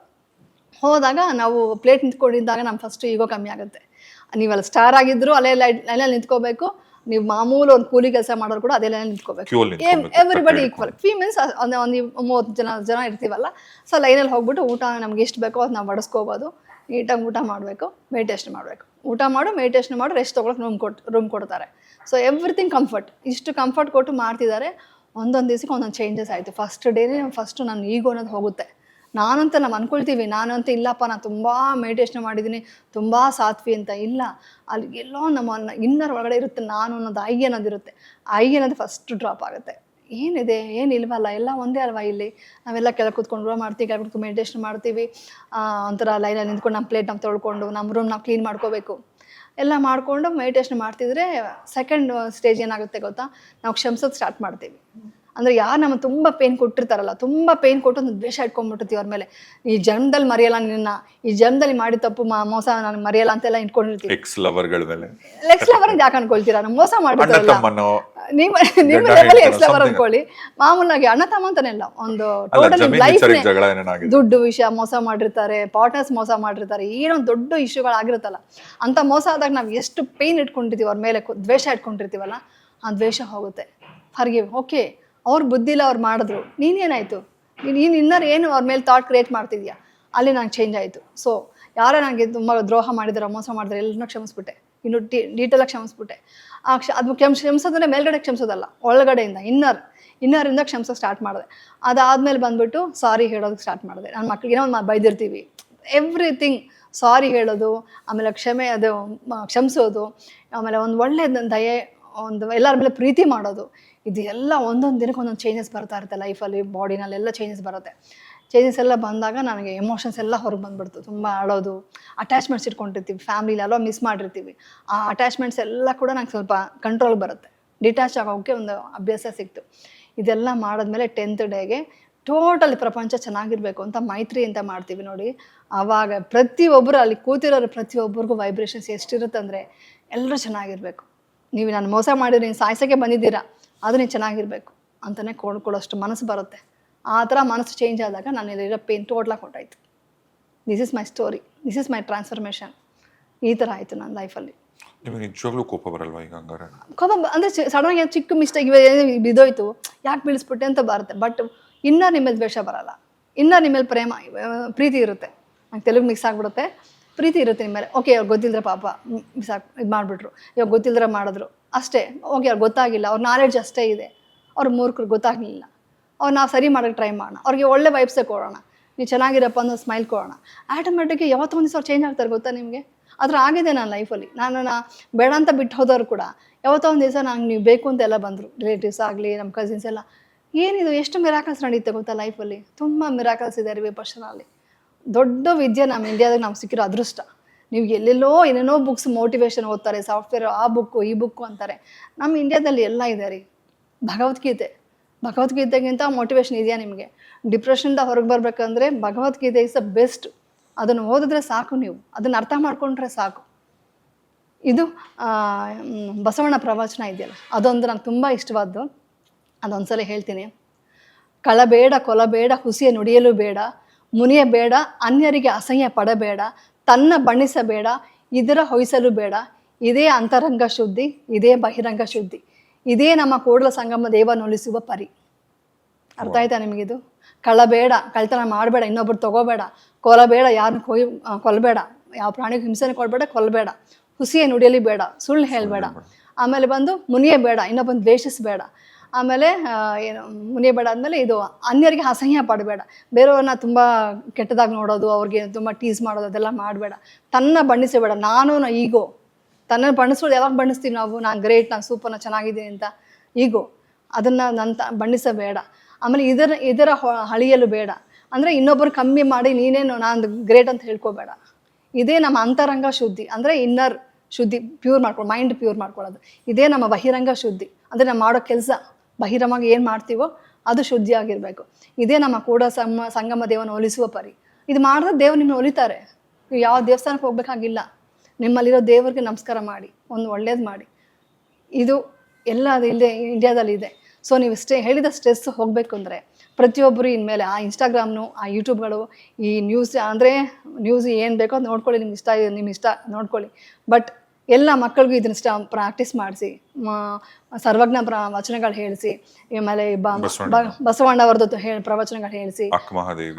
ಹೋದಾಗ ನಾವು ಪ್ಲೇಟ್ ನಿಂತ್ಕೊಂಡಿದ್ದಾಗ ನಮ್ಮ ಫಸ್ಟ್ ಈಗೋ ಕಮ್ಮಿ ಆಗುತ್ತೆ. ನೀವೆಲ್ಲ ಸ್ಟಾರ್ ಆಗಿದ್ರು ಅಲ್ಲೇ ಲೈನಲ್ಲಿ ನಿಂತ್ಕೋಬೇಕು. ನೀವು ಮಾಮೂಲು ಒಂದು ಕೂಲಿ ಕೆಲಸ ಮಾಡೋರು ಕೂಡ ಅದೇ ಲೈನಲ್ಲಿ ನಿಂತ್ಕೋಬೇಕು. Everybody equal. ಫೀಮೇಲ್ಸ್ ಒಂದು 30 ಜನ ಇರ್ತೀವಲ್ಲ. ಸೊ ಲೈನಲ್ಲಿ ಹೋಗ್ಬಿಟ್ಟು ಊಟ ನಮ್ಗೆ ಎಷ್ಟು ಬೇಕೋ ಅದು ನಾವು ಬಡಿಸ್ಕೋಬೋದು. ನೀಟಾಗಿ ಊಟ ಮಾಡಬೇಕು, ಮೆಡಿಟೇಷನ್ ಮಾಡಬೇಕು. ಊಟ ಮಾಡು, ಮೆಡಿಟೇಷನ್ ಮಾಡು, ರೆಸ್ಟ್ ತೊಗೊಳಕ್ಕೆ ರೂಮ್ ಕೊಡ್ತಾರೆ. So everything comfort. ಇಷ್ಟು ಕಂಫರ್ಟ್ ಕೊಟ್ಟು ಮಾಡ್ತಿದ್ದಾರೆ. ಒಂದೊಂದು ದಿವಸಕ್ಕೆ ಒಂದೊಂದು ಚೇಂಜಸ್ ಆಯಿತು. ಫಸ್ಟ್ ಡೇನೇ ನನ್ನ ಈಗೋ ಅನ್ನೋದು ಹೋಗುತ್ತೆ. ನಾನಂತ ನಾವು ಅಂದ್ಕೊಳ್ತೀವಿ, ನಾನಂತ ಇಲ್ಲಪ್ಪ ನಾನು ತುಂಬ ಮೆಡಿಟೇಷನ್ ಮಾಡಿದ್ದೀನಿ, ತುಂಬ ಸಾತ್ವಿ ಅಂತ. ಇಲ್ಲ, ಅಲ್ಲಿ ಎಲ್ಲೋ ನಮ್ಮ ಇನ್ನರ್ ಒಳಗಡೆ ಇರುತ್ತೆ ನಾನು ಅನ್ನೋದು, ಐ ಅನ್ನೋದಿರುತ್ತೆ. ಐ ಅನ್ನೋದು ಫಸ್ಟ್ ಡ್ರಾಪ್ ಆಗುತ್ತೆ. ಏನಿದೆ ಏನಿಲ್ವಲ್ಲ, ಎಲ್ಲ ಒಂದೇ ಅಲ್ವಾ. ಇಲ್ಲಿ ನಾವೆಲ್ಲ ಕೆಳಗೆ ಕೂತ್ಕೊಂಡು ಮಾಡ್ತೀವಿ, ಕೆಳಗೆ ಕೂತ್ಕೊಂಡು ಮೆಡಿಟೇಷನ್ ಮಾಡ್ತೀವಿ. ಒಂಥರ ಲೈನಲ್ಲಿ ನಿಂತ್ಕೊಂಡು ನಮ್ಮ ಪ್ಲೇಟ್ ನಾವು ತೊಳ್ಕೊಂಡು ನಮ್ಮ ರೂಮ್ ನಾವು ಕ್ಲೀನ್ ಮಾಡ್ಕೋಬೇಕು. ಎಲ್ಲ ಮಾಡಿಕೊಂಡು ಮೆಡಿಟೇಷನ್ ಮಾಡ್ತಿದ್ರೆ ಸೆಕೆಂಡ್ ಸ್ಟೇಜ್ ಏನಾಗುತ್ತೆ ಗೊತ್ತಾ, ನಾವು ಕ್ಷಮಿಸೋದು ಸ್ಟಾರ್ಟ್ ಮಾಡ್ತೀವಿ. ಅಂದರೆ ಯಾರು ನಮ್ಮ ತುಂಬ ಪೇನ್ ಕೊಟ್ಟಿರ್ತಾರಲ್ಲ, ತುಂಬ ಪೇನ್ ಕೊಟ್ಟು ಒಂದು ದ್ವೇಷ ಇಟ್ಕೊಂಡ್ಬಿಟ್ಟಿರ್ತೀವಿ ಅವ್ರ ಮೇಲೆ. ಈ ಜನ್ಮದಲ್ಲಿ ಮರೆಯಲ್ಲ ನಿನ್ನ, ಈ ಜನ್ಮದಲ್ಲಿ ಮಾಡಿ ತಪ್ಪು ಮೋಸ ನಾನು ಮರೆಯಲ್ಲ ಅಂತೆಲ್ಲ ಇಟ್ಕೊಂಡಿರ್ತೀವಿ. ಎಕ್ಸ್ ಲವರ್ಗಳ ಮೇಲೆ ಎಕ್ಸ್ ಲವರ್ ಯಾಕೆ ಅನ್ಕೊಳ್ತೀರಾ? ನಾವು ಮೋಸ ಮಾಡಿರ್ತಾರಲ್ಲ, ನಿಮ್ಮ ಲೆವೆಲ್ ಎಕ್ಸ್ ಲವರ್ ಅನ್ಕೊಳ್ಳಿ. ಮಾಮೂಲಾಗಿ ಅಣ್ಣ ತಮ್ಮ ಅಂತಾನೆ ಇಲ್ಲ, ಒಂದು ಟೋಟಲ್ ಲೈಫ್ ದುಡ್ಡು ವಿಷಯ ಮೋಸ ಮಾಡಿರ್ತಾರೆ, ಪಾರ್ಟ್ನರ್ಸ್ ಮೋಸ ಮಾಡಿರ್ತಾರೆ, ಏನೋ ದೊಡ್ಡ ಇಶ್ಯೂಗಳಾಗಿರುತ್ತಲ್ಲ. ಅಂತ ಮೋಸ ಆದಾಗ ನಾವು ಎಷ್ಟು ಪೇನ್ ಇಟ್ಕೊಂಡಿರ್ತೀವಿ ಅವ್ರ ಮೇಲೆ, ದ್ವೇಷ ಇಟ್ಕೊಂಡಿರ್ತೀವಲ್ಲ, ಆ ದ್ವೇಷ ಹೋಗುತ್ತೆ. ಫರ್ಗಿವ್. ಓಕೆ, ಅವ್ರ ಬುದ್ಧಿಲ್ಲ, ಅವ್ರು ಮಾಡಿದ್ರು, ನೀನೇನಾಯಿತು, ನೀನು ಇನ್ನರ್ ಏನು ಅವ್ರ ಮೇಲೆ ಥಾಟ್ ಕ್ರಿಯೇಟ್ ಮಾಡ್ತಿದ್ಯಾ, ಅಲ್ಲಿ ನಂಗೆ ಚೇಂಜ್ ಆಯಿತು. ಸೊ ಯಾರೋ ನನಗೆ ತುಂಬ ದ್ರೋಹ ಮಾಡಿದಾರೆ, ಮೋಸ ಮಾಡಿದ್ರೆ ಎಲ್ಲನೂ ಕ್ಷಮಿಸ್ಬಿಟ್ಟೆ, ಇನ್ನು ಡೀಟೇಲಾಗಿ ಕ್ಷಮಿಸ್ಬಿಟ್ಟೆ. ಅದು ಕ್ಷಮಿಸೋದ್ರೆ ಮೇಲ್ಗಡೆ ಕ್ಷಮಿಸೋದಲ್ಲ, ಒಳಗಡೆಯಿಂದ ಇನ್ನರಿಂದ ಕ್ಷಮಿಸೋಕೆ ಸ್ಟಾರ್ಟ್ ಮಾಡಿದೆ. ಅದಾದಮೇಲೆ ಬಂದುಬಿಟ್ಟು ಸಾರಿ ಹೇಳೋದಕ್ಕೆ ಸ್ಟಾರ್ಟ್ ಮಾಡಿದೆ. ನನ್ನ ಮಕ್ಳಿಗೆ ಏನೋ ಬೈದಿರ್ತೀವಿ, ಎವ್ರಿಥಿಂಗ್ ಸಾರಿ ಹೇಳೋದು, ಆಮೇಲೆ ಕ್ಷಮಿಸೋದು, ಆಮೇಲೆ ಒಂದು ಒಳ್ಳೆಯ ದಯೆ, ಒಂದು ಎಲ್ಲರ ಮೇಲೆ ಪ್ರೀತಿ ಮಾಡೋದು. ಇದು ಎಲ್ಲ ಒಂದೊಂದು ದಿನಕ್ಕೆ ಒಂದೊಂದು ಚೇಂಜಸ್ ಬರ್ತಾ ಇರುತ್ತೆ ಲೈಫಲ್ಲಿ, ಬಾಡಿನಲ್ಲೆಲ್ಲ ಚೇಂಜಸ್ ಬರುತ್ತೆ. ಚೇಂಜಸ್ ಎಲ್ಲ ಬಂದಾಗ ನನಗೆ ಎಮೋಷನ್ಸ್ ಎಲ್ಲ ಹೊರಗೆ ಬಂದುಬಿಡ್ತು. ತುಂಬ ಆಡೋದು, ಅಟ್ಯಾಚ್ಮೆಂಟ್ಸ್ ಇಟ್ಕೊಂಡಿರ್ತೀವಿ, ಫ್ಯಾಮಿಲಿ ಎಲ್ಲ ಮಿಸ್ ಮಾಡಿರ್ತೀವಿ. ಆ ಅಟ್ಯಾಚ್ಮೆಂಟ್ಸ್ ಎಲ್ಲ ಕೂಡ ನಂಗೆ ಸ್ವಲ್ಪ ಕಂಟ್ರೋಲ್ ಬರುತ್ತೆ, ಡಿಟ್ಯಾಚ್ ಆಗೋಕ್ಕೆ ಒಂದು ಅಭ್ಯಾಸ ಸಿಕ್ತು. ಇದೆಲ್ಲ ಮಾಡಿದ್ಮೇಲೆ 10th ಡೇಗೆ ಟೋಟಲ್ ಪ್ರಪಂಚ ಚೆನ್ನಾಗಿರಬೇಕು ಅಂತ ಮೈತ್ರಿ ಅಂತ ಮಾಡ್ತೀವಿ ನೋಡಿ. ಆವಾಗ ಪ್ರತಿಯೊಬ್ಬರು ಅಲ್ಲಿ ಕೂತಿರೋರು ಪ್ರತಿಯೊಬ್ಬರಿಗೂ ವೈಬ್ರೇಷನ್ಸ್ ಎಷ್ಟಿರುತ್ತೆ ಅಂದರೆ, ಎಲ್ಲರೂ ಚೆನ್ನಾಗಿರಬೇಕು. ನೀವು ನಾನು ಮೋಸ ಮಾಡಿದ್ರೆ ನೀನು ಸಾಯಿಸೋಕ್ಕೆ ಬಂದಿದ್ದೀರಾ, ಅದು ನೀನು ಚೆನ್ನಾಗಿರಬೇಕು ಅಂತಲೇ ಕೊಡೋಷ್ಟು ಮನಸ್ಸು ಬರುತ್ತೆ. ಆ ಥರ ಮನಸ್ಸು ಚೇಂಜ್ ಆದಾಗ ನನ್ನಲ್ಲಿರೋ ಪೇನ್ ಟೋಟ್ಲಾಗಿ ಕೊಟ್ಟಾಯಿತು. This is my story, this is my transformation. ಈ ಥರ ಆಯಿತು ನನ್ನ ಲೈಫಲ್ಲಿ. ನಿಮಗೆ ನಿಜವಾಗ್ಲೂ ಕೋಪ ಬರಲ್ವಾ ಈಗ? ಹಂಗಾರೆ ಕೋಪ ಅಂದರೆ ಸಡನ್ನಾಗಿ ಚಿಕ್ಕ ಮಿಸ್ಟೇಕ್ ಬಿದ್ದೋಯ್ತು, ಯಾಕೆ ಬೀಳಿಸ್ಬಿಟ್ಟೆ ಅಂತ ಬರುತ್ತೆ. ಬಟ್ ಇನ್ನೂ ನಿಮ್ಮ ದ್ವೇಷ ಬರಲ್ಲ. ಇನ್ನು ನಿಮ್ಮ ಮೇಲೆ ಪ್ರೀತಿ ಇರುತ್ತೆ. ನಂಗೆ ತೆಲುಗು ಮಿಕ್ಸ್ ಆಗಿಬಿಡುತ್ತೆ. ಪ್ರೀತಿ ಇರುತ್ತೆ ನಿಮ್ಮ ಮೇಲೆ. ಓಕೆ ಅವ್ರು ಗೊತ್ತಿಲ್ಲದ್ರೆ ಪಾಪ ಇದು ಮಾಡಿಬಿಟ್ರು, ಇವಾಗ ಗೊತ್ತಿಲ್ಲದ್ರೆ ಮಾಡಿದ್ರು ಅಷ್ಟೇ. ಓಕೆ ಅವ್ರಿಗೆ ಗೊತ್ತಾಗಿಲ್ಲ, ಅವ್ರ ನಾಲೆಡ್ಜ್ ಅಷ್ಟೇ ಇದೆ, ಅವ್ರ ಮೂರ್ಖರು ಗೊತ್ತಾಗಲಿಲ್ಲ, ಅವ್ರು ನಾವು ಸರಿ ಮಾಡೋಕ್ಕೆ ಟ್ರೈ ಮಾಡೋಣ, ಅವ್ರಿಗೆ ಒಳ್ಳೆ ವೈಬ್ಸೇ ಕೊಡೋಣ, ನೀವು ಚೆನ್ನಾಗಿರಪ್ಪ ಅನ್ನೋ ಸ್ಮೈಲ್ ಕೊಡೋಣ. ಆಟೋಮೆಟಿಕ್ಗೆ ಯಾವತ್ತೋ ಒಂದು ದಿವಸ ಅವ್ರು ಚೇಂಜ್ ಆಗ್ತಾರೆ. ಗೊತ್ತಾ ನಿಮಗೆ? ಆ ಥರ ಆಗಿದೆ ನನ್ನ ಲೈಫಲ್ಲಿ. ನಾನು ಬೇಡ ಅಂತ ಬಿಟ್ಟು ಹೋದವರು ಕೂಡ ಯಾವತ್ತೋ ಒಂದು ದಿವಸ ನಂಗೆ ನೀವು ಬೇಕು ಅಂತ ಎಲ್ಲ ಬಂದರು, ರಿಲೇಟಿವ್ಸ್ ಆಗಲಿ ನಮ್ಮ ಕಸಿನ್ಸ್ ಎಲ್ಲ. ಏನಿದು ಎಷ್ಟು ಮಿರಾಕಲ್ಸ್ ನಡೆಯುತ್ತೆ ಗೊತ್ತಾ ಲೈಫಲ್ಲಿ. ತುಂಬ ಮಿರಾಕಲ್ಸ್ ಇದೆ ವಿಪಶ್ಯನಲ್ಲಿ. ದೊಡ್ಡ ವಿದ್ಯೆ ನಮ್ಮ ಇಂಡಿಯಾದಾಗ ನಾವು ಸಿಕ್ಕಿರೋ ಅದೃಷ್ಟ. ನೀವು ಎಲ್ಲೆಲ್ಲೋ ಏನೇನೋ ಬುಕ್ಸ್ ಮೋಟಿವೇಶನ್ ಓದ್ತಾರೆ, ಸಾಫ್ಟ್ವೇರ್ ಆ ಬುಕ್ಕು ಈ ಬುಕ್ಕು ಅಂತಾರೆ. ನಮ್ಮ ಇಂಡಿಯಾದಲ್ಲಿ ಎಲ್ಲ ಇದೆ ರೀ. ಭಗವದ್ಗೀತೆಗಿಂತ ಮೋಟಿವೇಶನ್ ಇದೆಯಾ ನಿಮಗೆ? ಡಿಪ್ರೆಷನ್ದ ಹೊರಗೆ ಬರಬೇಕಂದ್ರೆ ಭಗವದ್ಗೀತೆ ಇಸ್ ದ ಬೆಸ್ಟ್. ಅದನ್ನು ಓದಿದ್ರೆ ಸಾಕು, ನೀವು ಅದನ್ನು ಅರ್ಥ ಮಾಡ್ಕೊಂಡ್ರೆ ಸಾಕು. ಇದು ಬಸವಣ್ಣ ಪ್ರವಚನ ಇದೆಯಲ್ಲ, ಅದೊಂದು ನಂಗೆ ತುಂಬ ಇಷ್ಟವಾದ್ದು. ಅದೊಂದ್ಸಲ ಹೇಳ್ತೀನಿ. ಕಳಬೇಡ, ಕೊಲಬೇಡ, ಹುಸಿಯ ನುಡಿಯಲು ಬೇಡ, ಮುನಿಯ ಬೇಡ, ಅನ್ಯರಿಗೆ ಅಸಹ್ಯ ಪಡಬೇಡ, ತನ್ನ ಬಣ್ಣಿಸಬೇಡ, ಇದರ ಹೊಯ್ಸಲು ಬೇಡ. ಇದೇ ಅಂತರಂಗ ಶುದ್ಧಿ, ಇದೇ ಬಹಿರಂಗ ಶುದ್ಧಿ, ಇದೇ ನಮ್ಮ ಕೂಡಲ ಸಂಗಮ ದೇವನೊಲಿಸುವ ಪರಿ. ಅರ್ಥ ಆಯ್ತಾ ನಿಮಗಿದು? ಕಳ್ಳಬೇಡ, ಕಳ್ತನ ಮಾಡಬೇಡ, ಇನ್ನೊಬ್ರು ತಗೋಬೇಡ, ಕೊಲಬೇಡ, ಯಾರನ್ನ ಕೊಲ್ಲಬೇಡ, ಯಾವ ಪ್ರಾಣಿಗೂ ಹಿಂಸೆನ ಕೊಡಬೇಡ, ಕೊಲ್ಲಬೇಡ, ಹುಸಿಯ ನುಡಿಯಲಿ ಬೇಡ, ಸುಳ್ಳು ಹೇಳಬೇಡ. ಆಮೇಲೆ ಬಂದು ಮುನಿಯೇ ಬೇಡ, ಇನ್ನೊಬ್ಬನ ದ್ವೇಷಿಸಬೇಡ. ಆಮೇಲೆ ಏನು ಮುನಿಯ ಬೇಡ ಆದಮೇಲೆ ಇದು ಅನ್ಯರಿಗೆ ಅಸಹ್ಯ ಪಡಬೇಡ, ಬೇರೆಯವ್ರನ್ನ ತುಂಬ ಕೆಟ್ಟದಾಗಿ ನೋಡೋದು, ಅವ್ರಿಗೆ ತುಂಬ ಟೀಸ್ ಮಾಡೋದು ಅದೆಲ್ಲ ಮಾಡಬೇಡ. ತನ್ನ ಬಣ್ಣಿಸಬೇಡ, ಈಗೋ ತನ್ನನ್ನು ಬಣ್ಣಿಸೋದು. ಯಾವಾಗ ಬಣ್ಣಿಸ್ತೀವಿ ನಾವು? ನಾನು ಗ್ರೇಟ್, ನಾನು ಸೂಪರ್, ನಾನು ಚೆನ್ನಾಗಿದ್ದೀನಿ ಅಂತ ಈಗೋ, ಅದನ್ನು ಬಣ್ಣಿಸಬೇಡ. ಆಮೇಲೆ ಇದರ ಹಳಿಯಲು ಬೇಡ, ಅಂದರೆ ಇನ್ನೊಬ್ಬರು ಕಮ್ಮಿ ಮಾಡಿ ನೀನೇನು ನಾನು ಗ್ರೇಟ್ ಅಂತ ಹೇಳ್ಕೋಬೇಡ. ಇದೇ ನಮ್ಮ ಅಂತರಂಗ ಶುದ್ಧಿ, ಅಂದರೆ ಇನ್ನರ್ ಶುದ್ಧಿ, ಪ್ಯೂರ್ ಮಾಡ್ಕೊಳ್ಳೋ, ಮೈಂಡ್ ಪ್ಯೂರ್ ಮಾಡ್ಕೊಳ್ಳೋದು. ಇದೇ ನಮ್ಮ ಬಹಿರಂಗ ಶುದ್ಧಿ, ಅಂದರೆ ನಾವು ಮಾಡೋ ಕೆಲಸ ಬಹಿರಂಗವಾಗಿ ಏನು ಮಾಡ್ತೀವೋ ಅದು ಶುದ್ಧಿಯಾಗಿರಬೇಕು. ಇದೇ ನಮ್ಮ ಕೂಡ ಸಂಗಮ ದೇವನ ಒಲಿಸುವ ಪರಿ. ಇದು ಮಾಡಿದ್ರೆ ದೇವ್ರು ನಿಮ್ಮನ್ನ ಒಲಿತಾರೆ. ನೀವು ಯಾವ ದೇವಸ್ಥಾನಕ್ಕೆ ಹೋಗ್ಬೇಕಾಗಿಲ್ಲ, ನಿಮ್ಮಲ್ಲಿರೋ ದೇವ್ರಿಗೆ ನಮಸ್ಕಾರ ಮಾಡಿ, ಒಂದು ಒಳ್ಳೇದು ಮಾಡಿ. ಇದು ಎಲ್ಲ ಅದು ಇಲ್ಲದೆ ಇಂಡಿಯಾದಲ್ಲಿ ಇದೆ. ಸೊ ನೀವು ಹೇಳಿದ ಸ್ಟ್ರೆಸ್ ಹೋಗಬೇಕು ಅಂದರೆ ಪ್ರತಿಯೊಬ್ಬರು ಇನ್ಮೇಲೆ ಆ ಇನ್ಸ್ಟಾಗ್ರಾಮ್ನು, ಆ ಯೂಟ್ಯೂಬ್ಗಳು, ಈ ನ್ಯೂಸ್ ಏನು ಬೇಕೋ ಅದು ನೋಡ್ಕೊಳ್ಳಿ, ನಿಮ್ಮ ಇಷ್ಟ ನೋಡ್ಕೊಳ್ಳಿ. ಬಟ್ ಎಲ್ಲ ಮಕ್ಕಳಿಗೂ ಇದನ್ನ ಪ್ರಾಕ್ಟೀಸ್ ಮಾಡಿಸಿ, ಸರ್ವಜ್ಞ ವಚನಗಳು ಹೇಳಿಸಿ, ಆಮೇಲೆ ಬಸವಣ್ಣ ಅವ್ರದ್ದು ಪ್ರವಚನಗಳು ಹೇಳಿಸಿ,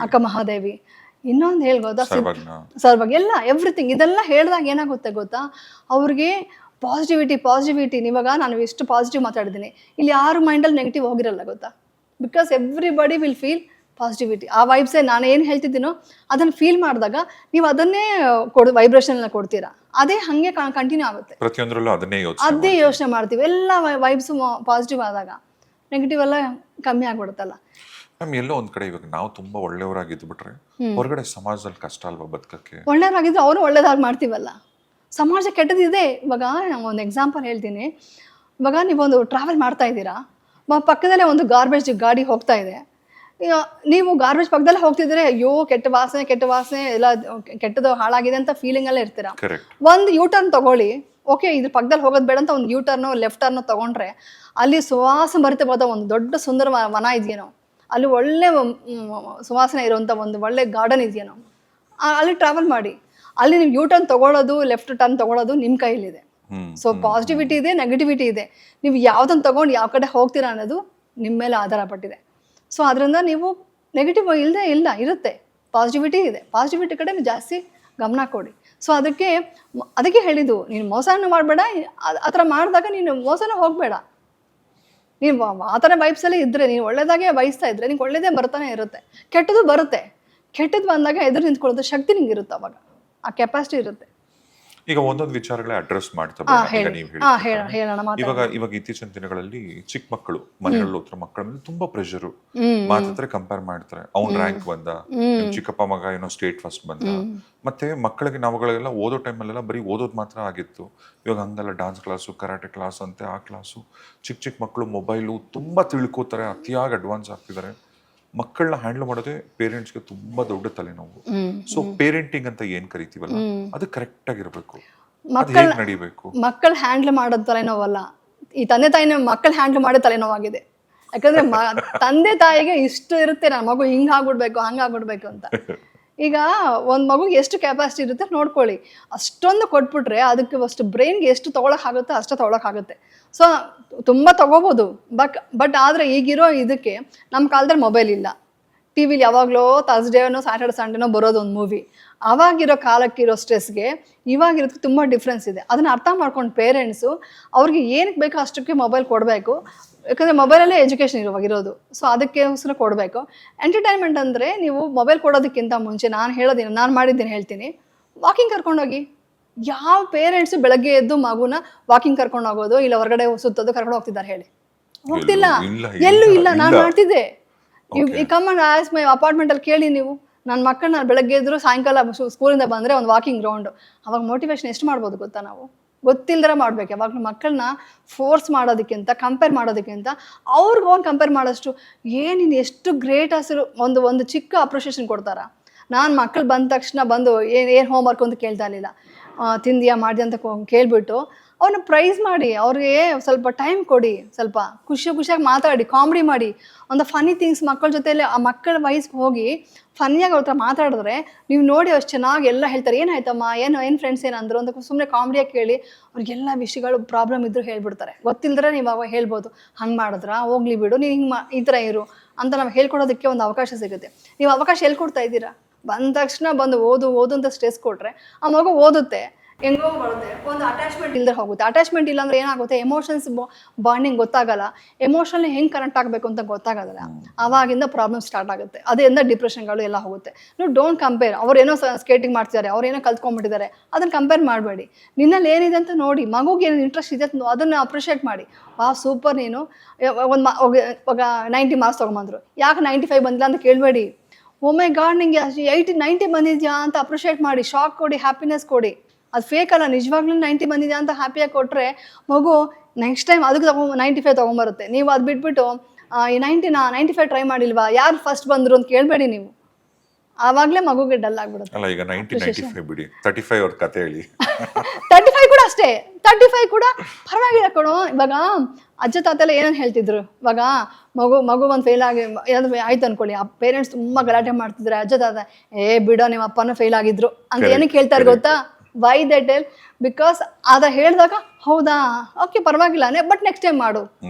ಅಕ್ಕ ಮಹಾದೇವಿ, ಇನ್ನೊಂದು ಹೇಳ್ಬೋದಾ, ಸರ್ವಜ್ಞ, ಎಲ್ಲ ಎವ್ರಿಥಿಂಗ್ ಇದೆಲ್ಲ ಹೇಳಿದಾಗ ಏನಾಗುತ್ತೆ ಗೊತ್ತಾ, ಅವ್ರಿಗೆ ಪಾಸಿಟಿವಿಟಿ. ಇವಾಗ ನಾನು ಎಷ್ಟು ಪಾಸಿಟಿವ್ ಮಾತಾಡಿದ್ದೀನಿ, ಇಲ್ಲಿ ಯಾರು ಮೈಂಡಲ್ಲಿ ನೆಗೆಟಿವ್ ಹೋಗಿರಲ್ಲ ಗೊತ್ತಾ. Because everybody will feel positivity. ಆ ವೈಬ್ಸೇ ನಾನು ಏನು ಹೇಳ್ತಿದ್ದೀನೋ ಅದನ್ನು ಫೀಲ್ ಮಾಡಿದಾಗ ನೀವು ಅದನ್ನೇ ವೈಬ್ರೇಷನ್ ಕೊಡ್ತೀರಾ. ಅದೇ ಹಾಗೆ ಕಂಟಿನ್ಯೂ ಆಗುತ್ತೆ. ಪ್ರತಿಯೊಂದರಲ್ಲೂ ಅದೇ ಯೋಚನೆ ಮಾಡ್ತೀವಿ. ಎಲ್ಲ ವೈಬ್ಸ್ ಪಾಸಿಟಿವ್ ಆದಾಗ ನೆಗೆಟಿವ್ ಎಲ್ಲ ಕಮ್ಮಿ ಆಗ್ಬಿಡುತ್ತಲ್ಲ. ಮ್ಯಾಮ್, ಎಲ್ಲೋ ಒಂದ್ ಕಡೆ ಇವಾಗ ನಾವು ತುಂಬಾ ಒಳ್ಳೆಯವರಾಗಿದ್ದು ಬಿಟ್ರೆ ಹೊರಗಡೆ ಸಮಾಜದಲ್ಲಿ ಕಷ್ಟ ಅಲ್ವಾ ಬದುಕಕ್ಕೆ? ಒಳ್ಳೆಯವರಾಗಿದ್ದು ಅವರು ಒಳ್ಳೇದಾಗಿ ಮಾಡ್ತೀವಲ್ಲ. ಸಮಾಜ ಕೆಟ್ಟದಿದೆ. ಇವಾಗ ಒಂದು ಎಕ್ಸಾಂಪಲ್ ಹೇಳ್ತೀನಿ. ಇವಾಗ ನೀವೊಂದು ಟ್ರಾವೆಲ್ ಮಾಡ್ತಾ ಇದ್ದೀರಾ, ಪಕ್ಕದಲ್ಲೇ ಒಂದು ಗಾರ್ಬೇಜ್ ಗಾಡಿ ಹೋಗ್ತಾ ಇದೆ. ನೀವು ಗಾರ್ಬೇಜ್ ಪಕ್ಕದಲ್ಲೇ ಹೋಗ್ತಿದ್ರೆ, ಅಯ್ಯೋ ಕೆಟ್ಟ ವಾಸನೆ ಎಲ್ಲ ಕೆಟ್ಟದು ಹಾಳಾಗಿದೆ ಅಂತ ಫೀಲಿಂಗಲ್ಲೇ ಇರ್ತೀರಾ. ಒಂದು ಯೂಟರ್ನ್ ತಗೊಳ್ಳಿ. ಓಕೆ, ಇದ್ರ ಪಕ್ಕದಲ್ಲಿ ಹೋಗೋದು ಬೇಡ ಅಂತ ಒಂದು ಯೂಟರ್ನೋ ಲೆಫ್ಟ್ ಟರ್ನೋ ತಗೊಂಡ್ರೆ ಅಲ್ಲಿ ಸುವಾಸಭರಿತವಾದ ಒಂದು ದೊಡ್ಡ ಸುಂದರ ವನ ಇದೆಯೇನೋ, ಅಲ್ಲಿ ಒಳ್ಳೆ ಸುವಾಸನೆ ಇರುವಂಥ ಒಂದು ಒಳ್ಳೆ ಗಾರ್ಡನ್ ಇದೆಯೇನೋ, ಅಲ್ಲಿ ಟ್ರಾವೆಲ್ ಮಾಡಿ. ಅಲ್ಲಿ ನೀವು ಯೂಟರ್ನ್ ತಗೊಳ್ಳೋದು ಲೆಫ್ಟ್ ಟರ್ನ್ ತಗೊಳ್ಳೋದು ನಿಮ್ಮ ಕೈಲಿದೆ. ಸೊ ಪಾಸಿಟಿವಿಟಿ ಇದೆ, ನೆಗೆಟಿವಿಟಿ ಇದೆ. ನೀವು ಯಾವುದನ್ನು ತಗೊಂಡು ಯಾವ ಕಡೆ ಹೋಗ್ತೀರಾ ಅನ್ನೋದು ನಿಮ್ಮ ಮೇಲೆ ಆಧಾರ ಪಟ್ಟಿದೆ. ಸೊ ಅದರಿಂದ ನೀವು ನೆಗೆಟಿವ್ ಇರುತ್ತೆ, ಪಾಸಿಟಿವಿಟಿ ಇದೆ. ಪಾಸಿಟಿವಿಟಿ ಕಡೆ ನೀವು ಜಾಸ್ತಿ ಗಮನ ಕೊಡಿ. ಸೊ ಅದಕ್ಕೆ ಹೇಳಿದ್ದು, ನೀನು ಮೋಸನೂ ಮಾಡಬೇಡ. ಆ ಥರ ಮಾಡಿದಾಗ ನೀನು ಮೋಸನೂ ಹೋಗಬೇಡ. ನೀವು ಆ ಥರ ವೈಬ್ಸಲ್ಲಿ ಇದ್ದರೆ, ನೀವು ಒಳ್ಳೆಯದಾಗೆ ಬಯಸ್ತಾ ಇದ್ದರೆ ನಿಂಗೆ ಒಳ್ಳೆಯದೇ ಬರ್ತಾನೆ ಇರುತ್ತೆ. ಕೆಟ್ಟದ್ದು ಬರುತ್ತೆ. ಕೆಟ್ಟದ್ದು ಬಂದಾಗ ಎದುರು ನಿಂತ್ಕೊಳ್ಳೋದು ಶಕ್ತಿ ನಿಂಗೆ ಇರುತ್ತೆ, ಅವಾಗ ಆ ಕೆಪಾಸಿಟಿ ಇರುತ್ತೆ. ಈಗ ಒಂದೊಂದು ವಿಚಾರಗಳೇ ಅಡ್ರೆಸ್ ಮಾಡ್ತಾ ಇವಾಗ ಇತ್ತೀಚಿನ ದಿನಗಳಲ್ಲಿ ಚಿಕ್ಕ ಮಕ್ಕಳು ಮನೆಯಲ್ಲಿ ಓದ್ತಿರೋ ಮಕ್ಕಳ ಮೇಲೆ ತುಂಬಾ ಪ್ರೆಷರ್, ಮಾತಾಡ್ತಾರೆ, ಕಂಪೇರ್ ಮಾಡ್ತಾರೆ. ಅವ್ನ್ ರ್ಯಾಂಕ್ ಬಂದ, ಚಿಕ್ಕಪ್ಪ ಮಗ ಏನೋ ಸ್ಟೇಟ್ ಫಸ್ಟ್ ಬಂದ. ಮತ್ತೆ ಮಕ್ಕಳಿಗೆ ನಾವುಗಳೆಲ್ಲ ಓದೋ ಟೈಮಲ್ಲೆಲ್ಲ ಬರೀ ಓದೋದು ಮಾತ್ರ ಆಗಿತ್ತು. ಇವಾಗ ಹಂಗಲ್ಲ, ಡಾನ್ಸ್ ಕ್ಲಾಸು, ಕರಾಟೆ ಕ್ಲಾಸ್ ಅಂತೆ, ಆ ಕ್ಲಾಸು. ಚಿಕ್ಕ ಮಕ್ಕಳು ಮೊಬೈಲು ತುಂಬಾ ತಿಳ್ಕೋತಾರೆ, ಅತಿಯಾಗಿ ಅಡ್ವಾನ್ಸ್ ಆಗ್ತಿದ್ದಾರೆ. ಮಕ್ಕಳನ್ನ ಹ್ಯಾಂಡಲ್ ಮಾಡೋದೇ ಪೇರೆಂಟ್ಸ್ಗೆ ತುಂಬಾ ದೊಡ್ಡ ತಲೆನೋವು. ಸೊ ಪೇರೆಂಟಿಂಗ್ ಅಂತ ಏನ್ ಕರಿತೀವಲ್ಲ, ಅದು ಕರೆಕ್ಟ್ ಆಗಿರ್ಬೇಕು, ನಡಿಬೇಕು. ಮಕ್ಕಳು ಹ್ಯಾಂಡಲ್ ಮಾಡೋದು ತಲೆನೋವಲ್ಲ, ಈ ತಂದೆ ತಾಯಿನ ಮಕ್ಕಳು ಹ್ಯಾಂಡಲ್ ಮಾಡೋ ತಲೆನೋವಾಗಿದೆ. ಯಾಕಂದ್ರೆ ತಂದೆ ತಾಯಿಗೆ ಇಷ್ಟು ಇರುತ್ತೆ, ನನ್ನ ಮಗು ಹಿಂಗಾಗ್ಬಿಡ್ಬೇಕು ಹಂಗಾಗ್ಬಿಡ್ಬೇಕು ಅಂತ. ಈಗ ಒಂದು ಮಗುಗೆ ಎಷ್ಟು ಕೆಪಾಸಿಟಿ ಇರುತ್ತೆ ನೋಡ್ಕೊಳ್ಳಿ. ಅಷ್ಟೊಂದು ಕೊಟ್ಬಿಟ್ರೆ ಅದಕ್ಕೆ ಅಷ್ಟು ಬ್ರೈನ್ಗೆ ಎಷ್ಟು ತೊಗೊಳಕ್ಕಾಗುತ್ತೆ ಅಷ್ಟು ತೊಗೊಳಕ್ಕಾಗುತ್ತೆ. ಸೊ ತುಂಬ ತೊಗೋಬೋದು. ಬಟ್ ಆದರೆ ಈಗಿರೋ ಇದಕ್ಕೆ ನಮ್ಮ ಕಾಲದಲ್ಲಿ ಮೊಬೈಲ್ ಇಲ್ಲ, ಟಿ ವಿಲಿ ಯಾವಾಗಲೋ ಥರ್ಸ್ಡೇನೋ ಸ್ಯಾಟರ್ಡೆ ಸಂಡೇನೋ ಬರೋದು ಒಂದು ಮೂವಿ. ಅವಾಗಿರೋ ಕಾಲಕ್ಕಿರೋ ಸ್ಟ್ರೆಸ್ಗೆ ಇವಾಗಿರೋದಕ್ಕೆ ತುಂಬ ಡಿಫ್ರೆನ್ಸ್ ಇದೆ. ಅದನ್ನು ಅರ್ಥ ಮಾಡ್ಕೊಂಡು ಪೇರೆಂಟ್ಸು ಅವ್ರಿಗೆ ಏನಕ್ಕೆ ಬೇಕೋ ಅಷ್ಟಕ್ಕೆ ಮೊಬೈಲ್ ಕೊಡಬೇಕು. ಯಾಕಂದರೆ ಮೊಬೈಲಲ್ಲೇ ಎಜುಕೇಷನ್ ಇರೋದು. ಸೊ ಅದಕ್ಕೋಸ್ಕರ ಕೊಡಬೇಕು. ಎಂಟರ್ಟೈನ್ಮೆಂಟ್ ಅಂದರೆ ನೀವು ಮೊಬೈಲ್ ಕೊಡೋದಕ್ಕಿಂತ ಮುಂಚೆ ನಾನು ಮಾಡಿದ್ದೀನಿ ಹೇಳ್ತೀನಿ, ವಾಕಿಂಗ್ ಕರ್ಕೊಂಡೋಗಿ. ಯಾವ ಪೇರೆಂಟ್ಸು ಬೆಳಗ್ಗೆ ಎದ್ದು ಮಗುನ ವಾಕಿಂಗ್ ಕರ್ಕೊಂಡು ಹೋಗೋದು ಇಲ್ಲ ಹೊರಗಡೆ ಸುತ್ತೋದು ಕರ್ಕೊಂಡು ಹೋಗ್ತಿದ್ದಾರೆ ಹೇಳಿ? ಹೋಗ್ತಿಲ್ಲ, ಎಲ್ಲೂ ಇಲ್ಲ. ನಾನು ಮಾಡ್ತಿದ್ದೆ. ಈ ಕಮ್ಮನ್ ಆಸ್ ಮೈ ಅಪಾರ್ಟ್ಮೆಂಟಲ್ಲಿ ಕೇಳಿ ನೀವು. ನನ್ನ ಮಕ್ಕಳನ್ನ ಬೆಳಗ್ಗೆ ಎದ್ರು ಸಾಯಂಕಾಲ ಸ್ಕೂಲಿಂದ ಬಂದರೆ ಒಂದು ವಾಕಿಂಗ್ ರೌಂಡು. ಅವಾಗ ಮೋಟಿವೇಶನ್ ಎಷ್ಟು ಮಾಡ್ಬೋದು ಗೊತ್ತಾ? ನಾವು ಗೊತ್ತಿಲ್ಲದ್ರೆ ಮಾಡ್ಬೇಕು. ಯಾವಾಗ ಮಕ್ಕಳನ್ನ ಫೋರ್ಸ್ ಮಾಡೋದಕ್ಕಿಂತ ಕಂಪೇರ್ ಮಾಡೋದಕ್ಕಿಂತ ಅವ್ರಿಗೆ ಅವ್ನು ಕಂಪೇರ್ ಮಾಡೋಷ್ಟು ನೀನು ಎಷ್ಟು ಗ್ರೇಟ್ ಹೆಸರು ಒಂದು ಚಿಕ್ಕ ಅಪ್ರಿಷಿಯೇಷನ್ ಕೊಡ್ತಾರ. ನಾನು ಮಕ್ಕಳು ಬಂದ ತಕ್ಷಣ ಬಂದು ಏನು ಹೋಮ್ವರ್ಕ್ ಅಂತ ಕೇಳ್ತಾ ಇರಲಿಲ್ಲ. ತಿಂದಿಯಾ ಮಾಡಿದೆ ಅಂತ ಕೇಳಿಬಿಟ್ಟು ಅವ್ರನ್ನ ಪ್ರೈಸ್ ಮಾಡಿ, ಅವ್ರಿಗೆ ಸ್ವಲ್ಪ ಟೈಮ್ ಕೊಡಿ, ಸ್ವಲ್ಪ ಖುಷಿಯಾಗಿ ಮಾತಾಡಿ, ಕಾಮಿಡಿ ಮಾಡಿ, ಒಂದು ಫನ್ನಿ ಥಿಂಗ್ಸ್ ಮಕ್ಕಳ ಜೊತೆಯಲ್ಲಿ ಆ ಮಕ್ಕಳ ವಯಸ್ಸಿಗೆ ಹೋಗಿ ಫನ್ನಿಯಾಗಿ ಅವ್ರ ಹತ್ರ ಮಾತಾಡಿದ್ರೆ ನೀವು ನೋಡಿ ಅಷ್ಟು ಚೆನ್ನಾಗಿ ಎಲ್ಲ ಹೇಳ್ತಾರೆ. ಏನಾಯ್ತಮ್ಮ, ಏನು ಫ್ರೆಂಡ್ಸ್ ಏನಂದ್ರು ಅಂತ ಸುಮ್ಮನೆ ಕಾಮಿಡಿಯಾಗಿ ಕೇಳಿ ಅವ್ರಿಗೆಲ್ಲ ವಿಷಯಗಳು ಪ್ರಾಬ್ಲಮ್ ಇದ್ದರೂ ಹೇಳ್ಬಿಡ್ತಾರೆ. ಗೊತ್ತಿಲ್ಲದ್ರೆ ನೀವು ಅವಾಗ ಹೇಳ್ಬೋದು, ಹಂಗೆ ಮಾಡಿದ್ರಾ, ಹೋಗ್ಲಿ ಬಿಡು, ನೀನು ಹಿಂಗೆ ಈ ಥರ ಇರು ಅಂತ ನಾವು ಹೇಳ್ಕೊಡೋದಕ್ಕೆ ಒಂದು ಅವಕಾಶ ಸಿಗುತ್ತೆ. ನೀವು ಅವಕಾಶ ಹೇಳ್ಕೊಡ್ತಾ ಇದ್ದೀರಾ? ಬಂದ ತಕ್ಷಣ ಬಂದು ಓದು ಅಂತ ಸ್ಟ್ರೆಸ್ ಕೊಟ್ಟರೆ ಆ ಮಗು ಓದುತ್ತೆ, ಹೆಂಗೋ ಬರುತ್ತೆ, ಒಂದು ಅಟ್ಯಾಚ್ಮೆಂಟ್ ಇಲ್ಲದೆ ಹೋಗುತ್ತೆ. ಅಟ್ಯಾಚ್ಮೆಂಟ್ ಇಲ್ಲ ಅಂದರೆ ಏನಾಗುತ್ತೆ, ಎಮೋಷನ್ಸ್ ಬಾಂಡಿಂಗ್ ಗೊತ್ತಾಗಲ್ಲ, ಎಮೋಷನಲ್ಲಿ ಹೆಂಗೆ ಕನೆಕ್ಟ್ ಆಗಬೇಕು ಅಂತ ಗೊತ್ತಾಗೋದಿಲ್ಲ. ಆವಾಗಿಂದ ಪ್ರಾಬ್ಲಮ್ ಸ್ಟಾರ್ಟ್ ಆಗುತ್ತೆ. ಅದರಿಂದ ಡಿಪ್ರೆಷನ್ಗಳು ಎಲ್ಲ ಹೋಗುತ್ತೆ. ನೀವು ಡೋಂಟ್ ಕಂಪೇರ್. ಅವ್ರೇನೋ ಸ್ಕೇಟಿಂಗ್ ಮಾಡ್ತಿದ್ದಾರೆ, ಅವ್ರೇನೋ ಕಲ್ತ್ಕೊಂಡ್ಬಿಟ್ಟಿದ್ದಾರೆ, ಅದನ್ನು ಕಂಪೇರ್ ಮಾಡಬೇಡಿ. ನಿನ್ನಲ್ಲಿ ಏನಿದೆ ಅಂತ ನೋಡಿ, ಮಗುಗೆ ಏನು ಇಂಟ್ರೆಸ್ಟ್ ಇದೆ ಅದನ್ನು ಅಪ್ರಿಷಿಯೇಟ್ ಮಾಡಿ. ಸೂಪರ್, ನೀನು ಇವಾಗ 90 ಮಾರ್ಕ್ಸ್ ತೊಗೊಂಬಂದ್ರು, ಯಾಕೆ 95 ಬಂದಿಲ್ಲ ಅಂತ ಕೇಳಬೇಡಿ. ಓ ಮೈ ಗಾಡ್, ನಿಂಗೆ 90 ಬಂದಿದ್ಯಾ ಅಂತ ಅಪ್ರಿಷಿಯೇಟ್ ಮಾಡಿ, ಶಾಕ್ ಕೊಡಿ, ಹ್ಯಾಪಿನೆಸ್ ಕೊಡಿ. ಅದು ಫೇಕ್ ಅಲ್ಲ, ನಿಜವಾಗ್ಲೂ 90 ಬಂದಿದೆ ಅಂತ ಹ್ಯಾಪಿಯಾಗಿ ಕೊಟ್ಟರೆ ಮಗು ನೆಕ್ಸ್ಟ್ ಟೈಮ್ ಅದಕ್ಕೆ 95 ತೊಗೊಂಬರುತ್ತೆ. ನೀವು ಅದು ಬಿಟ್ಬಿಟ್ಟು ಈ 95 ಟ್ರೈ ಮಾಡಿಲ್ವಾ, ಯಾರು ಫಸ್ಟ್ ಬಂದರು ಅಂತ ಕೇಳಬೇಡಿ ನೀವು. ಆವಾಗಲೇ ಮಗುಗೆ ಡಲ್ ಆಗ್ಬಿಡುತ್ತೆ. ಅಲ್ಲ, ಈಗ 95 ಬಿಡಿ, 35 ಅವ್ರ ಕತೆ ಹೇಳಿ. 35 ಕೂಡ ಅಷ್ಟೇ, 35 ಕೂಡ ಪರವಾಗಿಲ್ಲ ಕೊಡು. ಇವಾಗ ಅಜ್ಜ ತಾತ ಎಲ್ಲ ಏನೇನು ಹೇಳ್ತಿದ್ರು, ಇವಾಗ ಮಗು ಒಂದು ಫೇಲ್ ಆಗಿ ಏನಾದ್ರು ಆಯ್ತು ಅನ್ಕೊಳ್ಳಿ, ಆ ಪೇರೆಂಟ್ಸ್ ತುಂಬ ಗಲಾಟೆ ಮಾಡ್ತಿದ್ರೆ, ಅಜ್ಜ ತಾತ ಬಿಡೋ ನಿಮ್ಮ ಅಪ್ಪನ ಫೇಲ್ ಆಗಿದ್ರು ಅಂತ ಏನಕ್ಕೆ ಹೇಳ್ತಾರೆ ಗೊತ್ತಾ? Why they tell? ಬಿಕಾಸ್ ಅದ ಹೇಳಿದಾಗ ಹೌದಾ, ಓಕೆ ಪರವಾಗಿಲ್ಲ, ಬಟ್ ನೆಕ್ಸ್ಟ್ ಟೈಮ್ ಮಾಡು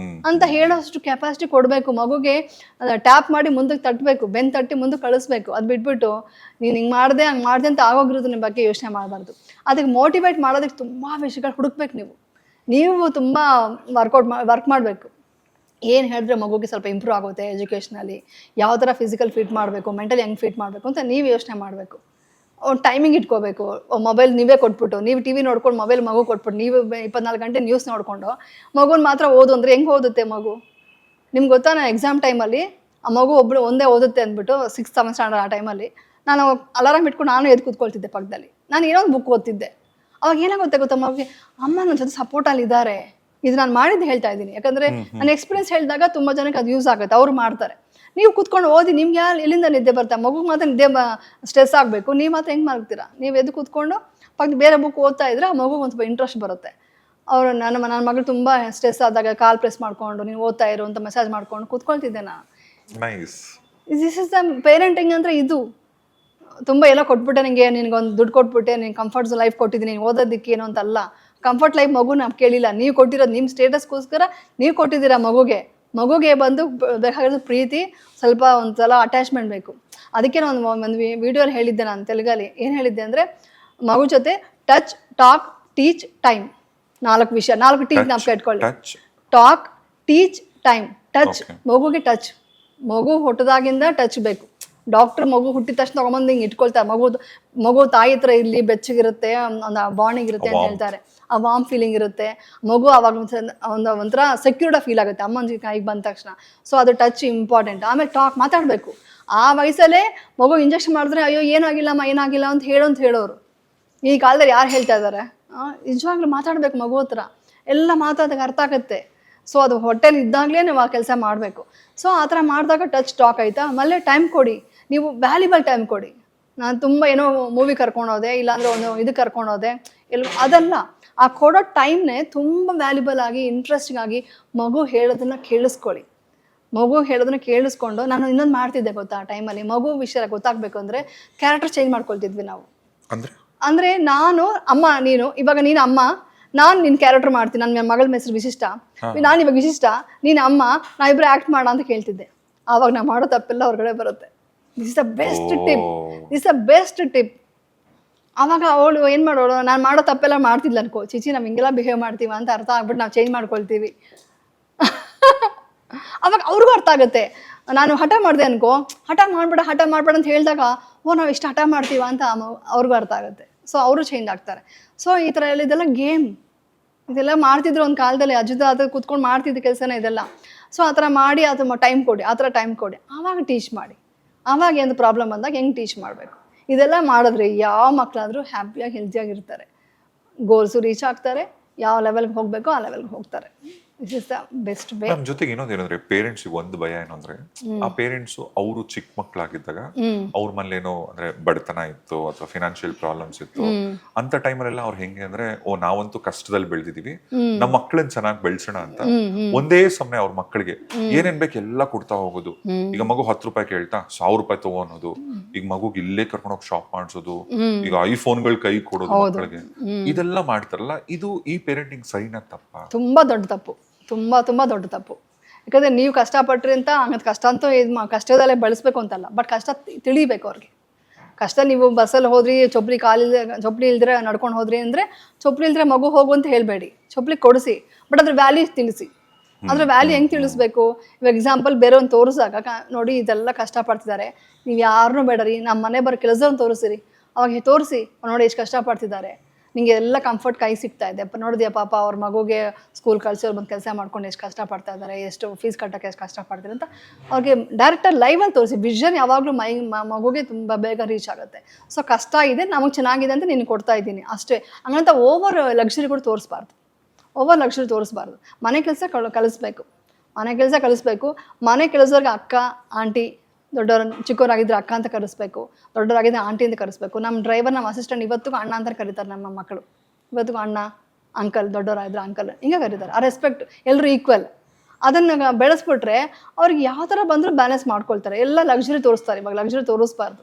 ಅಂತ ಹೇಳೋಷ್ಟು ಕೆಪಾಸಿಟಿ ಕೊಡಬೇಕು ಮಗುಗೆ. ಟ್ಯಾಪ್ ಮಾಡಿ ಮುಂದಕ್ಕೆ ತಟ್ಟಬೇಕು, ಬೆನ್ನು ತಟ್ಟಿ ಮುಂದಕ್ಕೆ ಕಳಿಸ್ಬೇಕು. ಅದು ಬಿಟ್ಬಿಟ್ಟು ನೀನು ಹಿಂಗೆ ಮಾಡಿದೆ ಹಂಗೆ ಮಾಡಿದೆ ಅಂತ ಆಗೋಗಿರೋದ್ರ ಬಗ್ಗೆ ಯೋಚನೆ ಮಾಡಬಾರ್ದು. ಅದಕ್ಕೆ ಮೋಟಿವೇಟ್ ಮಾಡೋದಕ್ಕೆ ತುಂಬ ವಿಷಯಗಳು ಹುಡುಕ್ಬೇಕು. ನೀವು ತುಂಬ ವರ್ಕ್ ಮಾಡಬೇಕು. ಏನು ಹೇಳಿದ್ರೆ ಮಗುಗೆ ಸ್ವಲ್ಪ ಇಂಪ್ರೂವ್ ಆಗುತ್ತೆ ಎಜುಕೇಷ್ನಲ್ಲಿ, ಯಾವ ಥರ ಫಿಸಿಕಲ್ ಫಿಟ್ ಮಾಡಬೇಕು, ಮೆಂಟಲಿ ಹೆಂಗೆ ಫಿಟ್ ಮಾಡಬೇಕು ಅಂತ ನೀವು ಯೋಚನೆ ಮಾಡಬೇಕು. ಒಂದು ಟೈಮಿಂಗ್ ಇಟ್ಕೋಬೇಕು. ಮೊಬೈಲ್ ನೀವೇ ಕೊಟ್ಬಿಟ್ಟು, ನೀವು ಟಿ ವಿ ನೋಡ್ಕೊಂಡು ಮೊಬೈಲ್ ಮಗು ಕೊಟ್ಬಿಟ್ಟು ನೀವು 24 ಗಂಟೆ ನ್ಯೂಸ್ ನೋಡಿಕೊಂಡು ಮಗುನ ಮಾತ್ರ ಓದು ಅಂದರೆ ಹೆಂಗೆ ಓದುತ್ತೆ ಮಗು? ನಿಮ್ಗೆ ಗೊತ್ತಾ, ನಾನು ಎಕ್ಸಾಮ್ ಟೈಮಲ್ಲಿ ಆ ಮಗು ಒಂದೇ ಓದುತ್ತೆ ಅಂದ್ಬಿಟ್ಟು 6th 7th ಸ್ಟ್ಯಾಂಡರ್ಡ್ ಆ ಟೈಮಲ್ಲಿ ನಾನು ಅಲಾರಾಮ್ ಇಟ್ಕೊಂಡು ನಾನು ಎದ್ದು ಕೂತ್ಕೊಳ್ತಿದ್ದೆ ಪಕ್ಕದಲ್ಲಿ. ನಾನು ಏನೋ ಒಂದು ಬುಕ್ ಓದ್ತಿದ್ದೆ. ಅವಾಗ ಏನಾಗುತ್ತೆ ಗೊತ್ತಾ, ಮಗುಗೆ ಅಮ್ಮ ನನ್ನ ಜೊತೆ ಸಪೋರ್ಟಲ್ಲಿ ಇದ್ದಾರೆ. ಇದು ನಾನು ಮಾಡಿದ್ದು ಹೇಳ್ತಾ ಇದ್ದೀನಿ, ಯಾಕಂದರೆ ನನ್ನ ಎಕ್ಸ್ಪೀರಿಯನ್ಸ್ ಹೇಳಿದಾಗ ತುಂಬ ಜನಕ್ಕೆ ಅದು ಯೂಸ್ ಆಗುತ್ತೆ, ಅವ್ರು ಮಾಡ್ತಾರೆ. ನೀವು ಕೂತ್ಕೊಂಡು ಓದಿ, ನಿಮ್ಗೆ ಎಲ್ಲಿಂದ ನಿದ್ದೆ ಬರ್ತಾ? ಮಗುಗೆ ಮಾತ್ರ ನಿದ್ದೆ ಸ್ಟ್ರೆಸ್ ಆಗಬೇಕು, ನೀವು ಮಾತ್ರ ಹೆಂಗೆ ಮಾಡ್ತೀರಾ? ನೀವು ಎದ್ದು ಕೂತ್ಕೊಂಡು ಬೇರೆ ಬುಕ್ ಓದ್ತಾ ಇದ್ರೆ ಆ ಮಗುಗೆ ಒಂದು ಸ್ವಲ್ಪ ಇಂಟ್ರೆಸ್ಟ್ ಬರುತ್ತೆ. ಅವರು ನನ್ನ ಮಗಳು ತುಂಬ ಸ್ಟ್ರೆಸ್ ಆದಾಗ ಕಾಲ್ ಪ್ರೆಸ್ ಮಾಡಿಕೊಂಡು ನೀವು ಓದ್ತಾ ಇರೋ ಅಂತ ಮೆಸೇಜ್ ಮಾಡ್ಕೊಂಡು ಕೂತ್ಕೊಳ್ತಿದ್ದೆ ನಾನು. ದಿಸ್ ಇಸ್ ದ ಪೇರೆಂಟಿಂಗ್ ಅಂದರೆ ಇದು. ತುಂಬ ಎಲ್ಲ ಕೊಟ್ಬಿಟ್ಟೆ, ನಿನಗೊಂದು ದುಡ್ಡು ಕೊಟ್ಬಿಟ್ಟೆ, ನೀನು ಕಂಫರ್ಟ್ಸ್ ಲೈಫ್ ಕೊಟ್ಟಿದ್ದೀನಿ, ನೀನು ಓದೋದಕ್ಕೆ ಏನೋ ಅಂತಲ್ಲ. ಕಂಫರ್ಟ್ ಲೈಫ್ ಮಗು ನಾವು ಕೇಳಿಲ್ಲ, ನೀವು ಕೊಟ್ಟಿರೋದು ನಿಮ್ಮ ಸ್ಟೇಟಸ್ಗೋಸ್ಕರ ನೀವು ಕೊಟ್ಟಿದ್ದೀರಾ ಮಗುಗೆ ಬಂದು ಬೇಕಾಗಿರೋದು ಪ್ರೀತಿ, ಸ್ವಲ್ಪ ಒಂದ್ಸಲ ಅಟ್ಯಾಚ್ಮೆಂಟ್ ಬೇಕು. ಅದಕ್ಕೆ ನಾನು ಒಂದು ವಿಡಿಯೋಲಿ ಹೇಳಿದ್ದೆ, ನಾನು ತೆಲುಗಲ್ಲಿ ಏನು ಹೇಳಿದ್ದೆ ಅಂದರೆ, ಮಗು ಜೊತೆ ಟಚ್, ಟಾಕ್, ಟೀಚ್, ಟೈಮ್, 4 ವಿಷಯ, 4 ಟೀಚ್ ನಾವು ಕೇಳ್ಕೊಳ್ಳಿ. Talk, teach, time. ಟಚ್, ಮಗುಗೆ ಟಚ್, ಮಗು ಹುಟ್ಟಿದಾಗಿಂದ ಟಚ್ ಬೇಕು. ಡಾಕ್ಟ್ರ್ ಮಗು ಹುಟ್ಟಿದ ತಕ್ಷಣ ತೊಗೊಂಬಂದು ಹಿಂಗೆ ಇಟ್ಕೊಳ್ತಾರೆ. ಮಗು ತಾಯಿ ಹತ್ರ ಇರಲಿ, ಬೆಚ್ಚಗಿರುತ್ತೆ, ಒಂದು ಬಾಂಡಿಂಗ್ ಇರುತ್ತೆ ಅಂತ ಹೇಳ್ತಾರೆ. ಆ ವಾರ್ಮ್ ಫೀಲಿಂಗ್ ಇರುತ್ತೆ. ಮಗು ಅವಾಗ ಒಂಥರ ಸೆಕ್ಯೂರ್ಡ್ ಫೀಲ್ ಆಗುತ್ತೆ ಅಮ್ಮನ ಕೈಗೆ ಬಂದ ತಕ್ಷಣ. ಸೊ ಅದು ಟಚ್ ಇಂಪಾರ್ಟೆಂಟ್. ಆಮೇಲೆ ಟಾಕ್, ಮಾತಾಡಬೇಕು. ಆ ವಯಸ್ಸಲ್ಲೇ ಮಗು ಇಂಜೆಕ್ಷನ್ ಮಾಡಿದ್ರೆ ಅಯ್ಯೋ ಏನಾಗಿಲ್ಲಮ್ಮ ಏನಾಗಿಲ್ಲ ಅಂತ ಹೇಳೋರು. ಈ ಕಾಲದಲ್ಲಿ ಯಾರು ಹೇಳ್ತಾ ಇದ್ದಾರೆ? ನಿಜವಾಗ್ಲೂ ಮಾತಾಡಬೇಕು ಮಗು ಹತ್ರ, ಎಲ್ಲ ಮಾತಾಡೋದಕ್ಕೆ ಅರ್ಥ ಆಗುತ್ತೆ. ಸೊ ಅದು ಹೊಟ್ಟೆಲಿ ಇದ್ದಾಗಲೇ ನೀವು ಆ ಕೆಲಸ ಮಾಡಬೇಕು. ಸೊ ಆ ಥರ ಮಾಡಿದಾಗ ಟಚ್, ಟಾಕ್ ಆಯಿತಾ. ಆಮೇಲೆ ಟೈಮ್ ಕೊಡಿ, ನೀವು ವ್ಯಾಲ್ಯುಬಲ್ ಟೈಮ್ ಕೊಡಿ. ನಾನು ತುಂಬ ಏನೋ ಮೂವಿ ಕರ್ಕೊಂಡೋದೆ, ಇಲ್ಲಾಂದರೆ ಇದು ಕರ್ಕೊಂಡೋದೆ, ಅದಲ್ಲ. ಆ ಕೊಡೋ ಟೈಮ್ನೇ ತುಂಬ ವ್ಯಾಲ್ಯುಬಲ್ ಆಗಿ, ಇಂಟ್ರೆಸ್ಟಿಂಗ್ ಆಗಿ ಮಗು ಹೇಳೋದನ್ನು ಕೇಳಿಸ್ಕೊಂಡು ನಾನು ಇನ್ನೊಂದು ಮಾಡ್ತಿದ್ದೆ ಗೊತ್ತಾ, ಆ ಟೈಮಲ್ಲಿ ಮಗು ವಿಷಯ ಗೊತ್ತಾಗಬೇಕು ಅಂದರೆ ಕ್ಯಾರೆಕ್ಟರ್ ಚೇಂಜ್ ಮಾಡ್ಕೊಳ್ತಿದ್ವಿ ನಾವು. ಅಂದರೆ ನಾನು ಅಮ್ಮ, ಇವಾಗ ನೀನು ಅಮ್ಮ, ನಾನು ನಿನ್ನ ಕ್ಯಾರೆಕ್ಟರ್ ಮಾಡ್ತೀನಿ. ನನ್ನ ಮಗಳ ಹೆಸರು ವಿಶಿಷ್ಟ, ನಾನು ಇವಾಗ ವಿಶಿಷ್ಟ, ನೀನು ಅಮ್ಮ, ನಾವಿಬ್ಬರು ಆ್ಯಕ್ಟ್ ಮಾಡ ಅಂತ ಕೇಳ್ತಿದ್ದೆ. ಆವಾಗ ನಾವು ಮಾಡೋ ತಪ್ಪೆಲ್ಲ ಹೊರಗಡೆ ಬರುತ್ತೆ. This is the best tip, this the best tip. ಆವಾಗ ಅವಳು ಏನು ಮಾಡೋಳು, ನಾನು ಮಾಡೋ ತಪ್ಪೆಲ್ಲ ಮಾಡ್ತಿದ್ಲು ಅನ್ಕೋ, ಚಿಚಿ ನಾವು ಹಿಂಗೆಲ್ಲ ಬಿಹೇವ್ ಮಾಡ್ತೀವ ಅಂತ ಅರ್ಥ ಆಗ್ಬಿಟ್ಟು ನಾವು ಚೇಂಜ್ ಮಾಡ್ಕೊಳ್ತೀವಿ. ಅವಾಗ ಅವ್ರಿಗೂ ಅರ್ಥ ಆಗುತ್ತೆ. ನಾನು ಹಠ ಮಾಡಿದೆ ಅನ್ಕೋ, ಹಠ ಮಾಡ್ಬೇಡ ಅಂತ ಹೇಳಿದಾಗ ಓ ನಾವು ಇಷ್ಟು ಹಠ ಮಾಡ್ತೀವ ಅಂತ ಅವ್ರಿಗೂ ಅರ್ಥ ಆಗುತ್ತೆ. ಸೊ ಅವರು ಚೇಂಜ್ ಆಗ್ತಾರೆ. ಸೊ ಈ ಥರ ಎಲ್ಲ ಇದೆಲ್ಲ ಗೇಮ್, ಇದೆಲ್ಲ ಮಾಡ್ತಿದ್ರು ಒಂದು ಕಾಲದಲ್ಲಿ ಅಜ್ಜದ ಅದು ಕೂತ್ಕೊಂಡು ಮಾಡ್ತಿದ್ದ ಕೆಲಸನೇ ಇದೆಲ್ಲ. ಸೊ ಆ ಥರ ಮಾಡಿ ಅದು ಟೈಮ್ ಕೊಡಿ, ಆ ಥರ ಟೈಮ್ ಕೊಡಿ, ಆವಾಗ ಟೀಚ್ ಮಾಡಿ. ಆವಾಗ ಏನು ಪ್ರಾಬ್ಲಮ್ ಬಂದಾಗ ಹೆಂಗೆ ಟೀಚ್ ಮಾಡಬೇಕು, ಇದೆಲ್ಲ ಮಾಡಿದ್ರೆ ಯಾವ ಮಕ್ಕಳಾದರೂ ಹ್ಯಾಪಿಯಾಗಿ ಹೆಲ್ತಿಯಾಗಿರ್ತಾರೆ, ಗೋಲ್ಸು ರೀಚ್ ಆಗ್ತಾರೆ, ಯಾವ ಲೆವೆಲ್ಗೆ ಹೋಗಬೇಕೋ ಆ ಲೆವೆಲ್ಗೆ ಹೋಗ್ತಾರೆ. This is the best way. ನಮ್ಮ ಜೊತೆಗೆ ಇನ್ನೊಂದು ಏನಂದ್ರೆ ಪೇರೆಂಟ್ಸಿಗೆ ಒಂದು ಭಯ ಏನಂದ್ರೆ ಆ ಪೇರೆಂಟ್ಸು ಅವರು ಚಿಕ್ಕ ಮಕ್ಕಳಾಗಿದ್ದಾಗ ಅವ್ರ ಮನೇಲಿ ಏನೋ ಅಂದ್ರೆ ಬಡತನ ಇತ್ತು ಅಥವಾ ಫಿನಾನ್ಷಿಯಲ್ ಪ್ರಾಬ್ಲಮ್ಸ್ ಇತ್ತು ಅಂತ ಟೈಮಲ್ಲೆಲ್ಲ ಅವ್ರು ಹೆಂಗೆ ಅಂದ್ರೆ ಓ ನಾವಂತೂ ಕಷ್ಟದಲ್ಲಿ ಬೆಳೆದಿದೀವಿ, ನಮ್ಮ ಮಕ್ಕಳನ್ನ ಚೆನ್ನಾಗಿ ಬೆಳೆಸೋಣ ಅಂತ ಒಂದೇ ಸಮಯ ಅವ್ರ ಮಕ್ಕಳಿಗೆ ಏನೇನ್ ಬೇಕು ಎಲ್ಲ ಕೊಡ್ತಾ ಹೋಗೋದು. ಈಗ ಮಗು 10 ರೂಪಾಯಿ ಕೇಳ್ತಾ 1000 ರೂಪಾಯಿ ತಗೋ ಅನ್ನೋದು, ಈಗ ಮಗುಗೆ ಇಲ್ಲೇ ಕರ್ಕೊಂಡೋಗಿ ಶಾಪ್ ಮಾಡಿಸೋದು, ಈಗ ಐಫೋನ್ಗಳು ಕೈ ಕೊಡೋದು ಮಕ್ಕಳಿಗೆ, ಇದೆಲ್ಲ ಮಾಡ್ತಾರಲ್ಲ, ಇದು ಈ ಪೇರೆಂಟಿಂಗ್ ಸರಿನಾ ತಪ್ಪಾ? ತುಂಬಾ ದೊಡ್ಡ ತಪ್ಪು, ತುಂಬಾ ದೊಡ್ಡ ತಪ್ಪು. ಯಾಕಂದರೆ ನೀವು ಕಷ್ಟಪಟ್ರಿ ಅಂತ ಹಂಗಂತ ಕಷ್ಟ ಅಂತೂ ಕಷ್ಟದಲ್ಲೇ ಬಳಸಬೇಕು ಅಂತಲ್ಲ, ಬಟ್ ಕಷ್ಟ ತಿಳಿಬೇಕು ಅವ್ರಿಗೆ. ಕಷ್ಟ ನೀವು ಬಸ್ಸಲ್ಲಿ ಹೋದ್ರಿ, ಚೊಪ್ಲಿ ಇಲ್ದ್ರೆ ನಡ್ಕೊಂಡು ಹೋದ್ರಿ ಅಂದರೆ ಚೊಪ್ಲಿ ಇಲ್ದ್ರೆ ಮಗು ಹೋಗು ಅಂತ ಹೇಳಬೇಡಿ, ಚೊಪ್ಲಿ ಕೊಡಿಸಿ, ಬಟ್ ಅದ್ರ ವ್ಯಾಲ್ಯೂ ತಿಳಿಸಿ. ಅದ್ರ ವ್ಯಾಲ್ಯೂ ಹೆಂಗೆ ತಿಳಿಸ್ಬೇಕು? ಇವಾಗ ಎಕ್ಸಾಂಪಲ್ ಬೇರೆ ಒಂದು ತೋರಿಸಿದಾಗ ನೋಡಿ ಇದೆಲ್ಲ ಕಷ್ಟಪಡ್ತಿದ್ದಾರೆ, ನೀವು ಯಾರನ್ನೂ ಬೇಡರಿ, ನಮ್ಮ ಮನೆ ಬರೋ ಕೆಲಸವನ್ನು ತೋರಿಸಿರಿ, ಅವಾಗ ತೋರಿಸಿ ನೋಡಿ ಎಷ್ಟು ಕಷ್ಟಪಡ್ತಿದ್ದಾರೆ, ನಿಮಗೆ ಎಲ್ಲ ಕಂಫರ್ಟ್ ಕೈ ಸಿಗ್ತಾ ಇದೆ, ನೋಡಿದ್ಯಾ ಪಾಪ ಅವ್ರ ಮಗುಗೆ ಸ್ಕೂಲ್ ಕಳಿಸಿ ಬಂದು ಕೆಲಸ ಮಾಡ್ಕೊಂಡು ಎಷ್ಟು ಕಷ್ಟಪಡ್ತಾ ಇದ್ದಾರೆ, ಎಷ್ಟು ಫೀಸ್ ಕಟ್ಟೋಕ್ಕೆ ಎಷ್ಟು ಕಷ್ಟಪಡ್ತಾರೆ ಅಂತ ಅವ್ರಿಗೆ ಡೈರೆಕ್ಟಾಗಿ ಲೈವಲ್ಲಿ ತೋರಿಸಿ. ವಿಷನ್ ಯಾವಾಗಲೂ ಮಗುಗೆ ತುಂಬ ಬೇಗ ರೀಚ್ ಆಗುತ್ತೆ. ಸೊ ಕಷ್ಟ ಇದೆ, ನಮಗೆ ಚೆನ್ನಾಗಿದೆ ಅಂತ ನೀನು ಕೊಡ್ತಾ ಇದ್ದೀನಿ ಅಷ್ಟೇ, ಹಂಗಂತ ಓವರ್ ಲಕ್ಸುರಿ ಕೂಡ ತೋರಿಸ್ಬಾರ್ದು, ಓವರ್ ಲಕ್ಸುರಿ ತೋರಿಸ್ಬಾರ್ದು. ಮನೆ ಕೆಲಸ ಕಲಿಸ್ಬೇಕು, ಮನೆ ಕೆಲಸದವ್ರಿಗೆ ಅಕ್ಕ ಆಂಟಿ, ದೊಡ್ಡವ್ರ ಚಿಕ್ಕವರಾಗಿದ್ದರೆ ಅಕ್ಕ ಅಂತ ಕರೆಸ್ಬೇಕು, ದೊಡ್ಡವರಾಗಿದ್ದರೆ ಆಂಟಿ ಅಂತ ಕರೆಸ್ಬೇಕು. ನಮ್ಮ ಡ್ರೈವರ್, ನಮ್ಮ ಅಸಿಸ್ಟೆಂಟ್ ಇವತ್ತಿಗೂ ಅಣ್ಣ ಅಂತ ಕರೀತಾರೆ. ನಮ್ಮ ಮಕ್ಕಳು ಇವತ್ತಿಗೂ ಅಣ್ಣ, ಅಂಕಲ್, ದೊಡ್ಡವರಾಗಿದ್ದರೆ ಅಂಕಲ್ ಹಿಂಗೆ ಕರೀತಾರೆ. ಆ ರೆಸ್ಪೆಕ್ಟ್ ಎಲ್ಲರೂ ಈಕ್ವಲ್. ಅದನ್ನು ಬೆಳೆಸ್ಬಿಟ್ರೆ ಅವ್ರಿಗೆ ಯಾವ ಥರ ಬಂದರೂ ಬ್ಯಾಲೆನ್ಸ್ ಮಾಡ್ಕೊಳ್ತಾರೆ. ಎಲ್ಲ ಲಕ್ಸುರಿ ತೋರಿಸ್ತಾರೆ, ಇವಾಗ ಲಕ್ಸುರಿ ತೋರಿಸ್ಬಾರ್ದು.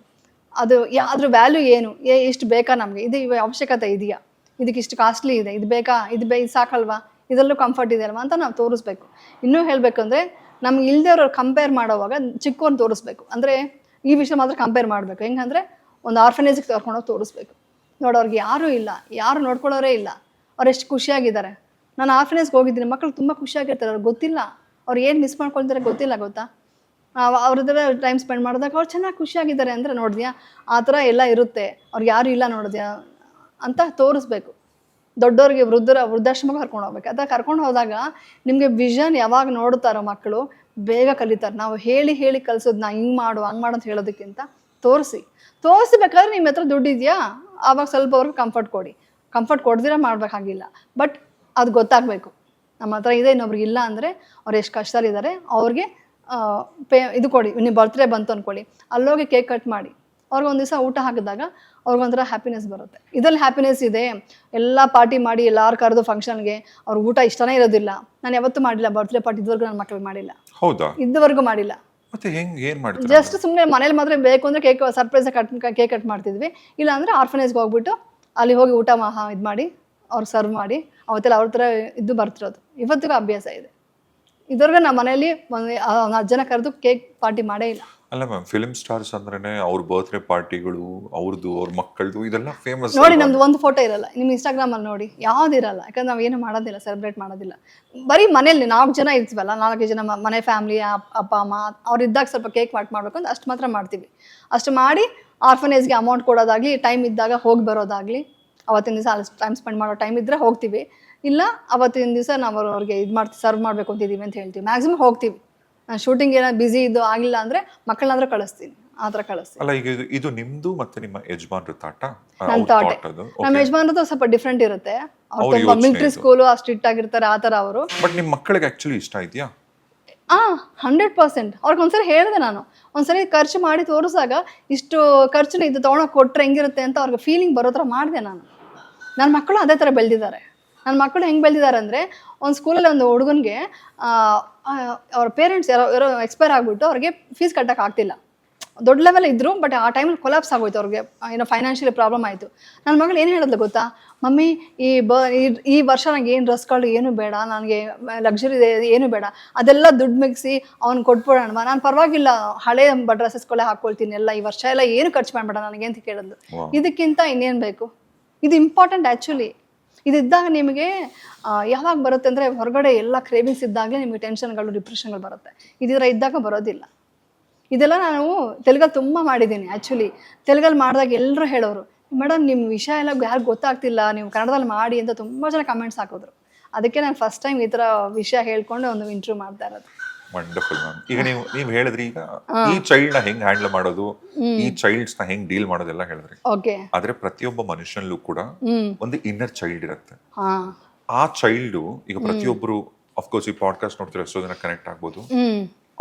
ಅದು ಅದ್ರ ವ್ಯಾಲ್ಯೂ ಏನು, ಇಷ್ಟು ಬೇಕಾ ನಮಗೆ, ಇದು ಅವಶ್ಯಕತೆ ಇದೆಯಾ, ಇದಕ್ಕೆ ಇಷ್ಟು ಕಾಸ್ಟ್ಲಿ ಇದೆ, ಇದು ಬೇಕಾ, ಇದು ಸಾಕಲ್ವಾ, ಇದರಲ್ಲೂ ಕಂಫರ್ಟ್ ಇದೆ ಅಲ್ವಾ ಅಂತ ನಾವು ತೋರಿಸ್ಬೇಕು. ಇನ್ನೂ ಹೇಳಬೇಕಂದ್ರೆ ನಮ್ಗೆ ಇಲ್ದೇವ್ರು ಕಂಪೇರ್ ಮಾಡೋವಾಗ ಚಿಕ್ಕವ್ರನ್ನ ತೋರಿಸ್ಬೇಕು. ಅಂದರೆ ಈ ವಿಷಯ ಮಾತ್ರ ಕಂಪೇರ್ ಮಾಡಬೇಕು. ಹೆಂಗಂದರೆ ಒಂದು ಆರ್ಫನೇಜಿಗೆ ಕರ್ಕೊಂಡೋಗಿ ತೋರಿಸ್ಬೇಕು. ನೋಡಿ ಅವ್ರಿಗೆ ಯಾರೂ ಇಲ್ಲ, ಯಾರು ನೋಡ್ಕೊಳ್ಳೋರೇ ಇಲ್ಲ, ಅವ್ರು ಎಷ್ಟು ಖುಷಿಯಾಗಿದ್ದಾರೆ. ನಾನು ಆರ್ಫನೇಜ್ಗೆ ಹೋಗಿದ್ದೀನಿ, ಮಕ್ಕಳು ತುಂಬ ಖುಷಿಯಾಗಿರ್ತಾರೆ, ಅವ್ರಿಗೆ ಗೊತ್ತಿಲ್ಲ ಅವ್ರು ಏನು ಮಿಸ್ ಮಾಡ್ಕೊಳ್ತಾರೆ ಗೊತ್ತಾ. ಅವ್ರದ್ದೆಲ್ಲ ಟೈಮ್ ಸ್ಪೆಂಡ್ ಮಾಡಿದಾಗ ಅವ್ರು ಚೆನ್ನಾಗಿ ಖುಷಿಯಾಗಿದ್ದಾರೆ ಅಂದರೆ ನೋಡಿದ್ಯಾ, ಆ ಥರ ಎಲ್ಲ ಇರುತ್ತೆ, ಅವ್ರಿಗೆ ಯಾರೂ ಇಲ್ಲ ನೋಡಿದ್ಯಾ ಅಂತ ತೋರಿಸ್ಬೇಕು. ದೊಡ್ಡವ್ರಿಗೆ ವೃದ್ಧಾಶ್ರಮಕ್ಕೆ ಕರ್ಕೊಂಡು ಹೋಗ್ಬೇಕು. ಅದಕ್ಕೆ ಕರ್ಕೊಂಡು ಹೋದಾಗ ನಿಮಗೆ ವಿಷನ್ ಯಾವಾಗ ನೋಡ್ತಾರೋ ಮಕ್ಕಳು ಬೇಗ ಕಲಿತಾರೆ. ನಾವು ಹೇಳಿ ಕಲಿಸೋದು, ನಾ ಹಿಂಗೆ ಮಾಡು ಹಂಗೆ ಮಾಡು ಅಂತ ಹೇಳೋದಕ್ಕಿಂತ ತೋರಿಸ್ಬೇಕಾದ್ರೆ ನಿಮ್ಮ ಹತ್ರ ದುಡ್ಡಿದೆಯಾ, ಆವಾಗ ಸ್ವಲ್ಪ ಅವ್ರಿಗೆ ಕಂಫರ್ಟ್ ಕೊಡ್ದಿರ ಮಾಡಬೇಕಾಗಿಲ್ಲ, ಬಟ್ ಅದು ಗೊತ್ತಾಗಬೇಕು. ನಮ್ಮ ಹತ್ರ ಇದೆ, ಇನ್ನೊಬ್ರಿಗೆ ಇಲ್ಲ ಅಂದರೆ ಅವ್ರು ಎಷ್ಟು ಕಷ್ಟದಲ್ಲಿದ್ದಾರೆ, ಅವ್ರಿಗೆ ಇದು ಕೊಡಿ. ನೀವು ಬರ್ತ್ಡೇ ಬಂತು ಅಂದ್ಕೊಳ್ಳಿ, ಅಲ್ಲೋಗಿ ಕೇಕ್ ಕಟ್ ಮಾಡಿ ಅವ್ರಿಗೆ ಒಂದು ದಿವಸ ಊಟ ಹಾಕಿದಾಗ ಅವ್ರಿಗೊಂಥರ ಹ್ಯಾಪಿನೆಸ್ ಬರುತ್ತೆ. ಇದರಲ್ಲಿ ಹ್ಯಾಪಿನೆಸ್ ಇದೆ. ಎಲ್ಲ ಪಾರ್ಟಿ ಮಾಡಿ ಎಲ್ಲಾರು ಕರೆದು ಫಂಕ್ಷನ್ಗೆ ಅವ್ರಿಗೆ ಊಟ ಇಷ್ಟನೇ ಇರೋದಿಲ್ಲ. ನಾನು ಯಾವತ್ತೂ ಮಾಡಿಲ್ಲ ಬರ್ತ್ಡೇ ಪಾರ್ಟಿ, ಇದುವರೆಗೂ ನನ್ನ ಮಕ್ಳಿಗೆ ಮಾಡಿಲ್ಲ. ಹೌದಾ? ಇದುವರೆಗೂ ಮಾಡಿಲ್ಲ. ಮತ್ತೆ ಏನು ಮಾಡ್ತೀರಾ? ಜಸ್ಟ್ ಸುಮ್ಮನೆ ಮನೇಲಿ ಮಾತ್ರ ಬೇಕು ಅಂದರೆ ಕೇಕ್ ಸರ್ಪ್ರೈಸ್ ಕೇಕ್ ಕಟ್ ಮಾಡ್ತಿದ್ವಿ. ಇಲ್ಲ ಅಂದರೆ ಆರ್ಫನೇಜ್ಗೆ ಹೋಗ್ಬಿಟ್ಟು ಅಲ್ಲಿ ಹೋಗಿ ಊಟ ಇದು ಮಾಡಿ ಅವ್ರಿಗೆ ಸರ್ವ್ ಮಾಡಿ ಅವತ್ತೆಲ್ಲ ಅವ್ರ ಥರ ಇದು ಬರ್ತಿರೋದು ಇವತ್ತಿಗೂ ಅಭ್ಯಾಸ ಇದೆ. ಇದುವರೆಗೂ ನಮ್ಮ ಮನೆಯಲ್ಲಿ ಒಂದು 10 ಜನ ಕರೆದು ಕೇಕ್ ಪಾರ್ಟಿ ಮಾಡೇ ಇಲ್ಲ. ಅಲ್ಲ ಮ್ಯಾಮ್, ಫಿಲ್ಮ್ ಸ್ಟಾರ್ಸ್ ಅಂದ್ರೆ ಅವ್ರ ಬರ್ತ್ಡೇ ಪಾರ್ಟಿಗಳು, ಅವ್ರದ್ದು ಅವ್ರ ಮಕ್ಕಳದು ಇದೆಲ್ಲ ಫೇಮಸ್. ನೋಡಿ ನಮ್ದು ಒಂದು ಫೋಟೋ ಇರಲ್ಲ, ನಿಮ್ಮ ಇನ್ಸ್ಟಾಗ್ರಾಮಲ್ಲಿ ನೋಡಿ ಯಾವುದಿರಲ್ಲ. ಯಾಕಂದ್ರೆ ನಾವು ಏನು ಮಾಡೋದಿಲ್ಲ, ಸೆಲೆಬ್ರೇಟ್ ಮಾಡೋದಿಲ್ಲ. ಬರೀ ಮನೇಲಿ 4 ಜನ ಇರ್ತೀವಲ್ಲ, 4 ಜನ ಮನೆ ಫ್ಯಾಮಿಲಿ, ಅಪ್ಪ ಅಮ್ಮ ಅವ್ರು ಇದ್ದಾಗ ಸ್ವಲ್ಪ ಕೇಕ್ ಮಾಡಬೇಕು ಅಂತ ಅಷ್ಟು ಮಾತ್ರ ಮಾಡ್ತೀವಿ. ಅಷ್ಟು ಮಾಡಿ ಆರ್ಫನೇಜ್ಗೆ ಅಮೌಂಟ್ ಕೊಡೋದಾಗಲಿ, ಟೈಮ್ ಇದ್ದಾಗ ಹೋಗಿ ಬರೋದಾಗಲಿ, ಅವತ್ತಿನ ದಿವಸ ಅಲ್ಲಿ ಟೈಮ್ ಸ್ಪೆಂಡ್ ಮಾಡೋ ಟೈಮ್ ಇದ್ದರೆ ಹೋಗ್ತೀವಿ, ಇಲ್ಲ ಅವತ್ತಿನ ದಿವಸ ನಾವು ಅವ್ರಿಗೆ ಇದು ಮಾಡ್ತೀವಿ, ಸರ್ವ್ ಮಾಡಬೇಕು ಅಂತಿದ್ದೀವಿ ಅಂತ ಹೇಳ್ತೀವಿ. ಮ್ಯಾಕ್ಸಿಮಮ್ ಹೋಗ್ತೀವಿ. ನಾನು ಶೂಟಿಂಗ್ ಏನೋ ಬಿಸಿ ಇದು ಆಗಿಲ್ಲ ಅಂದರೆ ಮಕ್ಕಳನ್ನಾದ್ರೂ ಕಳಿಸ್ತೀನಿ, ಆ ಥರ ಕಳಿಸ್ತೀನಿ. ಅಲ್ಲ, ಈಗ ಇದು ನಿಮ್ಮದು ಮತ್ತು ನಿಮ್ಮ ಯಜಮಾನ್ರ ತಾಟ? ನನ್ನ ತಾಟೆ. ನಮ್ಮ ಯಜಮಾನ್ರದ್ದು ಸ್ವಲ್ಪ ಡಿಫ್ರೆಂಟ್ ಇರುತ್ತೆ. ಅವ್ರು ತುಂಬ ಮಿಲಿಟರಿ ಸ್ಕೂಲು, ಸ್ಟ್ರಿಕ್ಟ್ ಆಗಿರ್ತಾರೆ, ಆ ಥರ ಅವರು. ಬಟ್ ನಿಮ್ಮ ಮಕ್ಕಳಿಗೆ ಆ್ಯಕ್ಚುಲಿ ಇಷ್ಟ ಇದೆಯಾ? 100%. ಅವ್ರಿಗೆ ಒಂದ್ಸರಿ ಹೇಳಿದೆ ನಾನು, ಒಂದ್ಸರಿ ಖರ್ಚು ಮಾಡಿ ತೋರಿಸಾಗ ಇಷ್ಟು ಖರ್ಚು ಇದು ತೊಗೊಳಕ್ಕೆ ಕೊಟ್ಟರೆ ಹೆಂಗಿರುತ್ತೆ ಅಂತ ಅವ್ರಿಗೆ ಫೀಲಿಂಗ್ ಬರೋ ಥರ ಮಾಡಿದೆ ನಾನು. ನನ್ನ ಮಕ್ಕಳು ಅದೇ ಥರ ಬೆಳೆದಿದ್ದಾರೆ. ನನ್ನ ಮಕ್ಕಳು ಹೆಂಗೆ ಬೆಳೆದಿದ್ದಾರೆ ಅಂದರೆ, ಒಂದು ಸ್ಕೂಲಲ್ಲಿ ಒಂದು ಹುಡುಗನಿಗೆ ಅವ್ರ ಪೇರೆಂಟ್ಸ್ ಯಾರೋ ಎಕ್ಸ್ಪೈರ್ ಆಗಿಬಿಟ್ಟು ಅವ್ರಿಗೆ ಫೀಸ್ ಕಟ್ಟೋಕೆ ಆಗ್ತಿಲ್ಲ. ದೊಡ್ಡ ಲೆವೆಲ್ ಇದ್ರು, ಬಟ್ ಆ ಟೈಮಲ್ಲಿ ಕೊಲಾಪ್ಸ್ ಆಗೋಯ್ತು ಅವ್ರಿಗೆ, ಏನೋ ಫೈನಾನ್ಷಿಯಲಿ ಪ್ರಾಬ್ಲಮ್ ಆಯಿತು. ನನ್ನ ಮಗಳು ಏನು ಹೇಳಿದ್ಲು ಗೊತ್ತಾ, ಮಮ್ಮಿ ಈ ವರ್ಷ ನನಗೆ ಏನು ಡ್ರೆಸ್ಗಳು ಏನು ಬೇಡ, ನನಗೆ ಲಕ್ಸುರಿ ಏನು ಬೇಡ, ಅದೆಲ್ಲ ದುಡ್ಡು ಮಿಗಿಸಿ ಅವ್ನು ಕೊಟ್ಬಿಡೋಣ, ನಾನು ಪರವಾಗಿಲ್ಲ ಹಳೆ ಡ್ರೆಸ್ಸಸ್ಗಳೇ ಹಾಕ್ಕೊಳ್ತೀನಿ ಎಲ್ಲ, ಈ ವರ್ಷ ಎಲ್ಲ ಏನು ಖರ್ಚು ಮಾಡಬೇಡ ನನಗೆ ಅಂತ ಕೇಳಿದ್ಲು. ಇದಕ್ಕಿಂತ ಇನ್ನೇನು ಬೇಕು? ಇದು ಇಂಪಾರ್ಟೆಂಟ್ ಆ್ಯಕ್ಚುಲಿ. ಇದಿದ್ದಾಗ ನಿಮಗೆ ಯಾವಾಗ ಬರುತ್ತೆ ಅಂದರೆ, ಹೊರಗಡೆ ಎಲ್ಲ ಕ್ರೇವಿಂಗ್ಸ್ ಇದ್ದಾಗಲೇ ನಿಮಗೆ ಟೆನ್ಷನ್ಗಳು, ಡಿಪ್ರೆಷನ್ಗಳು ಬರುತ್ತೆ. ಇದರ ಇದ್ದಾಗ ಬರೋದಿಲ್ಲ. ಇದೆಲ್ಲ ನಾನು ತೆಲುಗಲ್ಲಿ ತುಂಬ ಮಾಡಿದ್ದೀನಿ ಆ್ಯಕ್ಚುಲಿ. ತೆಲುಗಲ್ಲಿ ಮಾಡಿದಾಗ ಎಲ್ಲರೂ ಹೇಳೋರು, ಮೇಡಮ್ ನಿಮ್ಮ ವಿಷಯ ಎಲ್ಲ ಯಾರು ಗೊತ್ತಾಗ್ತಿಲ್ಲ, ನೀವು ಕನ್ನಡದಲ್ಲಿ ಮಾಡಿ ಅಂತ ತುಂಬ ಜನ ಕಮೆಂಟ್ಸ್ ಹಾಕಿದ್ರು. ಅದಕ್ಕೆ ನಾನು ಫಸ್ಟ್ ಟೈಮ್ ಈ ಥರ ವಿಷಯ ಹೇಳ್ಕೊಂಡು ಒಂದು ಇಂಟರ್ವ್ಯೂ ಮಾಡ್ತಾ ಇರೋದು. Wonderful ma'am. ಈಗ ನೀವು ಹೇಳಿದ್ರಿ, ಈಗ ಈ ಚೈಲ್ಡ್ ನ ಹೆಂಗ್ ಹ್ಯಾಂಡಲ್ ಮಾಡೋದು, ಈ ಚೈಲ್ಡ್ಸ್ ನ ಹೆಂಗ್ ಡೀಲ್ ಮಾಡೋದೆಲ್ಲ ಹೇಳಿದ್ರಿ. ಓಕೆ. ಆದ್ರೆ ಪ್ರತಿಯೊಬ್ಬ ಮನುಷ್ಯನಲ್ಲೂ ಕೂಡ ಒಂದು ಇನ್ನರ್ ಚೈಲ್ಡ್ ಇರುತ್ತೆ. ಆ ಚೈಲ್ಡ್ ಈಗ ಪ್ರತಿಯೊಬ್ಬರು ಅಫ್ಕೋರ್ಸ್ ಈ ಪಾಡ್ಕಾಸ್ಟ್ ನೋಡ್ತಾರೆ, ಎಷ್ಟೋ ಜನ ಕನೆಕ್ಟ್ ಆಗ್ಬೋದು.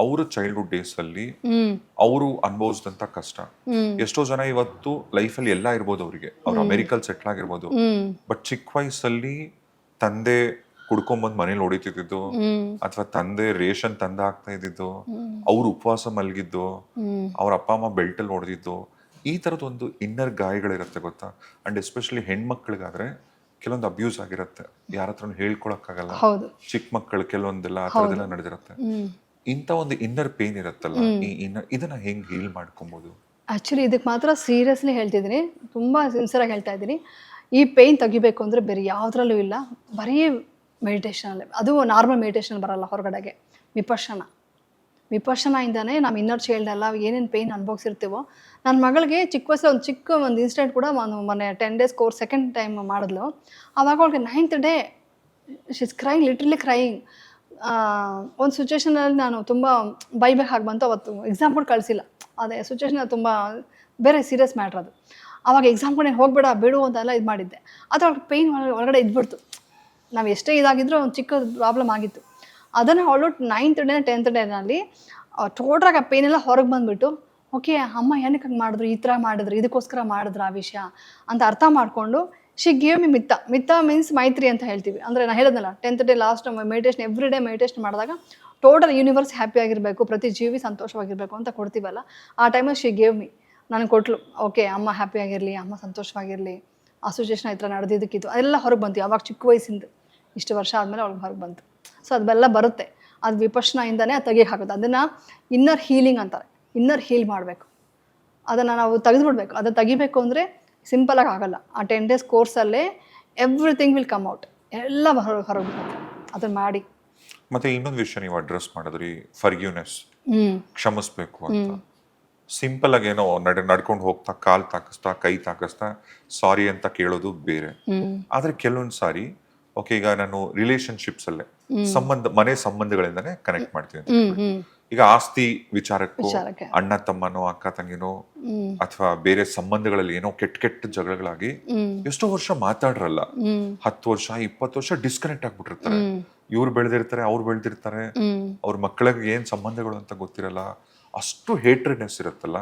ಅವರ ಚೈಲ್ಡ್ಹುಡ್ ಡೇಸ್ ಅಲ್ಲಿ ಅವರು ಅನುಭವಿಸಿದಂತ ಕಷ್ಟ, ಎಷ್ಟೋ ಜನ ಇವತ್ತು ಲೈಫಲ್ಲಿ ಎಲ್ಲ ಇರ್ಬೋದು, ಅವರಿಗೆ ಅವ್ರು ಅಮೆರಿಕಲ್ ಸೆಟ್ಲ್ ಆಗಿರ್ಬೋದು, ಬಟ್ ಚಿಕ್ಕ ವಯಸ್ಸಲ್ಲಿ ತಂದೆ ಕುಡ್ಕೊಂಬಂದ್ ಮನೇಲಿ ಹೊಡಿತಿದ್ದು, ಅಥವಾ ತಂದೆ ರೇಷನ್ ತಂದ ಹಾಕ್ತಾ ಇದ್ದಿದ್ದು, ಅವ್ರು ಉಪವಾಸ ಮಲಗಿದ್ದು, ಅವ್ರ ಅಪ್ಪ ಅಮ್ಮ ಬೆಲ್ಟಲ್ಲಿ ಹೊಡೆದಿದ್ದು, ಈ ತರದ ಒಂದು ಇನ್ನರ್ ಗಾಯಗಳಿರುತ್ತೆ ಗೊತ್ತಾ. ಅಂಡ್ ಎಸ್ಪೆಷಲಿ ಹೆಣ್ಮಕ್ಳಿಗಾದ್ರೆ ಕೆಲವೊಂದು ಅಬ್ಯೂಸ್ ಆಗಿರುತ್ತೆ, ಯಾರ ಹತ್ರ ಹೇಳ್ಕೊಳಕ್ಕಾಗಲ್ಲ. ಚಿಕ್ಕ ಮಕ್ಕಳು ಕೆಲವೊಂದೆಲ್ಲ ಆ ಥರದ್ದೆಲ್ಲ ನಡೆದಿರುತ್ತೆ. ಇಂಥ ಒಂದು ಇನ್ನರ್ ಪೇನ್ ಇರುತ್ತಲ್ಲ, ಇದನ್ನ ಹೆಂಗ್ ಹೀಲ್ ಮಾಡ್ಕೊಬೋದು? ಆ್ಯಕ್ಚುಲಿ ಇದಕ್ಕೆ ಮಾತ್ರ ಸೀರಿಯಸ್ಲಿ ಹೇಳ್ತಿದ್ದೀನಿ, ತುಂಬ ಸಿನ್ಸಿಯರಾಗಿ ಹೇಳ್ತಾ ಇದ್ದೀನಿ. ಈ ಪೇಯ್ನ್ ತೆಗಿಬೇಕು ಅಂದರೆ ಬೇರೆ ಯಾವುದ್ರಲ್ಲೂ ಇಲ್ಲ, ಬರೀ ಮೆಡಿಟೇಷನಲ್ಲಿ. ಅದು ನಾರ್ಮಲ್ ಮೆಡಿಟೇಷನ್ ಬರಲ್ಲ, ಹೊರಗಡೆಗೆ ವಿಪಶ್ಯನಾಯಿಂದನೇ ನಮ್ಮ ಇನ್ನರ್ ಚೈಲ್ಡೆಲ್ಲ ಏನೇನು ಪೇಯ್ನ್ ಅನುಭವಿಸಿರ್ತೀವೋ. ನನ್ನ ಮಗಳಿಗೆ ಚಿಕ್ಕ ವಯಸ್ಸಲ್ಲಿ ಒಂದು ಇನ್ಸಿಡೆಂಟ್ ಕೂಡ ಮೊನ್ನೆ 10 days ಕೋರ್ಸ್ ಸೆಕೆಂಡ್ ಟೈಮ್ ಮಾಡಿದ್ಲು. ಆವಾಗ ಅವಳಿಗೆ 9th day she's crying, literally crying. ಒಂದು ಸಿಚುವೇಷನಲ್ಲಿ ನಾನು ತುಂಬ ಬೈಬೇಕು ಹಾಗೆ ಬಂತು. ಅವತ್ತು ಎಕ್ಸಾಂಪಲ್ ಕಳಿಸಿಲ್ಲ, ಅದೇ ಸಿಚುವೇಷನ್ ತುಂಬ ಬೇರೆ ಸೀರಿಯಸ್ ಮ್ಯಾಟ್ರ್ ಅದು. ಆವಾಗ ಎಕ್ಸಾಂಪಲ್ ಹೋಗಬೇಡ ಬಿಡು ಅಂತೆಲ್ಲ ಇದು ಮಾಡಿದ್ದೆ. ಅದು ಅವ್ಳಿಗೆ ಪೇಯ್ನ್ ಒಳಗಡೆ ಇದ್ಬಿಡ್ತು. ನಾವು ಎಷ್ಟೇ ಇದಾಗಿದ್ರೂ ಒಂದು ಚಿಕ್ಕ ಪ್ರಾಬ್ಲಮ್ ಆಗಿತ್ತು. ಅದನ್ನು ಅವಳು 9th day 10th ಡೇನಲ್ಲಿ ಟೋಟ್ರಾಗಿ ಆ ಪೇನೆಲ್ಲ ಹೊರಗೆ ಬಂದುಬಿಟ್ಟು, ಓಕೆ ಅಮ್ಮ ಏನಕ್ಕೆ ಹಂಗೆ ಮಾಡಿದ್ರು, ಈ ಥರ ಮಾಡಿದ್ರು, ಇದಕ್ಕೋಸ್ಕರ ಮಾಡಿದ್ರು ಆ ವಿಷಯ ಅಂತ ಅರ್ಥ ಮಾಡಿಕೊಂಡು ಶಿ ಗೇವ್ ಮಿ ಮಿತ್ತ ಮೀನ್ಸ್ ಮೈತ್ರಿ ಅಂತ ಹೇಳ್ತೀವಿ. ಅಂದರೆ ನಾನು ಹೇಳಿದ್ನಲ್ಲ 10th day last meditation, every day meditation ಮಾಡಿದಾಗ ಟೋಟಲ್ ಯೂನಿವರ್ಸ್ ಹ್ಯಾಪಿ ಆಗಿರಬೇಕು, ಪ್ರತಿ ಜೀವಿ ಸಂತೋಷವಾಗಿರಬೇಕು ಅಂತ ಕೊಡ್ತೀವಲ್ಲ, ಆ ಟೈಮಲ್ಲಿ ಶಿ ಗೇವ್ ಮಿ, ನನಗೆ ಕೊಟ್ಲು. ಓಕೆ ಅಮ್ಮ ಹ್ಯಾಪಿ ಆಗಿರಲಿ, ಅಮ್ಮ ಸಂತೋಷವಾಗಿರಲಿ, ಆ ಸಿಚುವೇಷನ್ ಈ ಥರ ನಡೆದಿದ್ದಕ್ಕಿತ್ತು, ಅದೆಲ್ಲ ಹೊರಗೆ ಬಂತು. ಯಾವಾಗ ಚಿಕ್ಕ ವಯಸ್ಸಿಂದ ಇಷ್ಟು ವರ್ಷ ಆದಮೇಲೆ ಅವ್ಳಿಗೆ ಹೊರಗೆ ಬಂತು. ಸೊ ಅದೆಲ್ಲ ಬರುತ್ತೆ, ಅದು ವಿಪಶ್ಯನಾಯಿಂದನೇ ಅದು ತೆಗಿಯಕ್ಕೆ ಆಗುತ್ತೆ. ಅದನ್ನು ಇನ್ನರ್ ಹೀಲಿಂಗ್ ಅಂತಾರೆ. ಇನ್ನರ್ ಹೀಲ್ ಮಾಡಬೇಕು, ಅದನ್ನು ನಾವು ತೆಗೆದುಬಿಡ್ಬೇಕು. ಅದನ್ನು ತೆಗಿಬೇಕು ಅಂದರೆ ಸಿಂಪಲಾಗಿ ಆಗಲ್ಲ. ಆ 10 days ಕೋರ್ಸಲ್ಲೇ ಎವ್ರಿಥಿಂಗ್ ವಿಲ್ ಕಮ್ ಔಟ್, ಎಲ್ಲ ಹೊರಗೆ ಬರುತ್ತೆ. ಅದನ್ನು ಮಾಡಿ. ಮತ್ತೆ ಇನ್ನೊಂದು ವಿಷಯ ನೀವು ಅಡ್ರೆಸ್ ಮಾಡಿದ್ರಿ, ಫರ್ಗ್ಯೂನೆಸ್, ಕ್ಷಮಿಸ್ಬೇಕು ಅಂತ. ಸಿಂಪಲ್ ಆಗಿ ಏನೋ ನಡ್ಕೊಂಡು ಹೋಗ್ತಾ ಕಾಲ್ ತಾಕಿಸ್ತಾ ಕೈ ತಾಕಿಸ್ತಾ ಸಾರಿ ಅಂತ ಕೇಳೋದು ಬೇರೆ. ಆದ್ರೆ ಕೆಲವೊಂದು ಸಾರಿ ಓಕೆ, ಈಗ ನಾನು ರಿಲೇಶನ್ಶಿಪ್ಸ್ ಅಲ್ಲೇ ಮನೆ ಸಂಬಂಧಗಳಿಂದಾನೇ ಕನೆಕ್ಟ್ ಮಾಡ್ತೀನಿ. ಈಗ ಆಸ್ತಿ ವಿಚಾರಕ್ಕೂ, ಅಣ್ಣ ತಮ್ಮನೋ ಅಕ್ಕ ತಂಗಿನೋ ಅಥವಾ ಬೇರೆ ಸಂಬಂಧಗಳಲ್ಲಿ ಏನೋ ಕೆಟ್ಟ ಜಗಳಗಳಾಗಿ ಎಷ್ಟೋ ವರ್ಷ ಮಾತಾಡ್ರಲ್ಲ, 10 ವರ್ಷ 20 ವರ್ಷ ಡಿಸ್ಕನೆಕ್ಟ್ ಆಗ್ಬಿಟ್ಟಿರ್ತಾರೆ. ಇವ್ರು ಬೆಳೆದಿರ್ತಾರೆ, ಅವ್ರು ಬೆಳೆದಿರ್ತಾರೆ, ಅವ್ರ ಮಕ್ಕಳಿಗೆ ಏನ್ ಸಂಬಂಧಗಳು ಅಂತ ಗೊತ್ತಿರಲ್ಲ, ಅಷ್ಟು ಹೇಟ್ರೆಡ್ನೆಸ್ ಇರುತ್ತಲ್ಲ.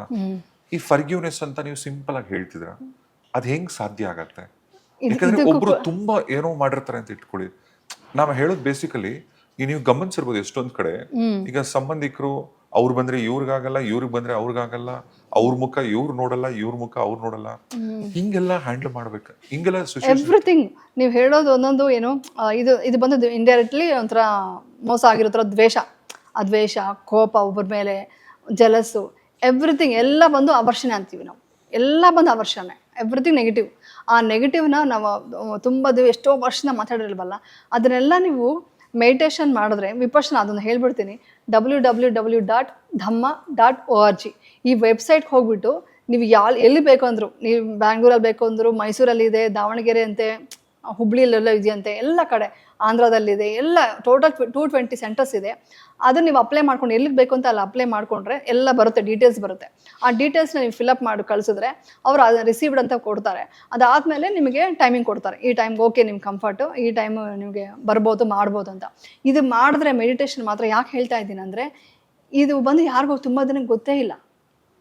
ಈ ಫರ್ಗ್ಯೂನೆಸ್ ಅಂತ ನೀವು ಸಿಂಪಲ್ ಆಗಿ ಹೇಳ್ತಿದ್ರ, ಅದ್ ಹೆಂಗ್ ಸಾಧ್ಯ ಆಗತ್ತೆ? ಯಾಕಂದ್ರೆ ಒಬ್ರು ತುಂಬಾ ಏನೋ ಮಾಡಿರ್ತಾರೆ ಅಂತ ಇಟ್ಕೊಳ್ಳಿ. ನಾವು ಹೇಳೋದು ಬೇಸಿಕಲಿ, ಈಗ ನೀವು ಗಮನಿಸಿರ್ಬೋದು ಎಷ್ಟೊಂದ್ ಕಡೆ, ಈಗ ಸಂಬಂಧಿಕರು ಅವ್ರು ಬಂದ್ರೆ ಇವ್ರಿಗಾಗಲ್ಲ, ಇವ್ರಿಗೆ ಬಂದ್ರೆ ಅವ್ರಿಗಾಗಲ್ಲ, ಅವ್ರ ಮುಖ ಇವ್ರು ನೋಡಲ್ಲ, ಇವ್ರ ಮುಖ ಅವ್ರು ನೋಡಲ್ಲ, ಹಿಂಗೆಲ್ಲ ಹ್ಯಾಂಡಲ್ ಮಾಡ್ಬೇಕು. ಹಿಂಗೆಲ್ಲ ಎವ್ರಿಥಿಂಗ್ ನೀವು ಹೇಳೋದು ಒಂದೊಂದು ಏನು, ಇದು ಬಂದು ಇಂಡೈರೆಕ್ಟ್ಲಿ ಒಂಥರ ಮೋಸ ಆಗಿರೋ ದ್ವೇಷ, ಆ ದ್ವೇಷ, ಕೋಪ, ಒಬ್ಬರ ಮೇಲೆ ಜಲಸ್ಸು, ಎವ್ರಿಥಿಂಗ್ ಎಲ್ಲ ಬಂದು ಆವರ್ಷಣೆ ಅಂತೀವಿ ನಾವು. ಎಲ್ಲ ಬಂದು ಆವರ್ಷಣೆ, ಎವ್ರಿಥಿಂಗ್ ನೆಗೆಟಿವ್. ಆ ನೆಗೆಟಿವ್ನ ನಾವು ತುಂಬ ಎಷ್ಟೋ ವರ್ಷದಿಂದ ಮಾತಾಡಿರಲ್ವಲ್ಲ, ಅದನ್ನೆಲ್ಲ ನೀವು ಮೆಡಿಟೇಷನ್ ಮಾಡಿದ್ರೆ ವಿಪಶ್ಯನ, ಅದನ್ನು ಹೇಳ್ಬಿಡ್ತೀನಿ, www.dhamma.org ಈ ವೆಬ್ಸೈಟ್ಗೆ ಹೋಗ್ಬಿಟ್ಟು ನೀವು ಎಲ್ಲಿ ಬೇಕು ಅಂದರು, ನೀವು ಬ್ಯಾಂಗ್ಳೂರಲ್ಲಿ ಬೇಕು ಅಂದರು, ಮೈಸೂರಲ್ಲಿದೆ, ದಾವಣಗೆರೆ ಅಂತೆ, ಹುಬ್ಳಿಯಲ್ಲೆಲ್ಲ ಇದೆಯಂತೆ, ಎಲ್ಲ ಕಡೆ ಆಂಧ್ರದಲ್ಲಿದೆ, ಎಲ್ಲ ಟೋಟಲ್ 220 ಸೆಂಟರ್ಸ್ ಇದೆ. ಅದನ್ನು ನೀವು ಅಪ್ಲೈ ಮಾಡ್ಕೊಂಡು ಎಲ್ಲಿಗೆ ಬೇಕು ಅಂತ ಅಲ್ಲಿ ಅಪ್ಲೈ ಮಾಡಿಕೊಂಡ್ರೆ ಎಲ್ಲ ಬರುತ್ತೆ, ಡೀಟೇಲ್ಸ್ ಬರುತ್ತೆ. ಆ ಡೀಟೇಲ್ಸ್ನ ನೀವು ಫಿಲಪ್ ಮಾಡಿ ಕಳಿಸಿದ್ರೆ ಅವರು ಅದನ್ನು ರಿಸೀವ್ಡ್ ಅಂತ ಕೊಡ್ತಾರೆ. ಅದಾದಮೇಲೆ ನಿಮಗೆ ಟೈಮಿಂಗ್ ಕೊಡ್ತಾರೆ, ಈ ಟೈಮ್ಗೆ ಓಕೆ ನಿಮ್ಮ ಕಂಫರ್ಟು, ಈ ಟೈಮ್ ನಿಮಗೆ ಬರ್ಬೋದು ಮಾಡ್ಬೋದು ಅಂತ. ಇದು ಮಾಡಿದ್ರೆ ಮೆಡಿಟೇಷನ್ ಮಾತ್ರ ಯಾಕೆ ಹೇಳ್ತಾ ಇದ್ದೀನಿ ಅಂದರೆ, ಇದು ಬಂದು ಯಾರಿಗೂ ತುಂಬ ದಿನಕ್ಕೆ ಗೊತ್ತೇ ಇಲ್ಲ.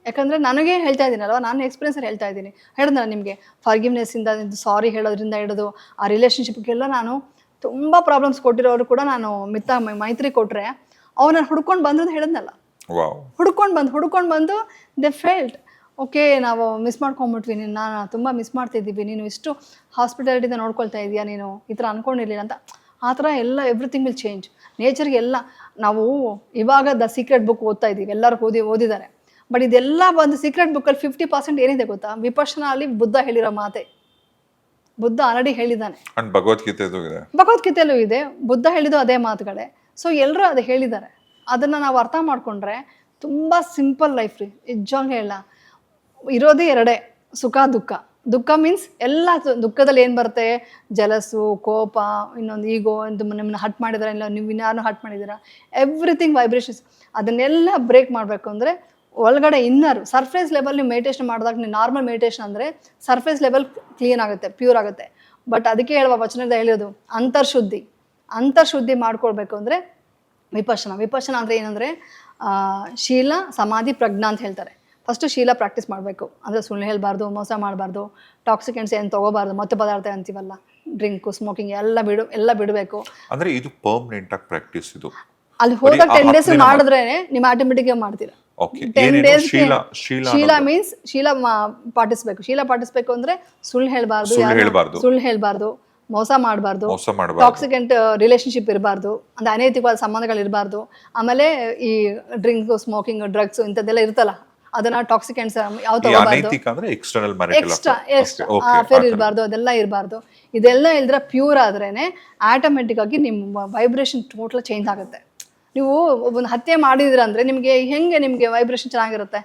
ಯಾಕಂದರೆ ನನಗೆ ಹೇಳ್ತಾ ಇದ್ದೀನಲ್ವ, ನಾನು ಎಕ್ಸ್ಪೀರಿಯನ್ಸಲ್ಲಿ ಹೇಳ್ತಾ ಇದ್ದೀನಿ. ಹೇಳಿದ್ನಲ್ಲ ನಿಮಗೆ, ಫರ್ಗಿವ್ನೆಸ್ಸಿಂದ ಸಾರಿ ಹೇಳೋದ್ರಿಂದ ಹಿಡಿದು ಆ ರಿಲೇಷನ್ಶಿಪ್ಗೆಲ್ಲ ನಾನು ತುಂಬ ಪ್ರಾಬ್ಲಮ್ಸ್ ಕೊಟ್ಟಿರೋರು ಕೂಡ ನಾನು ಮೈತ್ರಿ ಕೊಟ್ಟರೆ ಅವನನ್ನು ಹುಡ್ಕೊಂಡು ಬಂದ್ರದ್ದು ಹೇಳಿದ್ನಲ್ಲ. ವಾವ್. ಹುಡ್ಕೊಂಡು ಬಂದು ದೆ ಫೆಲ್ಟ್ ಓಕೆ ನಾವು ಮಿಸ್ ಮಾಡ್ಕೊಂಬಿಟ್ವಿ ನಾನು ತುಂಬ ಮಿಸ್ ಮಾಡ್ತಿದ್ದೀವಿ, ನೀನು ಇಷ್ಟು ಹಾಸ್ಪಿಟಾಲಿಟಿಯಿಂದ ನೋಡ್ಕೊಳ್ತಾ ಇದೀಯಾ, ನೀನು ಈ ಥರ ಅಂದ್ಕೊಂಡಿರಲಿಲ್ಲ ಅಂತ. ಆ ಥರ ಎಲ್ಲ ಎವ್ರಿಥಿಂಗ್ ವಿಲ್ ಚೇಂಜ್. ನೇಚರ್ಗೆ ಎಲ್ಲ ನಾವು ಇವಾಗ ದ ಸೀಕ್ರೆಟ್ ಬುಕ್ ಓದ್ತಾ ಇದ್ದೀವಿ, ಎಲ್ಲರೂ ಓದಿದ್ದಾರೆ. ಬಟ್ ಇದೆಲ್ಲ ಒಂದು ಸೀಕ್ರೆಟ್ ಬುಕ್ಕಲ್ಲಿ 50% ಏನಿದೆ ಗೊತ್ತಾ? ವಿಪಶ್ಯನ ಅಲ್ಲಿ ಬುದ್ಧ ಹೇಳಿರೋ ಮಾತೆ. ಬುದ್ಧ ಆಲ್ರೆಡಿ ಹೇಳಿದ್ದಾನೆ. ಭಗವದ್ಗೀತೆಯಲ್ಲೂ ಇದೆ, ಬುದ್ಧ ಹೇಳಿದ್ದು ಅದೇ ಮಾತುಗಳೇ. ಸೊ ಎಲ್ಲರೂ ಅದು ಹೇಳಿದ್ದಾರೆ. ಅದನ್ನು ನಾವು ಅರ್ಥ ಮಾಡ್ಕೊಂಡ್ರೆ ತುಂಬ ಸಿಂಪಲ್ ಲೈಫ್ ರೀ. ನಿಜವಾಗ್ಲೂ ಹೇಳ, ಇರೋದೇ ಎರಡೇ, ಸುಖ ದುಃಖ. ದುಃಖ ಮೀನ್ಸ್ ಎಲ್ಲ ದುಃಖದಲ್ಲಿ ಏನು ಬರುತ್ತೆ? ಜಲಸು, ಕೋಪ, ಇನ್ನೊಂದು ಈಗೋ, ನಿಮ್ಮನ್ನ ಹಟ್ ಮಾಡಿದಾರೆ, ಇಲ್ಲ ನೀವು ಇನ್ಯಾರನ್ನೂ ಹಟ್ ಮಾಡಿದ್ದೀರಾ, ಎವ್ರಿಥಿಂಗ್ ವೈಬ್ರೇಷನ್ಸ್. ಅದನ್ನೆಲ್ಲ ಬ್ರೇಕ್ ಮಾಡಬೇಕು ಅಂದರೆ ಒಳಗಡೆ ಇನ್ನರ್ ಸರ್ಫೇಸ್ ಲೆವೆಲ್ ನೀವು ಮೆಡಿಟೇಷನ್ ಮಾಡಿದಾಗ, ನೀವು ನಾರ್ಮಲ್ ಮೆಡಿಟೇಷನ್ ಅಂದರೆ ಸರ್ಫೇಸ್ ಲೆವೆಲ್ ಕ್ಲೀನ್ ಆಗುತ್ತೆ, ಪ್ಯೂರ್ ಆಗುತ್ತೆ. ಬಟ್ ಅದಕ್ಕೆ ಹೇಳುವ ವಚನದ ಹೇಳೋದು ಅಂತರ್ಶುದ್ಧಿ ಮಾಡ್ಕೊಳ್ಬೇಕು ಅಂದರೆ ವಿಪಶ್ಯನ ಅಂದರೆ ಏನಂದರೆ ಶೀಲ, ಸಮಾಧಿ, ಪ್ರಜ್ಞಾ ಅಂತ ಹೇಳ್ತಾರೆ. ಫಸ್ಟು ಶೀಲ ಪ್ರಾಕ್ಟೀಸ್ ಮಾಡಬೇಕು, ಅಂದರೆ ಸುಳ್ಳು ಹೇಳಬಾರ್ದು, ಮೋಸ ಮಾಡಬಾರ್ದು, ಟಾಕ್ಸಿಕೆಂಟ್ಸ್ ಏನು ತೊಗೋಬಾರ್ದು, ಮತ್ತು ಪದಾರ್ಥ ಅಂತೀವಲ್ಲ, ಡ್ರಿಂಕು, ಸ್ಮೋಕಿಂಗ್ ಎಲ್ಲ ಬಿಡಬೇಕು. ಅಂದರೆ ಇದು ಪರ್ಮನೆಂಟ್ ಆಗಿ ಪ್ರಾಕ್ಟೀಸ್. ಇದು ಅಲ್ಲಿ ಹೋದಾಗ 10 days ಮಾಡಿದ್ರೆ ನೀವು ಆಟೋಮೆಟಿಕ್ ಮಾಡ್ತೀರಾ. 10 days ಶೀಲ ಮೀನ್ಸ್ ಶೀಲ ಪಾಟಿಸ್ಬೇಕು ಅಂದರೆ ಸುಳ್ಳು ಹೇಳಬಾರ್ದು, ಮೋಸ ಮಾಡಬಾರ್ದು, ಟಾಕ್ಸಿಕೆಂಟ್ ರಿಲೇಶನ್ಶಿಪ್ ಇರಬಾರ್ದು, ಅಂದ್ರೆ ಅನೈತಿಕವಾದ ಸಂಬಂಧಗಳು ಇರಬಾರ್ದು. ಆಮೇಲೆ ಈ ಡ್ರಿಂಕ್, ಸ್ಮೋಕಿಂಗ್, ಡ್ರಗ್ಸ್ ಇಂಥದ್ದೆಲ್ಲ ಇರುತ್ತಲ್ಲ, ಅದನ್ನ ಟಾಕ್ಸಿಕೆಂಟ್ಸ್ ಯಾವ ತಗೋಬಾರ್ದು, ಅಫೇರ್ ಇರಬಾರ್ದು, ಅದೆಲ್ಲ ಇರಬಾರ್ದು. ಇದೆಲ್ಲ ಇಲ್ದ್ರೆ ಪ್ಯೂರ್ ಆದ್ರೇನೆ ಆಟೋಮೆಟಿಕ್ ಆಗಿ ನಿಮ್ಮ ವೈಬ್ರೇಷನ್ ಟೋಟಲ್ ಚೇಂಜ್ ಆಗುತ್ತೆ. ನೀವು ಒಂದು ಹತ್ಯೆ ಮಾಡಿದ್ರ ಅಂದ್ರೆ ನಿಮ್ಗೆ ವೈಬ್ರೇಷನ್ ಚೆನ್ನಾಗಿರುತ್ತೆ.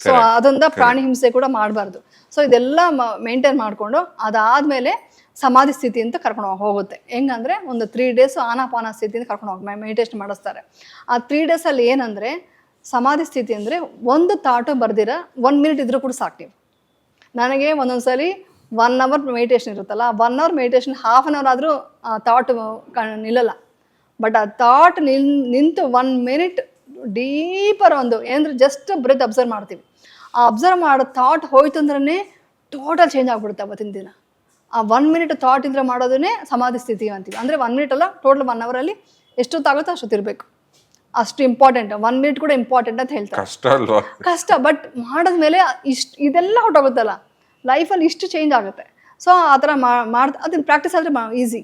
ಸೊ ಅದೊಂದ ಪ್ರಾಣಿ ಹಿಂಸೆ ಕೂಡ ಮಾಡಬಾರ್ದು. ಸೊ ಇದೆಲ್ಲ ಮೇಂಟೈನ್ ಮಾಡಿಕೊಂಡು ಅದಾದ್ಮೇಲೆ ಸಮಾಧಿ ಸ್ಥಿತಿ ಅಂತ ಕರ್ಕೊಂಡು ಹೋಗುತ್ತೆ. ಹೆಂಗಂದ್ರೆ ಒಂದು 3 days ಆನಾಪಾನ ಸ್ಥಿತಿಯಿಂದ ಕರ್ಕೊಂಡು ಹೋಗಿ ಮೆಡಿಟೇಷನ್ ಮಾಡಿಸ್ತಾರೆ. ಆ 3 days ಅಲ್ಲಿ ಏನಂದ್ರೆ ಸಮಾಧಿ ಸ್ಥಿತಿ ಅಂದರೆ ಒಂದು ಥಾಟು ಬರ್ದಿರ 1 minute ಇದ್ರೂ ಕೂಡ ಸಾಕು. ನೀವು ನನಗೆ ಒಂದೊಂದ್ಸಲಿ 1 hour ಮೆಡಿಟೇಷನ್ ಇರುತ್ತಲ್ಲ, 1 hour ಮೆಡಿಟೇಷನ್ 1/2 hour ಆದರೂ ಥಾಟ್ ನಿಲ್ಲಲ್ಲ. ಬಟ್ ಆ ಥಾಟ್ ನಿಂತು 1 minute ಡೀಪರ್ ಒಂದು ಏನಂದ್ರೆ ಜಸ್ಟ್ ಬ್ರೆತ್ ಅಬ್ಸರ್ವ್ ಮಾಡ್ತೀವಿ. ಆ ಅಬ್ಸರ್ವ್ ಮಾಡೋ ಥಾಟ್ ಹೋಯ್ತು ಅಂದ್ರೆ ಟೋಟಲ್ ಚೇಂಜ್ ಆಗ್ಬಿಡುತ್ತೆ ಅವತ್ತಿನ ದಿನ. ಆ 1 minute ಥಾಟ್ ಇಂದ್ರೆ ಮಾಡೋದನ್ನೇ ಸಮಾಧಿ ಸ್ಥಿತಿ ಅಂತೀವಿ. ಅಂದರೆ 1 minute ಅಲ್ಲ, ಟೋಟಲ್ 1 hour ಅಲ್ಲಿ ಎಷ್ಟೊತ್ತಾಗುತ್ತೋ ಅಷ್ಟೊತ್ತಿರಬೇಕು. ಅಷ್ಟು ಇಂಪಾರ್ಟೆಂಟ್. 1 minute ಕೂಡ ಇಂಪಾರ್ಟೆಂಟ್ ಅಂತ ಹೇಳ್ತಾರೆ. ಕಷ್ಟ, ಬಟ್ ಮಾಡಿದ್ಮೇಲೆ ಇದೆಲ್ಲ ಹೊಟ್ಟೋಗುತ್ತಲ್ಲ, ಲೈಫಲ್ಲಿ ಇಷ್ಟು ಚೇಂಜ್ ಆಗುತ್ತೆ. ಸೊ ಆ ಥರ ಅದನ್ನ ಪ್ರಾಕ್ಟೀಸ್ ಆದರೆ ಈಸಿ.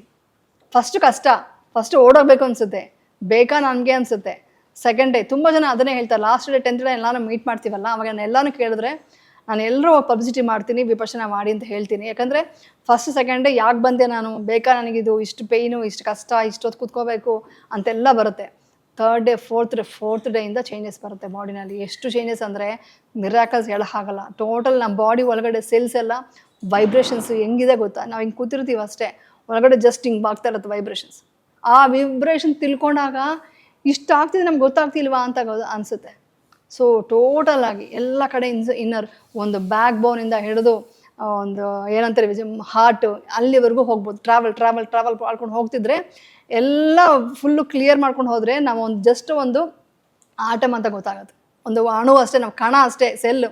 ಫಸ್ಟ್ ಕಷ್ಟ, ಫಸ್ಟ್ ಓಡೋಗ್ಬೇಕು ಅನ್ಸುತ್ತೆ, ಬೇಕಾ ನನಗೆ ಅನ್ಸುತ್ತೆ. ಸೆಕೆಂಡ್ ಡೇ ತುಂಬ ಜನ ಅದನ್ನೇ ಹೇಳ್ತಾರೆ. ಲಾಸ್ಟ್ ಡೇ 10th day ಎಲ್ಲಾನು ಮೀಟ್ ಮಾಡ್ತೀವಲ್ಲ, ಅವಾಗ ಎಲ್ಲಾನು ಕೇಳಿದ್ರೆ ನಾನು ಎಲ್ಲರೂ ಪಬ್ಲಿಸಿಟಿ ಮಾಡ್ತೀನಿ, ವಿಪಶ್ಯನ ಮಾಡಿ ಅಂತ ಹೇಳ್ತೀನಿ. ಯಾಕಂದರೆ ಫಸ್ಟ್ ಸೆಕೆಂಡ್ ಡೇ ಯಾಕೆ ಬಂದೆ ನಾನು, ಬೇಕಾ ನನಗಿದು, ಇಷ್ಟು ಪೇಯ್ನು, ಇಷ್ಟು ಕಷ್ಟ, ಇಷ್ಟೊತ್ತು ಕೂತ್ಕೋಬೇಕು ಅಂತೆಲ್ಲ ಬರುತ್ತೆ. 3rd day 4th day ಇಂದ ಚೇಂಜಸ್ ಬರುತ್ತೆ ಬಾಡಿನಲ್ಲಿ. ಎಷ್ಟು ಚೇಂಜಸ್ ಅಂದರೆ ಮಿರಾಕಲ್ಸ್ ಹೇಳೋಕ್ಕಾಗಲ್ಲ. ಟೋಟಲ್ ನಮ್ಮ ಬಾಡಿ ಒಳಗಡೆ ಸೆಲ್ಸ್ ಎಲ್ಲ ವೈಬ್ರೇಷನ್ಸ್ ಹೆಂಗಿದೆ ಗೊತ್ತಾ? ನಾವು ಹಿಂಗೆ ಕೂತಿರ್ತೀವಿ ಅಷ್ಟೇ, ಒಳಗಡೆ ಜಸ್ಟ್ ಹಿಂಗೆ ಆಗ್ತಾ ಇರುತ್ತೆ ವೈಬ್ರೇಷನ್ಸ್. ಆ ವಿಬ್ರೇಷನ್ ತಿಳ್ಕೊಂಡಾಗ ಇಷ್ಟ ಆಗ್ತಿದೆ ನಮ್ಗೆ ಗೊತ್ತಾಗ್ತಿಲ್ವಾ ಅಂತ ಅನಿಸುತ್ತೆ. ಸೊ ಟೋಟಲ್ ಆಗಿ ಎಲ್ಲ ಕಡೆ ಇನ್ನರ್ ಒಂದು ಬ್ಯಾಕ್ ಬೋನಿಂದ ಹಿಡಿದು ಒಂದು ಏನಂತಾರೆ ಹಾರ್ಟ್ ಅಲ್ಲಿವರೆಗೂ ಹೋಗ್ಬೋದು. ಟ್ರಾವೆಲ್ ಮಾಡ್ಕೊಂಡು ಹೋಗ್ತಿದ್ರೆ ಎಲ್ಲ ಫುಲ್ಲು ಕ್ಲಿಯರ್ ಮಾಡ್ಕೊಂಡು ಹೋದರೆ ನಾವು ಒಂದು ಆಟಮ್ ಅಂತ ಗೊತ್ತಾಗುತ್ತೆ. ಒಂದು ಅಣು ಅಷ್ಟೇ, ನಾವು ಕಣ ಅಷ್ಟೇ, ಸೆಲ್ಲು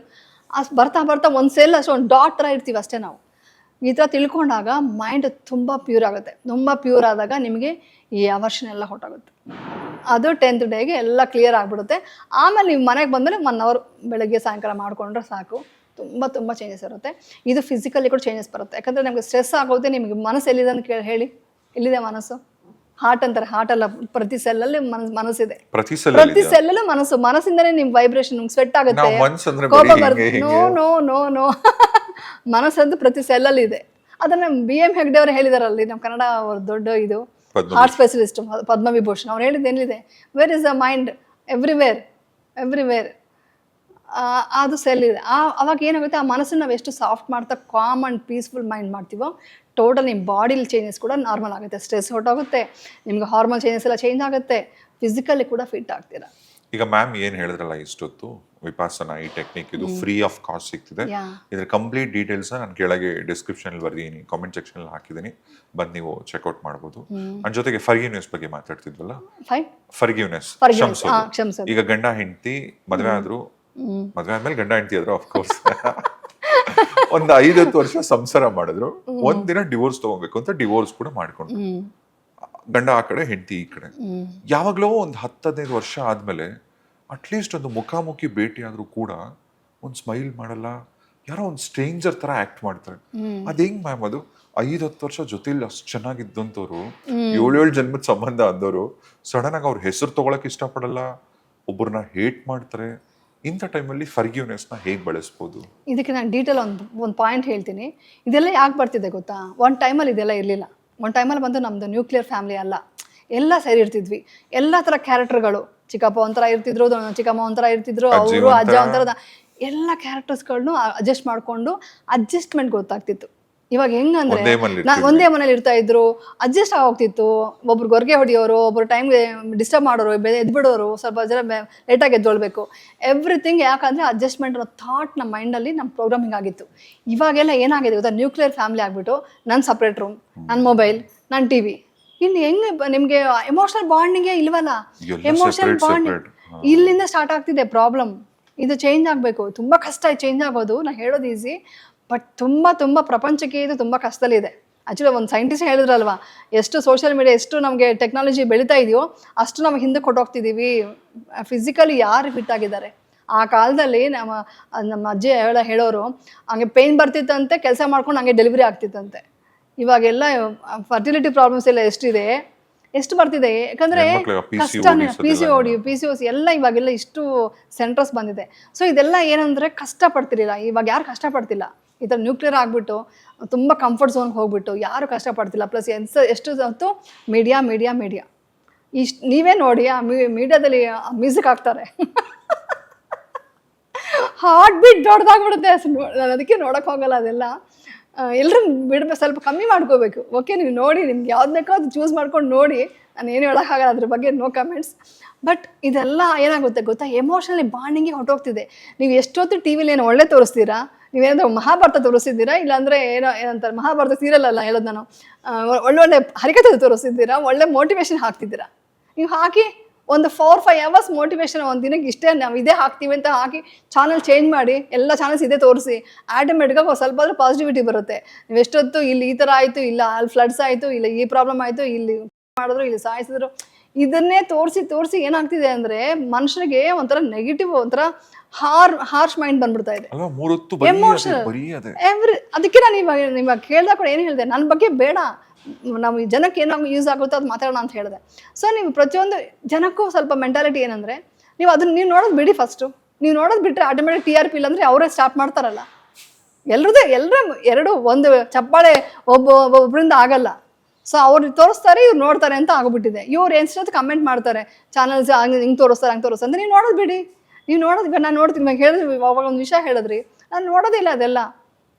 ಅಷ್ಟು ಬರ್ತಾ ಒಂದು ಸೆಲ್ ಅಷ್ಟೇ, ಒಂದು ಡಾಟ್ ಥರ ಇರ್ತೀವಿ ಅಷ್ಟೇ ನಾವು. ಈ ಥರ ತಿಳ್ಕೊಂಡಾಗ ಮೈಂಡ್ ತುಂಬ ಪ್ಯೂರ್ ಆಗುತ್ತೆ. ತುಂಬ ಪ್ಯೂರ್ ಆದಾಗ ನಿಮಗೆ ಈ ಅವರ್ಷನ್ ಎಲ್ಲ ಹೊಟ್ಟಾಗುತ್ತೆ. ಅದು 10th ಡೇಗೆ ಎಲ್ಲ ಕ್ಲಿಯರ್ ಆಗಿಬಿಡುತ್ತೆ. ಆಮೇಲೆ ನೀವು ಮನೆಗೆ ಬಂದಮೇಲೆ 1 hour ಬೆಳಗ್ಗೆ ಸಾಯಂಕಾಲ ಮಾಡಿಕೊಂಡ್ರೆ ಸಾಕು. ತುಂಬ ಚೇಂಜಸ್ ಇರುತ್ತೆ. ಇದು ಫಿಸಿಕಲಿ ಕೂಡ ಚೇಂಜಸ್ ಬರುತ್ತೆ. ಯಾಕಂದರೆ ನಮಗೆ ಸ್ಟ್ರೆಸ್ ಆಗೋದೇ, ನಿಮಗೆ ಮನಸ್ಸು ಎಲ್ಲಿದೆ ಅಂತ ಹೇಳಿ, ಎಲ್ಲಿದೆ ಮನಸ್ಸು? ಹಾರ್ಟ್ ಅಂತಾರೆ. ಹಾರ್ಟ್ ಅಲ್ಲ, ಪ್ರತಿ ಸೆಲ್ಲಲ್ಲಿ ಮನಸ್ಸಿದೆ. ಪ್ರತಿ ಸೆಲ್ಲಲ್ಲೂ ಮನಸ್ಸಿಂದನೇ ನಿಮ್ ವೈಬ್ರೇಷನ್ ಸ್ವೆಟ್ ಆಗುತ್ತೆ, ಕೋಪ ಬರುತ್ತೆ. ನೋ ಮನಸ್ಸಂತೂ ಪ್ರತಿ ಸೆಲ್ಲಲ್ಲಿ ಇದೆ. ಅದನ್ನ BM ಹೆಗ್ಡೆ ಅವರು ಹೇಳಿದಾರಲ್ಲಿ, ನಮ್ಮ ಕನ್ನಡ ಅವ್ರ ದೊಡ್ಡ ಇದು ಹಾರ್ಟ್ ಸ್ಪೆಷಲಿಸ್ಟ್ ಪದ್ಮವಿಭೂಷಣ್, ಅವ್ರು ಹೇಳಿದ್ದು ಏನಿದೆ, where is the mind, everywhere ಅದು ಸೆಲ್ ಇದೆ. ಅವಾಗ ಏನಾಗುತ್ತೆ, ಆ ಮನಸ್ಸನ್ನು ನಾವು ಎಷ್ಟು ಸಾಫ್ಟ್ ಮಾಡ್ತಾ ಕಾಮ್ ಆ್ಯಂಡ್ ಪೀಸ್ಫುಲ್ ಮೈಂಡ್ ಮಾಡ್ತೀವೋ, ಟೋಟಲ್ ನಿಮ್ಮ ಬಾಡಿಲಿ ಚೇಂಜಸ್ ಕೂಡ ನಾರ್ಮಲ್ ಆಗುತ್ತೆ. ಸ್ಟ್ರೆಸ್ ಹೊಟ್ಟೋಗುತ್ತೆ, ನಿಮ್ಗೆ ಹಾರ್ಮೋನ್ ಚೇಂಜಸ್ ಎಲ್ಲ ಚೇಂಜ್ ಆಗುತ್ತೆ, ಫಿಸಿಕಲಿ ಕೂಡ ಫಿಟ್ ಆಗ್ತೀರಾ. ಈಗ ಮ್ಯಾಮ್ ಏನು ಹೇಳಿದ್ರಲ್ಲ ಇಷ್ಟೊತ್ತು, ವಿಪಾಸನ ಈ ಟೆಕ್ನಿಕ್ ಇದು ಫ್ರೀ ಆಫ್ ಕಾಸ್ಟ್ ಸಿಗ್ತಿದೆ. ಇದ್ರ ಕಂಪ್ಲೀಟ್ ಡೀಟೇಲ್ಸ್ ನಾನು ಕೆಳಗೆ ಡಿಸ್ಕ್ರಿಪ್ಷನ್ ಬರ್ದೀನಿ, ಕಾಮೆಂಟ್ ಸೆಕ್ಷನ್ ಹಾಕಿದ್ದೀನಿ, ಬಂದು ನೀವು ಚೆಕ್ಔಟ್ ಮಾಡ್ಬೋದು. ಅದ್ರ ಜೊತೆಗೆ ಫರ್ಗಿವ್ನೆಸ್ ಬಗ್ಗೆ ಮಾತಾಡ್ತಿದ್ವಲ್ಲ, ಫರ್ಗಿವ್ನೆಸ್, ಕ್ಷಮಿಸೋದು. ಈಗ ಗಂಡ ಹೆಂಡತಿ ಮದುವೆ ಆದ್ರೂ, ಮದುವೆ ಆದ್ಮೇಲೆ ಗಂಡ ಹೆಂಡತಿ ಆದ್ರು ಅಫ್ಕೋರ್ಸ್ ಒಂದು 5-10 ವರ್ಷ ಸಂಸಾರ ಮಾಡಿದ್ರು, ಒಂದಿನ ಡಿವೋರ್ಸ್ ತಗೋಬೇಕು ಅಂತ ಡಿವೋರ್ಸ್ ಕೂಡ ಮಾಡ್ಕೊಂಡು, ಗಂಡ ಆ ಕಡೆ ಹೆಂಡತಿ ಈ ಕಡೆ. ಯಾವಾಗ್ಲೋ ಒಂದು 10-15 ವರ್ಷ ಆದ್ಮೇಲೆ ಅಟ್ಲೀಸ್ಟ್ ಒಂದು ಮುಖಾಮುಖಿ ಭೇಟಿ ಆದ್ರೂ ಕೂಡ ಒಂದು ಸ್ಮೈಲ್ ಮಾಡಲ್ಲ, ಯಾರೋ ಒಂದು ಸ್ಟ್ರೇಂಜರ್ ತರ ಆಕ್ಟ್ ಮಾಡ್ತಾರೆ. ಅದ್ ಹೆಂಗ್ ಮ್ಯಾಮ್ ಅದು? 5-10 ವರ್ಷ ಜೊತೆಲಿ ಅಷ್ಟು ಚೆನ್ನಾಗಿದ್ದಂಥವ್ರು, 7 ಜನ್ಮದ ಸಂಬಂಧ ಅಂದವರು ಸಡನ್ ಆಗಿ ಅವ್ರ ಹೆಸರು ತಗೊಳಕ್ ಇಷ್ಟಪಡಲ್ಲ, ಒಬ್ಬರನ್ನ ಹೇಟ್ ಮಾಡ್ತಾರೆ. ಇಂಥ ಟೈಮಲ್ಲಿ ಫರ್ಗಿವ್ನೆಸ್ನ ಹೇಗೆ ಬಳಸ್ಬೋದು? ಇದಕ್ಕೆ ನಾನು ಡೀಟೇಲ್ ಒಂದು ಪಾಯಿಂಟ್ ಹೇಳ್ತೀನಿ. ಇದೆಲ್ಲ ಯಾಕೆ ಬರ್ತಿದೆ ಗೊತ್ತಾ? ಒಂದು ಟೈಮಲ್ಲಿ ಇದೆಲ್ಲ ಇರಲಿಲ್ಲ. ಒಂದು ಟೈಮಲ್ಲಿ ಬಂದು ನಮ್ಮದು ನ್ಯೂಕ್ಲಿಯರ್ ಫ್ಯಾಮಿಲಿ ಅಲ್ಲ, ಎಲ್ಲ ಸೇರಿ ಇರ್ತಿದ್ವಿ. ಎಲ್ಲ ಥರ ಕ್ಯಾರೆಕ್ಟರ್ಗಳು, ಚಿಕ್ಕಪ್ಪ ಒಂಥರ ಇರ್ತಿದ್ರು, ಚಿಕ್ಕಮ್ಮ ಒಂಥರ ಇರ್ತಿದ್ರು, ಅವರು ಅಜ್ಜ ಒಂಥರದ ಎಲ್ಲ ಕ್ಯಾರೆಕ್ಟರ್ಸ್ಗಳನ್ನು ಅಡ್ಜಸ್ಟ್ ಮಾಡಿಕೊಂಡು ಅಡ್ಜಸ್ಟ್ಮೆಂಟ್ ಗೊತ್ತಾಗ್ತಿತ್ತು. ಇವಾಗ ಹೆಂಗಂದ್ರೆ ಒಂದೇ ಮನೇಲಿ ಇರ್ತಾ ಇದ್ರು, ಅಡ್ಜಸ್ಟ್ ಆಗೋಗ್ತಿತ್ತು. ಒಬ್ರು ಗೊರ್ಗೆ ಹೊಡಿಯೋರು, ಒಬ್ರು ಟೈಮ್ಗೆ ಡಿಸ್ಟರ್ಬ್ ಮಾಡೋರು, ಎದ್ಬಿಡೋರು, ಸ್ವಲ್ಪ ಜನ ಲೇಟಾಗಿ ಎದ್ದೊಳ್ಬೇಕು, ಎವ್ರಿಥಿಂಗ್. ಯಾಕಂದ್ರೆ ಅಡ್ಜಸ್ಟ್ಮೆಂಟ್ ಅನ್ನೋ ಥಾಟ್ ನಮ್ಮ ಮೈಂಡಲ್ಲಿ ನಮ್ಮ ಪ್ರೋಗ್ರಾಮಿಂಗ್ ಆಗಿತ್ತು. ಇವಾಗೆಲ್ಲ ಏನಾಗಿದೆ ಗೊತ್ತಾ? ನ್ಯೂಕ್ಲಿಯರ್ ಫ್ಯಾಮಿಲಿ ಆಗ್ಬಿಟ್ಟು ನನ್ನ ಸಪ್ರೇಟ್ ರೂಮ್, ನನ್ನ ಮೊಬೈಲ್, ನನ್ನ ಟಿವಿ. ಇನ್ನು ಹೆಂಗೆ ನಿಮ್ಗೆ ಎಮೋಷನಲ್ ಬಾಂಡಿಂಗೇ ಇಲ್ವಲ್ಲ? ಎಮೋಷನಲ್ ಬಾಂಡಿಂಗ್ ಇಲ್ಲಿಂದ ಸ್ಟಾರ್ಟ್ ಆಗ್ತಿದೆ ಪ್ರಾಬ್ಲಮ್. ಇದು ಚೇಂಜ್ ಆಗಬೇಕು. ತುಂಬ ಕಷ್ಟ ಚೇಂಜ್ ಆಗೋದು. ನಾನು ಹೇಳೋದು ಈಸಿ, ಬಟ್ ತುಂಬ ಪ್ರಪಂಚಕ್ಕೆ ಇದು ತುಂಬ ಕಷ್ಟದಲ್ಲಿದೆ. ಆ್ಯಕ್ಚುಲಿ ಒಂದು ಸೈಂಟಿಸ್ಟ್ ಹೇಳಿದ್ರಲ್ವಾ, ಎಷ್ಟು ಸೋಷಿಯಲ್ ಮೀಡಿಯಾ, ಎಷ್ಟು ನಮಗೆ ಟೆಕ್ನಾಲಜಿ ಬೆಳೀತಾ ಇದೆಯೋ ಅಷ್ಟು ನಾವು ಹಿಂದೆ ಕೊಟ್ಟೋಗ್ತಿದ್ದೀವಿ. ಫಿಸಿಕಲಿ ಯಾರು ಫಿಟ್ ಆಗಿದ್ದಾರೆ? ಆ ಕಾಲದಲ್ಲಿ ನಮ್ಮ ಅಜ್ಜಿ ಹೇಳೋರು, ಹಂಗೆ ಪೇಯ್ನ್ ಬರ್ತಿತ್ತಂತೆ, ಕೆಲಸ ಮಾಡ್ಕೊಂಡು ಹಂಗೆ ಡೆಲಿವರಿ ಆಗ್ತಿತ್ತಂತೆ. ಇವಾಗೆಲ್ಲ ಫರ್ಟಿಲಿಟಿ ಪ್ರಾಬ್ಲಮ್ಸ್ ಎಲ್ಲ ಎಷ್ಟು ಬರ್ತಿದೆ? ಯಾಕಂದರೆ ಕಷ್ಟನೇ. PCOS ಎಲ್ಲ ಇವಾಗೆಲ್ಲ ಇಷ್ಟು ಸೆಂಟರ್ಸ್ ಬಂದಿದೆ. ಸೊ ಇದೆಲ್ಲ ಏನಂದರೆ ಕಷ್ಟಪಡ್ತಿರಲಿಲ್ಲ. ಇವಾಗ ಯಾರು ಕಷ್ಟಪಡ್ತಿಲ್ಲ. ಈ ಥರ ನ್ಯೂಕ್ಲಿಯರ್ ಆಗಿಬಿಟ್ಟು ತುಂಬ ಕಂಫರ್ಟ್ ಝೋನ್ಗೆ ಹೋಗ್ಬಿಟ್ಟು ಯಾರು ಕಷ್ಟಪಡ್ತಿಲ್ಲ. ಪ್ಲಸ್ ಎಷ್ಟು ಹೊತ್ತು ಮೀಡಿಯಾ ಇಷ್ಟು ನೀವೇ ನೋಡಿ, ಆ ಮೀಡಿಯಾದಲ್ಲಿ ಮ್ಯೂಸಿಕ್ ಹಾಕ್ತಾರೆ, ಹಾರ್ಟ್ ಬೀಟ್ ದೊಡ್ಡದಾಗ್ಬಿಡುತ್ತೆ. ನಾನು ಅದಕ್ಕೆ ನೋಡೋಕೆ ಹೋಗಲ್ಲ. ಅದೆಲ್ಲ ಎಲ್ಲರೂ ಬಿಡಬೇಕು, ಸ್ವಲ್ಪ ಕಮ್ಮಿ ಮಾಡ್ಕೋಬೇಕು. ಓಕೆ, ನೀವು ನೋಡಿ, ನಿಮ್ಗೆ ಯಾವ್ದು ಬೇಕೋ ಅದು ಚೂಸ್ ಮಾಡ್ಕೊಂಡು ನೋಡಿ. ನಾನು ಏನು ಹೇಳೋಕ್ಕಾಗಲ್ಲ ಅದ್ರ ಬಗ್ಗೆ, ನೋ ಕಮೆಂಟ್ಸ್. ಬಟ್ ಇದೆಲ್ಲ ಏನಾಗುತ್ತೆ ಗೊತ್ತಾ? ಎಮೋಷನಲಿ ಬಾಂಡಿಂಗಿಗೆ ಹೊಟ್ಟೋಗ್ತಿದೆ. ನೀವು ಎಷ್ಟೊತ್ತು ಟಿ ವಿಲಿ ಏನೋ ಒಳ್ಳೆ ತೋರಿಸ್ತೀರಾ, ನೀವೇನಾದ್ರೂ ಮಹಾಭಾರತ ತೋರಿಸ್ತಿದ್ದೀರಾ, ಇಲ್ಲಾಂದರೆ ಏನಂತಾರೆ ಮಹಾಭಾರತ ಸೀರಿಯಲ್ ಅಲ್ಲ ಹೇಳೋದು ನಾನು, ಒಳ್ಳೊಳ್ಳೆ ಹರಿಕಥೆ ತೋರಿಸ್ತಿದ್ದೀರಾ, ಒಳ್ಳೆ ಮೋಟಿವೇಶನ್ ಹಾಕ್ತಿದ್ದೀರಾ. ನೀವು ಹಾಕಿ ಒಂದು 4-5 hours ಮೋಟಿವೇಶನ್ ಒಂದು ದಿನಕ್ಕೆ ಇಷ್ಟೇ ನಾವು ಇದೇ ಹಾಕ್ತೀವಿ ಅಂತ ಹಾಕಿ ಚಾನಲ್ ಚೇಂಜ್ ಮಾಡಿ ಎಲ್ಲ ಚಾನಲ್ಸ್ ಇದೇ ತೋರಿಸಿ, ಆಟೋಮೆಟಿಕಾಗಿ ಸ್ವಲ್ಪ ಆದರೂ ಪಾಸಿಟಿವಿಟಿ ಬರುತ್ತೆ. ನೀವು ಎಷ್ಟೊತ್ತು ಇಲ್ಲಿ ಈ ಥರ ಆಯಿತು, ಇಲ್ಲ ಅಲ್ಲಿ ಫ್ಲಡ್ಸ್ ಆಯಿತು, ಇಲ್ಲ ಈ ಪ್ರಾಬ್ಲಮ್ ಆಯಿತು, ಇಲ್ಲಿ ಮಾಡಿದ್ರು, ಇಲ್ಲಿ ಸಾಯಿಸಿದ್ರು, ಇದನ್ನೇ ತೋರಿಸಿ ಏನಾಗ್ತಿದೆ ಅಂದರೆ ಮನುಷ್ಯನಿಗೆ ಒಂಥರ ನೆಗೆಟಿವ್, ಒಂಥರ ಹಾರ್ಶ್ ಮೈಂಡ್ ಬಂದ್ಬಿಡ್ತಾ ಇದೆ. ಎಮೋಷನಲ್ ಅದಕ್ಕೆ ನಾನು ಇವಾಗ ಕೇಳಿದಾಗ ಕೂಡ ಏನು ಹೇಳಿದೆ, ನನ್ನ ಬಗ್ಗೆ ಬೇಡ, ನಾವು ಈ ಜನಕ್ಕೆ ಏನಾಗ ಯೂಸ್ ಆಗುತ್ತೋ ಅದು ಮಾತಾಡೋಣ ಅಂತ ಹೇಳಿದೆ. ಸೊ ನೀವು ಪ್ರತಿಯೊಂದು ಜನಕ್ಕೂ ಸ್ವಲ್ಪ ಮೆಂಟಾಲಿಟಿ ಏನಂದರೆ, ನೀವು ನೋಡೋದು ಬಿಡಿ. ಫಸ್ಟು ನೀವು ನೋಡೋದು ಬಿಟ್ಟರೆ ಆಟೋಮೆಟಿಕ್ TRP ಇಲ್ಲಾಂದರೆ ಅವರೇ ಸ್ಟಾಪ್ ಮಾಡ್ತಾರಲ್ಲ. ಎರಡು ಒಂದು ಚಪ್ಪಾಳೆ ಒಬ್ಬರಿಂದ ಆಗಲ್ಲ. ಸೊ ಅವ್ರು ತೋರಿಸ್ತಾರೆ, ಇವ್ರು ನೋಡ್ತಾರೆ ಅಂತ ಆಗ್ಬಿಟ್ಟಿದೆ. ಇವ್ರು ಎಷ್ಟೊತ್ತು ಕಮೆಂಟ್ ಮಾಡ್ತಾರೆ, ಚಾನಲ್ಸ್ ಹಿಂಗೆ ತೋರಿಸ್ತಾರೆ ಅಂದರೆ ನೀವು ನೋಡೋದು ಬಿಡಿ. ನೀವು ನೋಡೋದು, ನಾನು ನೋಡ್ತೀನಿ. ಇವಾಗ ಹೇಳಿದ್ವಿ, ಅವಾಗ ಒಂದು ವಿಷಯ ಹೇಳಿದ್ರಿ, ನಾನು ನೋಡೋದಿಲ್ಲ ಅದೆಲ್ಲ.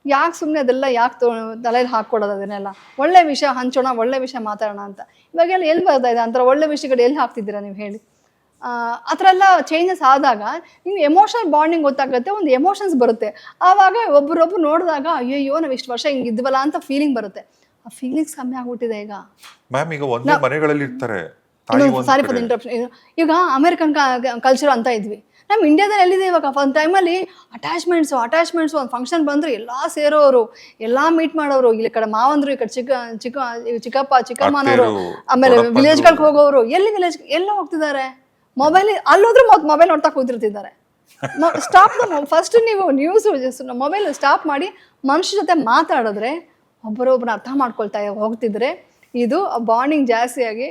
ಯಾಕೆ ಸುಮ್ಮನೆ ಅದೆಲ್ಲ ಯಾಕೆ ತಲೆಯಲ್ಲಿ ಹಾಕ್ಕೊಡೋದು? ಅದನ್ನೆಲ್ಲ ಒಳ್ಳೆ ವಿಷಯ ಹಂಚೋಣ, ಒಳ್ಳೆ ವಿಷಯ ಮಾತಾಡೋಣ ಅಂತ. ಇವಾಗೆಲ್ಲ ಎಲ್ಲಿ ಬರ್ತಾ ಇದೆ ಅಂತಾರೆ ಒಳ್ಳೆ ವಿಷಯಗಳು? ಎಲ್ಲಿ ಹಾಕ್ತಿದ್ದೀರಾ ನೀವು ಹೇಳಿ? ಆ ಥರ ಎಲ್ಲ ಚೇಂಜಸ್ ಆದಾಗ ನೀವು ಎಮೋಷನಲ್ ಬಾಂಡಿಂಗ್ ಗೊತ್ತಾಗುತ್ತೆ, ಒಂದು ಎಮೋಷನ್ಸ್ ಬರುತ್ತೆ. ಆವಾಗ ಒಬ್ಬರೊಬ್ರು ನೋಡಿದಾಗ ಅಯ್ಯೋ ನಾವು ಇಷ್ಟು ವರ್ಷ ಹಿಂಗೆ ಇದ್ವಲ್ಲ ಅಂತ ಫೀಲಿಂಗ್ ಬರುತ್ತೆ. ಆ ಫೀಲಿಂಗ್ಸ್ ಕಮ್ಮಿ ಆಗ್ಬಿಟ್ಟಿದೆ ಈಗ. ಮ್ಯಾಮ್ ಈಗ ಒಂದೇ ಮನೆಗಳಲ್ಲಿ ಇರ್ತಾರೆ. Sorry for interruption. ಈಗ ಅಮೆರಿಕನ್ ಕಲ್ಚರ್ ಅಂತ ಇದ್ವಿ, ನಮ್ಮ ಇಂಡಿಯಾದಲ್ಲಿ ಎಲ್ಲಿದೆ ಇವಾಗ? ಒಂದು ಟೈಮಲ್ಲಿ ಅಟ್ಯಾಚ್ಮೆಂಟ್ಸು ಒಂದು ಫಂಕ್ಷನ್ ಬಂದರೆ ಎಲ್ಲ ಸೇರೋರು, ಎಲ್ಲ ಮೀಟ್ ಮಾಡೋರು. ಇಲ್ಲಿ ಕಡೆ ಮಾವಂದ್ರು, ಈ ಕಡೆ ಚಿಕ್ಕಪ್ಪ ಚಿಕ್ಕಮ್ಮನವರು, ಆಮೇಲೆ ವಿಲೇಜ್ಗಳಿಗೆ ಹೋಗೋರು. ವಿಲೇಜ್ ಎಲ್ಲ ಹೋಗ್ತಿದ್ದಾರೆ? ಅಲ್ಲೋದ್ರೂ ಮೊಬೈಲ್ ನೋಡ್ತಾ ಕೂತಿರ್ತಿದ್ದಾರೆ. ಸ್ಟಾಪ್ ಫಸ್ಟ್ ನೀವು ಮೊಬೈಲ್ ಸ್ಟಾಪ್ ಮಾಡಿ ಮನುಷ್ಯ ಜೊತೆ ಮಾತಾಡಿದ್ರೆ, ಒಬ್ಬರೊಬ್ಬನ ಅರ್ಥ ಮಾಡ್ಕೊಳ್ತಾ ಹೋಗ್ತಿದ್ರೆ, ಇದು ಬಾಂಡಿಂಗ್ ಜಾಸ್ತಿಯಾಗಿ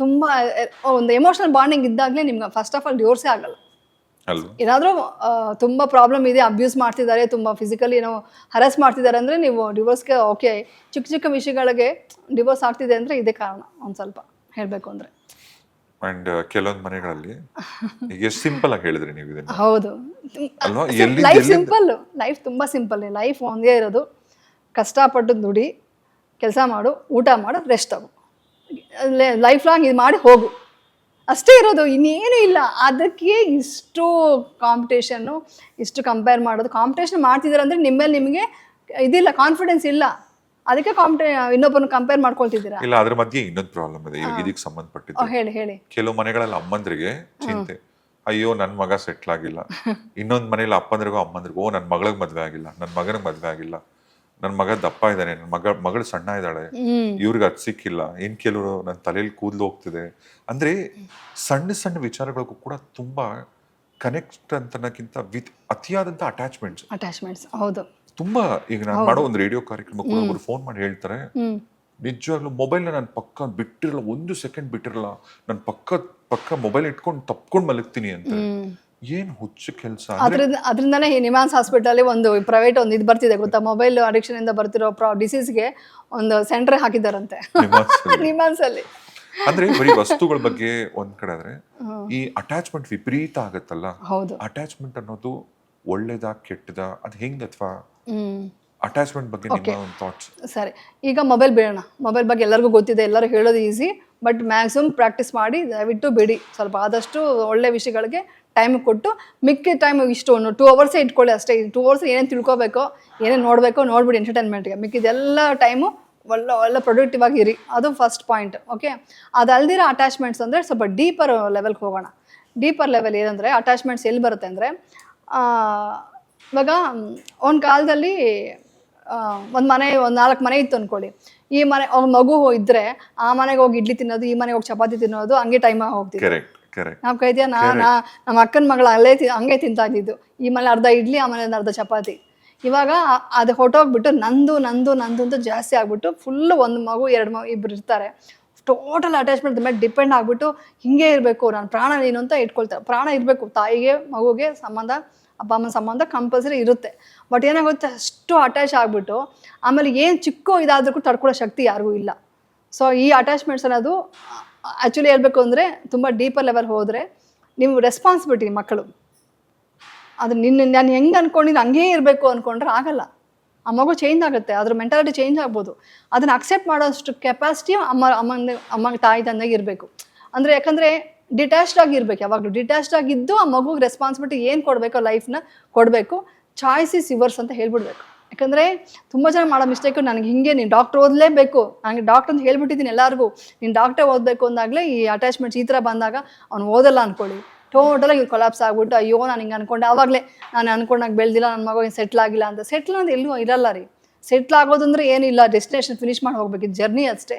ತುಂಬ ಒಂದು ಎಮೋಷನಲ್ ಬಾಂಡಿಂಗ್ ಇದ್ದಾಗಲೇ ನಿಮ್ಗೆ ಫಸ್ಟ್ ಆಫ್ ಆಲ್ ಡಿವೋರ್ಸೇ ಆಗಲ್ಲ. ಏನಾದರೂ ತುಂಬ ಪ್ರಾಬ್ಲಮ್ ಇದೆ, ಅಬ್ಯೂಸ್ ಮಾಡ್ತಿದ್ದಾರೆ, ತುಂಬ ಫಿಸಿಕಲಿ ಏನೋ ಹರಾಸ್ ಮಾಡ್ತಿದ್ದಾರೆ ಅಂದರೆ ನೀವು ಡಿವೋರ್ಸ್ಗೆ ಓಕೆ. ಚಿಕ್ಕ ವಿಷಯಗಳಿಗೆ ಡಿವೋರ್ಸ್ ಆಗ್ತಿದೆ ಅಂದರೆ ಇದೇ ಕಾರಣ. ಒಂದು ಸ್ವಲ್ಪ ಹೇಳಬೇಕು ಅಂದರೆ. ಅಂಡ್ ಕೆಲವೊಂದು ಮನೆಗಳಲ್ಲಿ ಎಷ್ಟು ಸಿಂಪಲ್ ಆಗಿ ಹೇಳಿದ್ರಿ ನೀವು ಇದನ್ನ. ಹೌದು, ಲೈಫ್ ಸಿಂಪಲ್, ಲೈಫ್ ತುಂಬ ಸಿಂಪಲ್. ಲೈಫ್ ಒಂದೇ ಇರೋದು, ಕಷ್ಟಪಟ್ಟು ದುಡಿ, ಕೆಲಸ ಮಾಡು, ಊಟ ಮಾಡು, ರೆಸ್ಟ್ ತಗೋ, ಲೈಫ್ ಲಾಂಗ್ ಇದು ಮಾಡಿ ಹೋಗು, ಅಷ್ಟೇ ಇರೋದು, ಇನ್ನೇನು ಇಲ್ಲ. ಅದಕ್ಕೆ ಇಷ್ಟು ಕಾಂಪಿಟೇಷನ್ನು, ಇಷ್ಟು ಕಂಪೇರ್ ಮಾಡೋದು. ಕಾಂಪಿಟೇಷನ್ ಮಾಡ್ತಿದ್ದಾರೆ ಅಂದರೆ ನಿಮಗೆ ಇದಿಲ್ಲ, ಕಾನ್ಫಿಡೆನ್ಸ್ ಇಲ್ಲ. ಅದಕ್ಕೆ ಇನ್ನೊಬ್ಬರನ್ನ ಕಂಪೇರ್ ಮಾಡ್ಕೊಳ್ತಿದ್ದೀರಾ. ಇಲ್ಲ, ಅದ್ರ ಮಧ್ಯೆ ಇನ್ನೊಂದು ಪ್ರಾಬ್ಲಮ್ ಇದೆ ಇದಕ್ಕೆ ಸಂಬಂಧಪಟ್ಟಿದ್ದು. ಹೇಳಿ. ಕೆಲವು ಮನೆಗಳಲ್ಲಿ ಅಮ್ಮಂದ್ರಿಗೆ ಚಿಂತೆ, ಅಯ್ಯೋ ನನ್ನ ಮಗ ಸೆಟ್ಲ್ ಆಗಿಲ್ಲ. ಇನ್ನೊಂದು ಮನೇಲಿ ಅಪ್ಪಂದ್ರಿಗೂ ಅಮ್ಮಂದ್ರಿಗೂ, ನನ್ನ ಮಗಳಿಗೆ ಮದುವೆ ಆಗಿಲ್ಲ, ನನ್ನ ಮಗನಿಗೆ ಮದುವೆ ಆಗಿಲ್ಲ. ನನ್ನ ಮಗ ದಪ್ಪ ಇದ್ದಾನೆ, ನನ್ನ ಮಗಳು ಸಣ್ಣ ಇದ್ದಾಳೆ, ಇವ್ರಿಗೆ ಅದು ಸಿಕ್ಕಿಲ್ಲ, ಇನ್ ಕೆಲವರು ನನ್ನ ತಲೆಯಲ್ಲಿ ಕೂದಲು ಹೋಗ್ತಿದೆ ಅಂದ್ರೆ ಸಣ್ಣ ಸಣ್ಣ ವಿಚಾರಗಳಿಗೂ ಕೂಡ ತುಂಬಾ ಕನೆಕ್ಟ್ ಅಂತನಕ್ಕಿಂತ ವಿತ್ ಅತಿಯಾದಂತ ಅಟ್ಯಾಚ್ಮೆಂಟ್ಸ್ ಹೌದು ತುಂಬಾ. ಈಗ ನಾನು ಮಾಡೋ ಒಂದು ರೇಡಿಯೋ ಕಾರ್ಯಕ್ರಮ ಕೂಡ ಒಬ್ರು ಫೋನ್ ಮಾಡಿ ಹೇಳ್ತಾರೆ, ನಿಜವಾಗ್ಲೂ ಮೊಬೈಲ್ನ ನಾನು ಪಕ್ಕ ಬಿಟ್ಟಿರಲ್ಲ, 1 ಸೆಕೆಂಡ್ ಬಿಟ್ಟಿರಲ್ಲ, ನಾನು ಪಕ್ಕ ಮೊಬೈಲ್ ಇಟ್ಕೊಂಡು ತಪ್ಕೊಂಡು ಮಲಗ್ತೀನಿ ಅಂತ. ಏನ್ ಹುಚ್ಚು ಕೆಲಸ. ಅದರಿಂದನೇ ಈ ನಿಮಾನ್ಸ್ ಹಾಸ್ಪಿಟಲ್ ಒಂದು ಪ್ರೈವೇಟ್ ಒಂದು ಇದು ಬರ್ತಿದೆ ಗೊತ್ತಾ, ಮೊಬೈಲ್ ಅಡಿಕ್ಷನ್ ಇಂದ ಬರ್ತಿರೋ ಡಿಸೀಸ್ಗೆ ಒಂದು ಸೆಂಟರ್ ಹಾಕಿದಾರಂತೆ ನಿಮಾನ್ಸ್ ಅಲ್ಲಿ. ಅಂದ್ರೆ ಬರೀ ವಸ್ತುಗಳ ಬಗ್ಗೆ ಒಂದ್ ಕಡೆ ಆದ್ರೆ ಈ ಅಟ್ಯಾಚ್ಮೆಂಟ್ ವಿಪರೀತ ಆಗತ್ತಲ್ಲ. ಹೌದು. ಅಟ್ಯಾಚ್ಮೆಂಟ್ ಅನ್ನೋದು ಒಳ್ಳೇದಾ ಕೆಟ್ಟದ ಅದು ಹೆಂಗ್, ಅಥವಾ ಅಟ್ಯಾಚ್ಮೆಂಟ್ ಬಗ್ಗೆ ನಿಮ್ಮ ಒಂದು ಥಾಟ್ಸ್? ಸರಿ, ಈಗ ಮೊಬೈಲ್ ಬೇಡ, ಮೊಬೈಲ್ ಬಗ್ಗೆ ಎಲ್ಲರಿಗೂ ಗೊತ್ತಿದೆ, ಎಲ್ಲರೂ ಹೇಳೋದು ಈಸಿ, ಬಟ್ ಮ್ಯಾಕ್ಸಿಮಮ್ ಪ್ರಾಕ್ಟೀಸ್ ಮಾಡಿ ದಯವಿಟ್ಟು ಬಿಡಿ. ಸ್ವಲ್ಪ ಆದಷ್ಟು ಒಳ್ಳೆ ವಿಷಯಗಳಿಗೆ ಟೈಮ್ ಕೊಟ್ಟು ಮಿಕ್ಕಿದ ಟೈಮ್ ಇಷ್ಟು 2 ಅವರ್ಸೇ ಇಟ್ಕೊಳ್ಳಿ ಅಷ್ಟೇ. 2 ಅವರ್ಸ್ ಏನೇನು ತಿಳ್ಕೊಬೇಕೋ ಏನೇನು ನೋಡಬೇಕೋ ನೋಡ್ಬಿಡಿ ಎಂಟರ್ಟೈನ್ಮೆಂಟ್ಗೆ. ಮಿಕ್ಕಿದೆಲ್ಲ ಟೈಮು ಒಳ್ಳೆ ಪ್ರೊಡಕ್ಟಿವ್ ಆಗಿರಿ, ಅದು ಫಸ್ಟ್ ಪಾಯಿಂಟ್. ಓಕೆ, ಅದಲ್ದಿರೋ ಅಟ್ಯಾಚ್ಮೆಂಟ್ಸ್ ಅಂದರೆ ಸ್ವಲ್ಪ ಡೀಪರ್ ಲೆವೆಲ್ಗೆ ಹೋಗೋಣ. ಡೀಪರ್ ಲೆವೆಲ್ ಏನಂದರೆ ಅಟ್ಯಾಚ್ಮೆಂಟ್ಸ್ ಎಲ್ಲಿ ಬರುತ್ತೆ ಅಂದರೆ, ಇವಾಗ ಒಂದು ಕಾಲದಲ್ಲಿ ಒಂದು 4 ಮನೆ ಇತ್ತು ಅಂದ್ಕೊಳ್ಳಿ. ಈ ಮನೆ ಮಗು ಇದ್ದರೆ ಆ ಮನೆಗೆ ಹೋಗಿ ಇಡ್ಲಿ ತಿನ್ನೋದು, ಈ ಮನೆಗೆ ಹೋಗಿ ಚಪಾತಿ ತಿನ್ನೋದು, ಹಂಗೆ ಟೈಮ್ ಹೋಗ್ತಿತ್ತು. ನಾವು ಕೈದ್ಯಾ ನಮ್ಮ ಅಕ್ಕನ ಮಗಳು ಹಂಗೆ ತಿಂತಾ ಇದ್ದಿದ್ದು. ಈ ಮನೆ ಅರ್ಧ ಇಡ್ಲಿ, ಆ ಮನೆ ಅರ್ಧ ಚಪಾತಿ. ಇವಾಗ ಅದು ಹೊಟ್ಟೋಗ್ಬಿಟ್ಟು ನಂದು ಅಂತ ಜಾಸ್ತಿ ಆಗ್ಬಿಟ್ಟು ಫುಲ್ಲು ಒಂದು ಮಗು 2 ಇಬ್ರು ಇರ್ತಾರೆ. ಟೋಟಲ್ ಅಟ್ಯಾಚ್ಮೆಂಟ್ ಮೇಲೆ ಡಿಪೆಂಡ್ ಆಗಿಬಿಟ್ಟು ಹಿಂಗೆ ಇರಬೇಕು, ನಾನು ಪ್ರಾಣ ನೀನು ಅಂತ ಇಟ್ಕೊಳ್ತಾರೆ. ಪ್ರಾಣ ಇರಬೇಕು, ತಾಯಿಗೆ ಮಗುಗೆ ಸಂಬಂಧ, ಅಪ್ಪ ಅಮ್ಮನ ಸಂಬಂಧ ಕಂಪಲ್ಸರಿ ಇರುತ್ತೆ. ಬಟ್ ಏನಾಗುತ್ತೆ, ಅಷ್ಟು ಅಟ್ಯಾಚ್ ಆಗಿಬಿಟ್ಟು ಆಮೇಲೆ ಏನು ಚಿಕ್ಕ ಇದಾದ್ರೂ ಕೂಡ ತಡ್ಕೊಳ್ಳೋ ಶಕ್ತಿ ಯಾರಿಗೂ ಇಲ್ಲ. ಸೊ ಈ ಅಟ್ಯಾಚ್ಮೆಂಟ್ಸ್ ಅನ್ನೋದು ಆ್ಯಕ್ಚುಲಿ ಹೇಳ್ಬೇಕು ಅಂದರೆ ತುಂಬ ಡೀಪರ್ ಲೆವೆಲ್ ಹೋದರೆ ನೀವು ರೆಸ್ಪಾನ್ಸಿಬಿಲಿಟಿ ಮಕ್ಕಳು ಅದು ನಾನು ಹೆಂಗೆ ಅಂದ್ಕೊಂಡಿದ್ದು ಹಂಗೇ ಇರಬೇಕು ಅಂದ್ಕೊಂಡ್ರೆ ಆಗಲ್ಲ. ಆ ಮಗು ಚೇಂಜ್ ಆಗುತ್ತೆ, ಅದ್ರ ಮೆಂಟಾಲಿಟಿ ಚೇಂಜ್ ಆಗ್ಬೋದು. ಅದನ್ನು ಅಕ್ಸೆಪ್ಟ್ ಮಾಡೋಷ್ಟು ಕೆಪಾಸಿಟಿ ಅಮ್ಮಗೆ ತಾಯಿ ತಂದೆಗೆ ಇರಬೇಕು. ಅಂದರೆ ಯಾಕಂದರೆ ಡಿಟ್ಯಾಚ್ಡ್ ಆಗಿರ್ಬೇಕು, ಯಾವಾಗಲೂ ಡಿಟ್ಯಾಚ್ಡ್ ಆಗಿದ್ದು ಆ ಮಗುಗೆ ರೆಸ್ಪಾನ್ಸಿಬಿಲಿಟಿ ಏನು ಕೊಡಬೇಕೋ ಲೈಫ್ನ ಕೊಡಬೇಕು. ಚಾಯ್ಸ್ ಇಸ್ ಯುವರ್ಸ್ ಅಂತ ಹೇಳ್ಬಿಡ್ಬೇಕು. ಯಾಕಂದರೆ ತುಂಬ ಜನ ಮಾಡೋ ಮಿಸ್ಟೇಕು, ನನಗೆ ಹಿಂಗೆ ನೀನು ಡಾಕ್ಟ್ರ್ ಓದಲೇಬೇಕು, ನನಗೆ ಡಾಕ್ಟ್ರ್ ಅಂತ ಹೇಳ್ಬಿಟ್ಟಿದ್ದೀನಿ ಎಲ್ಲರಿಗೂ, ನೀನು ಡಾಕ್ಟ್ರೇ ಓದಬೇಕು ಅಂದಾಗಲೇ ಈ ಅಟ್ಯಾಚ್ಮೆಂಟ್ಸ್ ಈ ಥರ ಬಂದಾಗ ಅವ್ನು ಓದಲ್ಲ ಅಂದ್ಕೊಳ್ಳಿ, ಟೋಟಲಾಗಿ ಇವ್ರು ಕೊಲಾಪ್ಸ್ ಆಗ್ಬಿಟ್ಟು ಅಯ್ಯೋ ನಾನು ಹಿಂಗೆ ಅಂದ್ಕೊಂಡೆ, ಆವಾಗಲೇ ನಾನು ಅಂದ್ಕೊಂಡಾಗ ಬೆಳೆದಿಲ್ಲ, ನನ್ನ ಮಗ ಸೆಟ್ಲ್ ಆಗಿಲ್ಲ ಅಂತ. ಸೆಟ್ಲ್ ಅಂತ ಎಲ್ಲೂ ಇರಲ್ಲ ರೀ. ಸೆಟ್ಲ್ ಆಗೋದಂದ್ರೆ ಏನಿಲ್ಲ, ಡೆಸ್ಟಿನೇಷನ್ ಫಿನಿಷ್ ಮಾಡಿ ಹೋಗ್ಬೇಕಿತ್ತು, ಜರ್ನಿ ಅಷ್ಟೇ.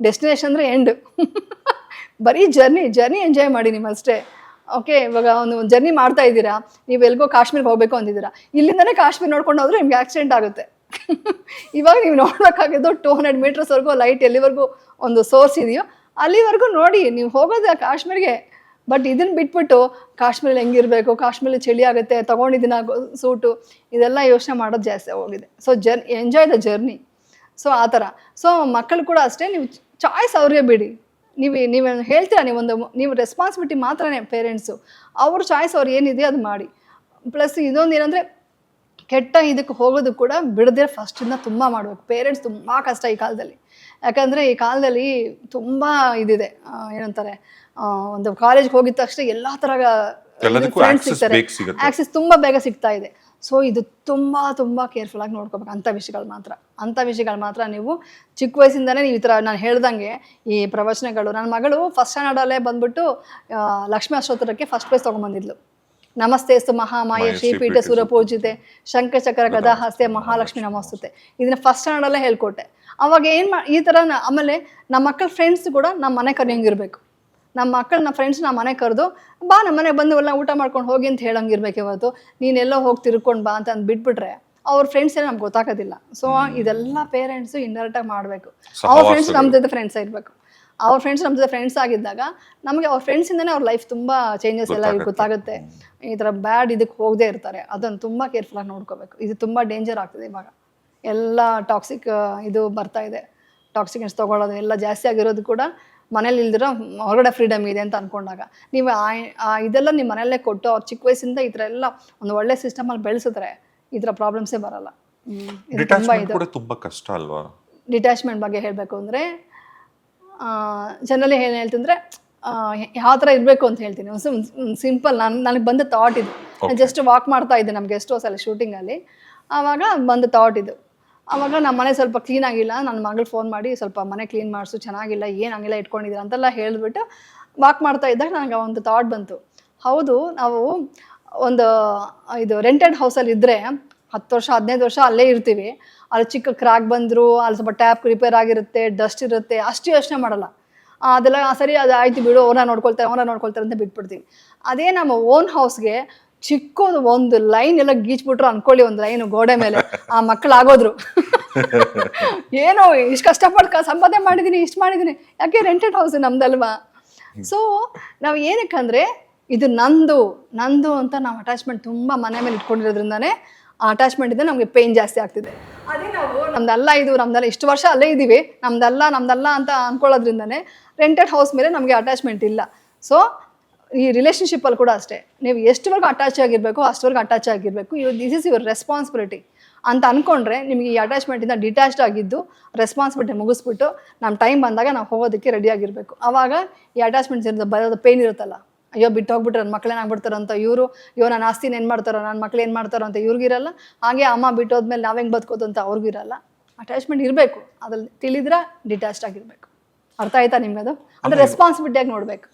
ಡೆಸ್ಟಿನೇಷನ್ ಅಂದರೆ ಎಂಡ್. ಬರೀ ಜರ್ನಿ ಎಂಜಾಯ್ ಮಾಡಿ ನೀವು ಅಷ್ಟೇ. ಓಕೆ, ಇವಾಗ ಒಂದು ಜರ್ನಿ ಮಾಡ್ತಾ ಇದ್ದೀರಾ, ನೀವು ಎಲ್ಗೋ ಕಾಶ್ಮೀರ್ಗೆ ಹೋಗಬೇಕು ಅಂದಿದ್ದೀರಾ, ಇಲ್ಲಿಂದನೇ ಕಾಶ್ಮೀರ್ ನೋಡ್ಕೊಂಡು ಹೋದ್ರೆ ನಿಮ್ಗೆ ಆಕ್ಸಿಡೆಂಟ್ ಆಗುತ್ತೆ. ಇವಾಗ ನೀವು ನೋಡಬೇಕಾಗಿದ್ದು 200 ಮೀಟರ್ಸ್ವರೆಗೂ ಲೈಟ್ ಎಲ್ಲಿವರೆಗೂ ಒಂದು ಸೋರ್ಸ್ ಇದೆಯೋ ಅಲ್ಲಿವರೆಗೂ ನೋಡಿ, ನೀವು ಹೋಗೋದು ಕಾಶ್ಮೀರ್ಗೆ. ಬಟ್ ಇದನ್ನು ಬಿಟ್ಬಿಟ್ಟು ಕಾಶ್ಮೀರಲ್ಲಿ ಹೆಂಗಿರಬೇಕು, ಕಾಶ್ಮೀರಲ್ಲಿ ಚಳಿ ಆಗುತ್ತೆ, ತೊಗೊಂಡಿದ್ದೀನ ಸೂಟು, ಇದೆಲ್ಲ ಯೋಚನೆ ಮಾಡೋದು ಜಾಸ್ತಿ ಹೋಗಿದೆ. So enjoy the journey. So ಆ ಥರ. ಸೊ ಮಕ್ಕಳು ಕೂಡ ಅಷ್ಟೇ, ನೀವು ಚಾಯ್ಸ್ ಅವ್ರಿಗೆ ಬಿಡಿ. ನೀವು ಹೇಳ್ತೀರಾ, ನೀವು ರೆಸ್ಪಾನ್ಸಿಬಿಲಿಟಿ ಮಾತ್ರನೇ ಪೇರೆಂಟ್ಸು, ಅವ್ರ ಚಾಯ್ಸ್ ಅವ್ರು ಏನಿದೆ ಅದು ಮಾಡಿ. ಪ್ಲಸ್ ಇದೊಂದು ಏನಂದರೆ, ಕೆಟ್ಟ ಇದಕ್ಕೆ ಹೋಗೋದು ಕೂಡ ಬಿಡದೆ ಫಸ್ಟಿಂದ ತುಂಬ ಮಾಡಬೇಕು. ಪೇರೆಂಟ್ಸ್ ತುಂಬ ಕಷ್ಟ ಈ ಕಾಲದಲ್ಲಿ. ಯಾಕಂದರೆ ಈ ಕಾಲದಲ್ಲಿ ತುಂಬ ಇದಿದೆ, ಏನಂತಾರೆ, ಒಂದು ಕಾಲೇಜ್ಗೆ ಹೋಗಿದ ತಕ್ಷಣ ಎಲ್ಲ ಥರ ಫ್ರೆಂಡ್ಸ್ ಸಿಗ್ತಾರೆ, ಆಕ್ಸೆಸ್ ತುಂಬ ಬೇಗ ಸಿಗ್ತಾ ಇದೆ. ಸೊ ಇದು ತುಂಬ ಕೇರ್ಫುಲ್ಲಾಗಿ ನೋಡ್ಕೋಬೇಕು. ಅಂಥ ವಿಷಯಗಳು ಮಾತ್ರ ನೀವು ಚಿಕ್ಕ ವಯಸ್ಸಿಂದನೇ ನೀವು ಈ ಥರ ನಾನು ಹೇಳ್ದಂಗೆ ಈ ಪ್ರವಚನಗಳು. ನನ್ನ ಮಗಳು ಫಸ್ಟ್ ಸ್ಟ್ಯಾಂಡರ್ಡಲ್ಲೇ ಬಂದ್ಬಿಟ್ಟು ಲಕ್ಷ್ಮೀ ಅಷ್ಟೋತ್ತರಕ್ಕೆ ಫಸ್ಟ್ ಪ್ರೈಸ್ ತೊಗೊಂಬಂದಿದ್ಲು. ನಮಸ್ತೇಸ್ತು ಮಹಾಮಾಯ ಶ್ರೀಪೀಠ ಸುರಪೂಜಿತೆ ಶಂಖಚಕ್ರ ಗದಾಹಸ್ತೆ ಮಹಾಲಕ್ಷ್ಮಿ ನಮಸ್ತುತೆ. ಇದನ್ನ ಫಸ್ಟ್ ಸ್ಟ್ಯಾಂಡರ್ಡಲ್ಲೇ ಹೇಳ್ಕೊಟ್ಟೆ. ಅವಾಗ ಈ ಥರ ಆಮೇಲೆ ನಮ್ಮ ಮಕ್ಕಳ ಫ್ರೆಂಡ್ಸ್ ಕೂಡ ನಮ್ಮ ಮನೆ ಕರೆಯಂಗಿರ್ಬೇಕು. ನಮ್ಮ ಫ್ರೆಂಡ್ಸ್ ನಮ್ಮ ಮನೆ ಕರೆದು ಬಾ, ನಮ್ಮ ಮನೆಗೆ ಬಂದು ಎಲ್ಲ ಊಟ ಮಾಡ್ಕೊಂಡು ಹೋಗಿ ಅಂತ ಹೇಳಂಗಿರ್ಬೇಕು. ಇವತ್ತು ನೀನೆಲ್ಲೋ ಹೋಗಿ ತಿರ್ಕೊಂಡು ಬಾ ಅಂತ ಬಿಟ್ಬಿಟ್ರೆ ಅವ್ರ ಫ್ರೆಂಡ್ಸ್ ಏನೋ ನಮ್ಗೆ ಗೊತ್ತಾಗೋದಿಲ್ಲ. ಸೊ ಇದೆಲ್ಲ ಪೇರೆಂಟ್ಸು ಇಂಡೈರೆಕ್ಟಾಗಿ ಮಾಡಬೇಕು. ಅವ್ರ ಫ್ರೆಂಡ್ಸ್ ನಮ್ಮ ಜೊತೆ ಫ್ರೆಂಡ್ಸ್ ಆಗಿರ್ಬೇಕು. ಅವ್ರ ಫ್ರೆಂಡ್ಸ್ ನಮ್ಮ ಜೊತೆ ಫ್ರೆಂಡ್ಸ್ ಆಗಿದ್ದಾಗ ನಮಗೆ ಅವ್ರ ಫ್ರೆಂಡ್ಸಿಂದನೇ ಅವ್ರ ಲೈಫ್ ತುಂಬ ಚೇಂಜಸ್ ಎಲ್ಲ ಗೊತ್ತಾಗುತ್ತೆ. ಈ ಥರ ಬ್ಯಾಡ್ ಇದಕ್ಕೆ ಹೋಗದೇ ಇರ್ತಾರೆ. ಅದನ್ನು ತುಂಬ ಕೇರ್ಫುಲ್ಲಾಗಿ ನೋಡ್ಕೋಬೇಕು. ಇದು ತುಂಬ ಡೇಂಜರ್ ಆಗ್ತದೆ ಇವಾಗ. ಎಲ್ಲ ಟಾಕ್ಸಿಕ್ ಇದು ಬರ್ತಾ ಇದೆ. ಟಾಕ್ಸಿಕೆಂಟ್ಸ್ ತೊಗೊಳ್ಳೋದು ಎಲ್ಲ ಜಾಸ್ತಿ ಆಗಿರೋದು ಕೂಡ ಮನೇಲಿ ಇಲ್ದಿರೋ ಹೊರಗಡೆ ಫ್ರೀಡಮ್ ಇದೆ ಅಂತ ಅಂದ್ಕೊಂಡಾಗ ನೀವು ಇದೆಲ್ಲ ನಿಮ್ಮ ಮನೆಯಲ್ಲೇ ಕೊಟ್ಟು ಅವ್ರು ಚಿಕ್ಕ ವಯಸ್ಸಿಂದ ಈ ಥರ ಎಲ್ಲ ಒಂದು ಒಳ್ಳೆ ಸಿಸ್ಟಮಲ್ಲಿ ಬೆಳೆಸಿದ್ರೆ ಈ ಥರ ಪ್ರಾಬ್ಲಮ್ಸೇ ಬರಲ್ಲ. ತುಂಬ ಕಷ್ಟ ಅಲ್ವಾ? ಡಿಟ್ಯಾಚ್ಮೆಂಟ್ ಬಗ್ಗೆ ಹೇಳಬೇಕು ಅಂದರೆ ಜನರಲಿ ಏನು ಹೇಳ್ತಂದ್ರೆ ಯಾವ ಥರ ಇರಬೇಕು ಅಂತ ಹೇಳ್ತೀನಿ. ಸಿಂಪಲ್ ನನಗೆ ಬಂದ ಥಾಟ್ ಇದು. ಜಸ್ಟ್ ವಾಕ್ ಮಾಡ್ತಾ ಇದ್ದೆ ನಮ್ಮ ಗೆಸ್ಟ್ ಹೌಸಲ್ಲಿ ಶೂಟಿಂಗಲ್ಲಿ. ಆವಾಗ ಬಂದ ಥಾಟ್ ಇದು. ಆವಾಗ ನಮ್ಮ ಮನೆ ಸ್ವಲ್ಪ ಕ್ಲೀನ್ ಆಗಿಲ್ಲ, ನನ್ನ ಮಗಳು ಫೋನ್ ಮಾಡಿ ಸ್ವಲ್ಪ ಮನೆ ಕ್ಲೀನ್ ಮಾಡಿಸು, ಚೆನ್ನಾಗಿಲ್ಲ, ಏನು ಹಂಗೆಲ್ಲ ಇಟ್ಕೊಂಡಿದ್ದೀರ ಅಂತೆಲ್ಲ ಹೇಳಿಬಿಟ್ಟು ವಾಕ್ ಮಾಡ್ತಾ ಇದ್ದಾಗ ನನಗೆ ಒಂದು ಥಾಟ್ ಬಂತು. ಹೌದು, ನಾವು ಒಂದು ಇದು ರೆಂಟೆಡ್ ಹೌಸಲ್ಲಿ ಇದ್ದರೆ 10 ವರ್ಷ 15 ವರ್ಷ ಅಲ್ಲೇ ಇರ್ತೀವಿ. ಅಲ್ಲಿ ಚಿಕ್ಕ ಕ್ರ್ಯಾಕ್ ಬಂದರೂ ಅಲ್ಲಿ ಸ್ವಲ್ಪ ಟ್ಯಾಪ್ ರಿಪೇರ್ ಆಗಿರುತ್ತೆ, ಡಸ್ಟ್ ಇರುತ್ತೆ, ಅಷ್ಟು ಯೋಚನೆ ಮಾಡಲ್ಲ. ಅದೆಲ್ಲ ಸರಿ ಅದು ಆಯ್ತು ಬಿಡು, ಅವ್ರನ್ನ ನೋಡ್ಕೊಳ್ತಾರೆ ಅಂತ ಬಿಟ್ಬಿಡ್ತೀವಿ. ಅದೇ ನಮ್ಮ ಓನ್ ಹೌಸ್ಗೆ ಚಿಕ್ಕದು ಒಂದು ಲೈನ್ ಎಲ್ಲ ಗೀಚ್ಬಿಟ್ರು ಅನ್ಕೊಳ್ಳಿ, ಒಂದು ಲೈನ್ ಗೋಡೆ ಮೇಲೆ, ಆ ಮಕ್ಕಳು ಆಗೋದ್ರು. ಏನೋ ಇಷ್ಟು ಕಷ್ಟಪಟ್ಟು ಸಂಪಾದನೆ ಮಾಡಿದ್ದೀನಿ, ಇಷ್ಟು ಮಾಡಿದ್ದೀನಿ, ಯಾಕೆ ರೆಂಟೆಡ್ ಹೌಸ್ ನಮ್ದಲ್ವಾ. ಸೊ ನಾವು ಏನಕ್ಕಂದ್ರೆ ಇದು ನಂದು ಅಂತ ನಾವು ಅಟ್ಯಾಚ್ಮೆಂಟ್ ತುಂಬ ಮನೆ ಮೇಲೆ ಇಟ್ಕೊಂಡಿರೋದ್ರಿಂದಾನೇ ಆ ಅಟ್ಯಾಚ್ಮೆಂಟ್ ಇಂದ ನಮಗೆ ಪೇನ್ ಜಾಸ್ತಿ ಆಗ್ತಿದೆ. ಅದೇ ನಾವು ನಮ್ದಲ್ಲ ಇಷ್ಟು ವರ್ಷ ಅಲ್ಲೇ ಇದ್ದೀವಿ, ನಮ್ದಲ್ಲ ಅಂತ ಅನ್ಕೊಳ್ಳೋದ್ರಿಂದಾನೇ ರೆಂಟೆಡ್ ಹೌಸ್ ಮೇಲೆ ನಮಗೆ ಅಟ್ಯಾಚ್ಮೆಂಟ್ ಇಲ್ಲ. ಸೊ ಈ ರಿಲೇಷನ್ಶಿಪ್ಪಲ್ಲಿ ಕೂಡ ಅಷ್ಟೇ, ನೀವು ಎಷ್ಟುವರೆಗೂ ಅಟ್ಯಾಚ್ ಆಗಿರಬೇಕು ಅಷ್ಟವರೆಗೂ ಅಟ್ಯಾಚ್ ಆಗಿರಬೇಕು. ದಿಸ್ ಇಸ್ ಯುವರ್ ರೆಸ್ಪಾನ್ಸಿಬಿಲಿಟಿ ಅಂತ ಅಂದ್ಕೊಂಡ್ರೆ ನಿಮಗೆ ಈ ಅಟ್ಯಾಚ್ಮೆಂಟಿಂದ ಡಿಟ್ಯಾಚ್ಡ್ ಆಗಿದ್ದು ರೆಸ್ಪಾನ್ಸಿಬಿಲಿಟಿ ಮುಗಿಸ್ಬಿಟ್ಟು ನಮ್ಮ ಟೈಮ್ ಬಂದಾಗ ನಾವು ಹೋಗೋದಕ್ಕೆ ರೆಡಿ ಆಗಿರಬೇಕು. ಆವಾಗ ಈ ಅಟ್ಯಾಚ್ಮೆಂಟ್ಸ್ ಇರೋದು ಬರೋದು ಪೇನ್ ಇರುತ್ತಲ್ಲ, ಅಯ್ಯೋ ಬಿಟ್ಟು ಹೋಗ್ಬಿಟ್ರೆ ನನ್ನ ಮಕ್ಳು ಏನಾಗ್ಬಿಡ್ತಾರೋ ಅಂತ ಇವರು, ಅಯ್ಯೋ ನನ್ನ ಆಸ್ತಿನ ಏನು ಮಾಡ್ತಾರೋ, ನನ್ನ ಮಕ್ಳು ಏನು ಮಾಡ್ತಾರೋ ಅಂತ ಇವ್ರಿಗಿರಲ್ಲ. ಹಾಗೆ ಅಮ್ಮ ಬಿಟ್ಟು ಹೋದ್ಮೇಲೆ ನಾವು ಹೆಂಗೆ ಬದುಕೋದು ಅಂತ ಅವ್ರಿಗೂ ಇರಲ್ಲ. ಅಟ್ಯಾಚ್ಮೆಂಟ್ ಇರಬೇಕು, ಅದ್ರಲ್ಲಿ ತಿಳಿದ್ರೆ ಡಿಟ್ಯಾಚ್ಡ್ ಆಗಿರಬೇಕು. ಅರ್ಥ ಆಯ್ತಾ ನಿಮ್ಗೆ? ಅದು ಅಂದರೆ ರೆಸ್ಪಾನ್ಸಿಬಿಲಿಟಿಯಾಗಿ ನೋಡಬೇಕು.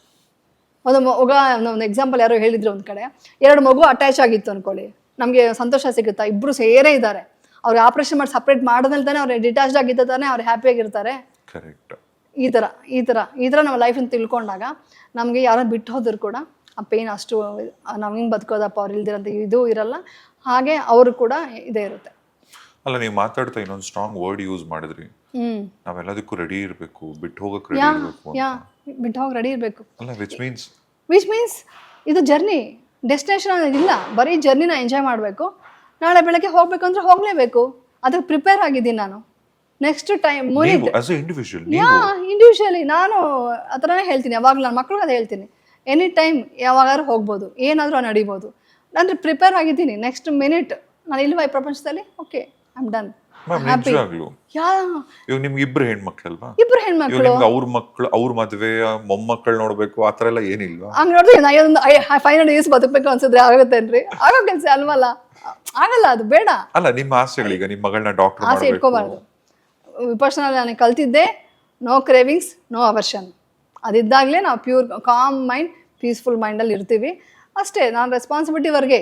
ಒಂದು ಎಕ್ಸಾಂಪಲ್ ಯಾರೋ ಹೇಳಿದ್ರು ಒಂದು ಕಡೆ, 2 ಮಗು ಅಟ್ಯಾಚ್ ಆಗಿತ್ತು ಅನ್ಕೊಳ್ಳಿ, ನಮಗೆ ಸಂತೋಷ ಸಿಗುತ್ತಾ? ಇಬ್ಬರು ಸೇರೇ ಇದ್ದಾರೆ, ಅವ್ರಿಗೆ ಆಪ್ರೇಷನ್ ಮಾಡಿ ಸಪ್ರೇಟ್ ಮಾಡಿದ್ಮೇಲೆ ತಾನೇ ಅವ್ರು ಡಿಟ್ಯಾಚ್ಡ್ ಆಗಿದ್ದ ತಾನೇ ಅವ್ರು ಹ್ಯಾಪಿಯಾಗಿರ್ತಾರೆ. ಕರೆಕ್ಟ್. ಈ ಥರ ನಾವು ಲೈಫನ್ನು ತಿಳ್ಕೊಂಡಾಗ ನಮಗೆ ಯಾರೋ ಬಿಟ್ಟು ಹೋದ್ರು ಕೂಡ ಆ ಪೇನ್ ಅಷ್ಟು ನಾವು ಹಿಂಗೆ ಬದುಕೋದಪ್ಪ ಅವ್ರು ಇಲ್ದಿರಂತ ಇದು ಇರಲ್ಲ. ಹಾಗೆ ಅವರು ಕೂಡ ಇದೇ ಇರುತ್ತೆ. ಅಲ್ಲ, ನೀವು ಮಾತಾಡ್ತಾ ಇನ್ನೊಂದು ಸ್ಟ್ರಾಂಗ್ ವರ್ಡ್ ಯೂಸ್ ಮಾಡಿದ್ರಿ, ನಾವೆಲ್ಲದಕ್ಕೂ ರೆಡಿ ಇರಬೇಕು, ಬಿಟ್ಟು ಹೋಗಕ್ಕೆ ರೆಡಿ ಇರಬೇಕು. ಬಿಟ್ಟು ಹೋಗಿ ರೆಡಿ ಇರಬೇಕು ಅಲ್ಲ, ವಿಚ್ ಮೀನ್ಸ್ ಇದು ಜರ್ನಿ, ಡೆಸ್ಟಿನೇಷನ್ ಅನ್ನೋದಿಲ್ಲ, ಬರೀ ಜರ್ನಿನ ಎಂಜಾಯ್ ಮಾಡಬೇಕು. ನಾಳೆ ಬೆಳಗ್ಗೆ ಹೋಗ್ಬೇಕು ಅಂದ್ರೆ ಹೋಗಲೇಬೇಕು, ಅದಕ್ಕೆ ಪ್ರಿಪೇರ್ ಆಗಿದ್ದೀನಿ ನಾನು. ನೆಕ್ಸ್ಟ್ ಟೈಮ್ ಇಂಡಿವಿಜುವಲಿ ನಾನು ಆ ಥರನೇ ಹೇಳ್ತೀನಿ. ಯಾವಾಗಲೂ ನನ್ನ ಮಕ್ಳಿಗೆ ಅದು ಹೇಳ್ತೀನಿ, ಎನಿ ಟೈಮ್ ಯಾವಾಗಾದ್ರೂ ಹೋಗ್ಬೋದು, ಏನಾದರೂ ನಡಿಬೋದು. ನಾನು ಪ್ರಿಪೇರ್ ಆಗಿದ್ದೀನಿ. ನೆಕ್ಸ್ಟ್ ಮಿನಿಟ್ ನಾನು ಇಲ್ವಾ ಈ ಪ್ರಪಂಚದಲ್ಲಿ, ಓಕೆ ಐ ಆಮ್ ಡನ್. ಇವಾಗ ನಿಮ್ಗೆ ಇಬ್ರು ಹೆಣ್ಮಕ್ಳಲ್ವಾ? ಇಬ್ರು ಹೆಣ್ಮಕ್ಳು, ಅವ್ರ ಮದ್ವೆ ಮೊಮ್ಮಕ್ಕಳು ನೋಡ್ಬೇಕು, ಆತರ ಎಲ್ಲ ಏನಿಲ್ವಾ? ಹಂಗ್ ನೋಡಿದ್ರೆ ಒಂದು 500 years ಬದುಕಬೇಕು ಅನ್ಸಿದ್ರೆ ಆಗುತ್ತೇನ್ರಿ? ಆಗೋ ಕೆಲಸ ಅಲ್ವಲ್ಲ, ಆಗಲ್ಲ, ಅದು ಬೇಡ. ಅಲ್ಲ, ನಿಮ್ಮ ಆಸೆಗಳೀಗ ನಿಮ್ಮ ಮಗಳನ್ನ ಡಾಕ್ಟರ್ ಆಸೆ ಇಟ್ಕೋಬಾರ್ದು. ವಿಪರ್ಶನಲ್ಲಿ ನನಗೆ ಕಲ್ತಿದ್ದೆ, ನೋ ಕ್ರೇವಿಂಗ್ಸ್ ನೋ ಅವರ್ಷನ್. ಅದಿದ್ದಾಗಲೇ ನಾವು ಪ್ಯೂರ್ ಕಾಮ್ ಮೈಂಡ್ ಪೀಸ್ಫುಲ್ ಮೈಂಡಲ್ಲಿ ಇರ್ತೀವಿ ಅಷ್ಟೇ. ನಾನು ರೆಸ್ಪಾನ್ಸಿಬಿಲಿಟಿವರೆಗೆ